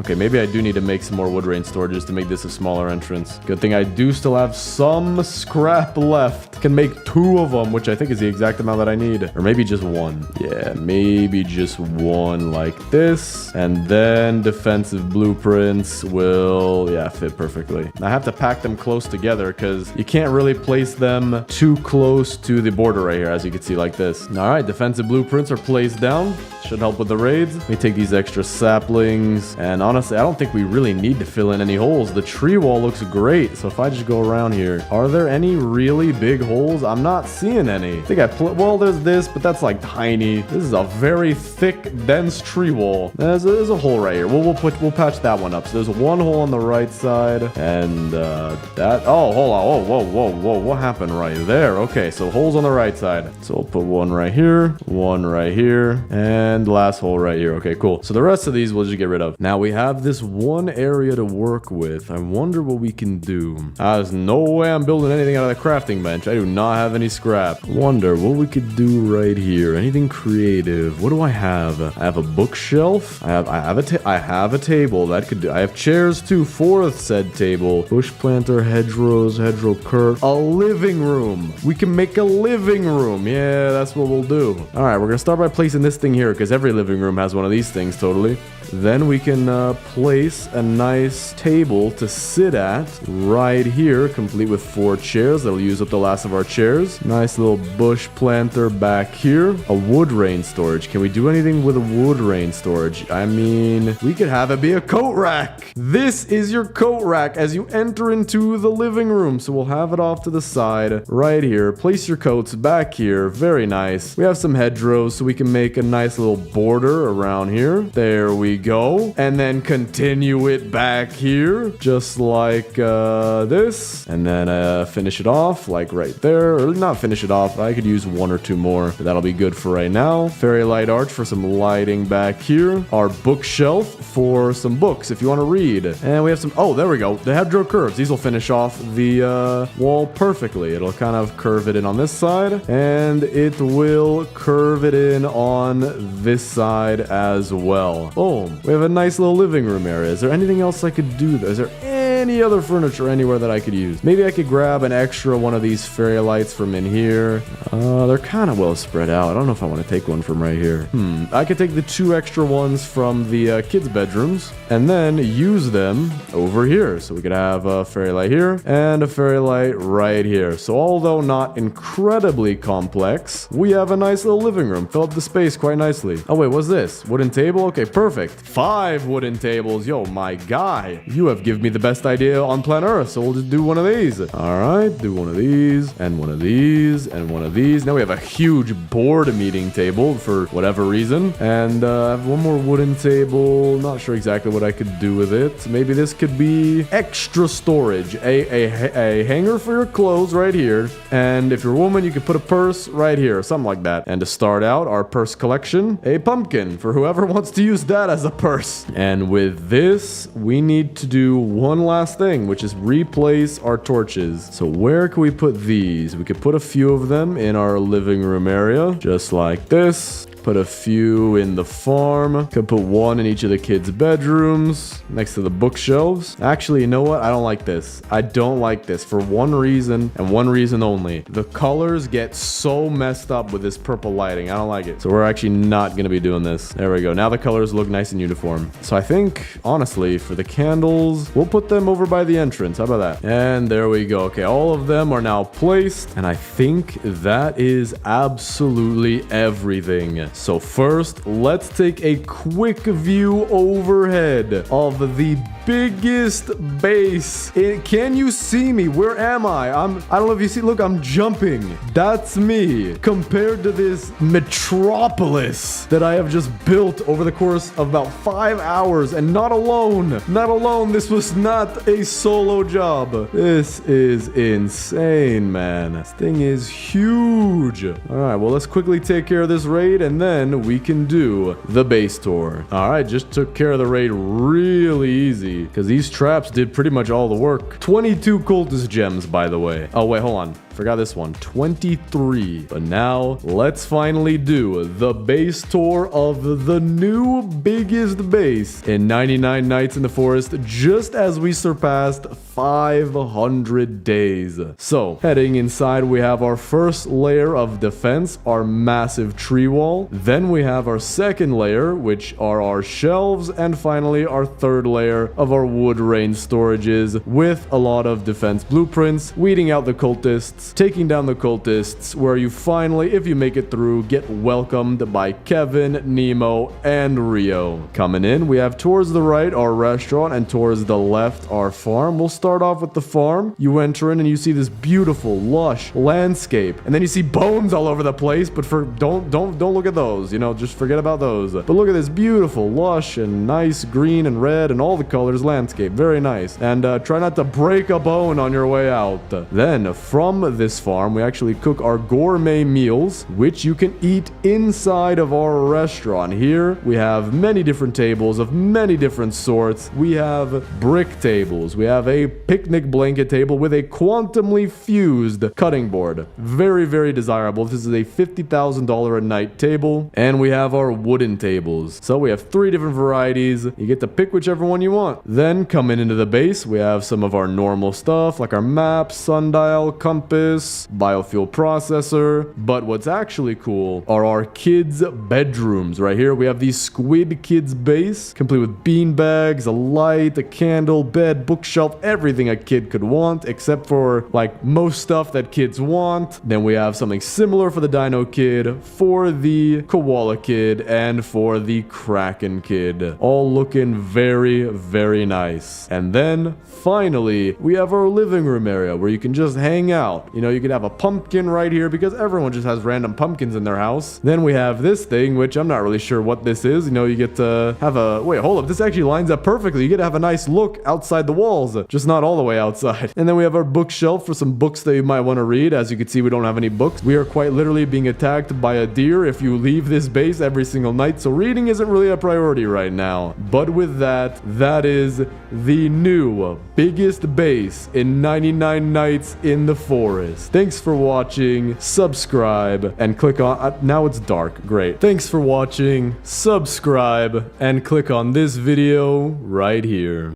Okay, maybe I do need to make some more wood rain storages to make this a smaller entrance. Good thing I do still have some scrap left. Can make 2 of them, which I think is the exact amount that I need. Or maybe just 1. Yeah, maybe just 1 like this. And then defensive blueprints will, yeah, fit perfectly. I have to pack them close together because you can't really place them too close to the border right here, as you can see like this. All right, defensive blueprints are placed down. Should help with the raids. Let me take these extra saplings. And honestly, I don't think we really need to fill in any holes. The tree wall looks great. So if I just go around here, are there any really big holes? I'm not seeing any. I think well, there's this, but that's like tiny. This is a very thick, dense tree wall. There's a hole right here. We'll patch that one up. So there's 1 hole on the right side, and that. Oh, hold on. Whoa. What happened right there? Okay, so holes on the right side. So we'll put 1 right here, 1 right here, and the last hole right here. Okay, cool. So the rest of these we'll just get rid of. Now we have this one area to work with. I wonder what we can do. There's no way I'm building anything out of the crafting bench. I do not have any scrap. Wonder what we could do right here. Anything creative? What do I have? I have a bookshelf. I have a table that could do. I have chairs too for said table. Bush planter, hedgerows, hedgerow curve. A living room. We can make a living room. Yeah, that's what we'll do. All right, we're gonna start by placing this thing here because every living room has one of these things totally. Then we can place a nice table to sit at right here, complete with 4 chairs. That'll use up the last of our chairs. Nice little bush planter back here. A wood rain storage. Can we do anything with a wood rain storage? I mean, we could have it be a coat rack. This is your coat rack as you enter into the living room. So we'll have it off to the side right here. Place your coats back here. Very nice. We have some hedgerows so we can make a nice little border around here. There we go. And then continue it back here just like this, and then finish it off like right there, or not finish it off. I could use 1 or 2 more, but that'll be good for right now. Fairy light arch for some lighting back here. Our bookshelf for some books if you want to read. And we have some, oh, there we go, the hedgerow curves. These will finish off the wall perfectly. It'll kind of curve it in on this side, and it will curve it in on this side as well. Boom. We have a nice little living room area. Is there anything else I could do though? Is there any other furniture anywhere that I could use? Maybe I could grab an extra one of these fairy lights from in here. They're kind of well spread out. I don't know if I want to take one from right here. I could take the 2 extra ones from the kids' bedrooms and then use them over here. So we could have a fairy light here and a fairy light right here. So although not incredibly complex, we have a nice little living room. Fill up the space quite nicely. Oh wait, what's this? Wooden table? Okay, perfect. 5 wooden tables. Yo, my guy. You have given me the best idea on planet Earth, so we'll just do one of these. All right, do one of these, and one of these, and one of these. Now we have a huge board meeting table for whatever reason, and I have one more wooden table. Not sure exactly what I could do with it. Maybe this could be extra storage. A hanger for your clothes right here, and if you're a woman, you could put a purse right here, something like that. And to start out our purse collection, a pumpkin for whoever wants to use that as a purse. And with this, we need to do one last thing, which is replace our torches. So where can we put these? We could put a few of them in our living room area, just like this. Put a few in the farm. Could put one in each of the kids' bedrooms next to the bookshelves. Actually, you know what? I don't like this. I don't like this for one reason and one reason only. The colors get so messed up with this purple lighting. I don't like it. So we're actually not going to be doing this. There we go. Now the colors look nice and uniform. So I think, honestly, for the candles, we'll put them over by the entrance. How about that? And there we go. Okay, all of them are now placed. And I think that is absolutely everything. So first, let's take a quick view overhead of the biggest base. Can you see me? Where am I? I don't know if you see. Look, I'm jumping. That's me compared to this metropolis that I have just built over the course of about 5 hours, and not alone. Not alone. This was not a solo job. This is insane, man. This thing is huge. All right, well, let's quickly take care of this raid, and then we can do the base tour. All right, just took care of the raid really easy, because these traps did pretty much all the work. 22 cultist gems, by the way. Oh, wait, hold on. Forgot this one. 23. But now, let's finally do the base tour of the new biggest base in 99 Nights in the Forest, just as we surpassed 500 days. So, heading inside, we have our first layer of defense, our massive tree wall. Then we have our second layer, which are our shelves. And finally, our third layer of our wood rain storages with a lot of defense blueprints, weeding out the cultists, taking down the cultists, where you finally, if you make it through, get welcomed by Kevin, Nemo, and Rio. Coming in, we have towards the right our restaurant, and towards the left our farm. We'll start off with the farm. You enter in and you see this beautiful, lush landscape, and then you see bones all over the place. But don't look at those. You know, just forget about those. But look at this beautiful, lush, and nice green and red and all the colors landscape. Very nice. And try not to break a bone on your way out. Then from this farm, we actually cook our gourmet meals, which you can eat inside of our restaurant. Here we have many different tables of many different sorts. We have brick tables. We have a picnic blanket table with a quantumly fused cutting board. Very, very desirable. This is a $50,000 a night table. And we have our wooden tables. So we have 3 different varieties. You get to pick whichever one you want. Then coming into the base, we have some of our normal stuff like our map, sundial, compass, biofuel processor. But what's actually cool are our kids' bedrooms. Right here, we have the Squid Kids base, complete with bean bags, a light, a candle, bed, bookshelf, everything a kid could want, except for like most stuff that kids want. Then we have something similar for the Dino Kid, for the Koala Kid, and for the Kraken Kid. All looking very, very nice. And then finally, we have our living room area where you can just hang out. You know, you could have a pumpkin right here because everyone just has random pumpkins in their house. Then we have this thing, which I'm not really sure what this is. You know, you get to have a... Wait, hold up. This actually lines up perfectly. You get to have a nice look outside the walls, just not all the way outside. And then we have our bookshelf for some books that you might want to read. As you can see, we don't have any books. We are quite literally being attacked by a deer if you leave this base every single night. So reading isn't really a priority right now. But with that, that is the new biggest base in 99 Nights in the Forest. Thanks for watching. Subscribe and click on... now it's dark. Great. Thanks for watching. Subscribe and click on this video right here.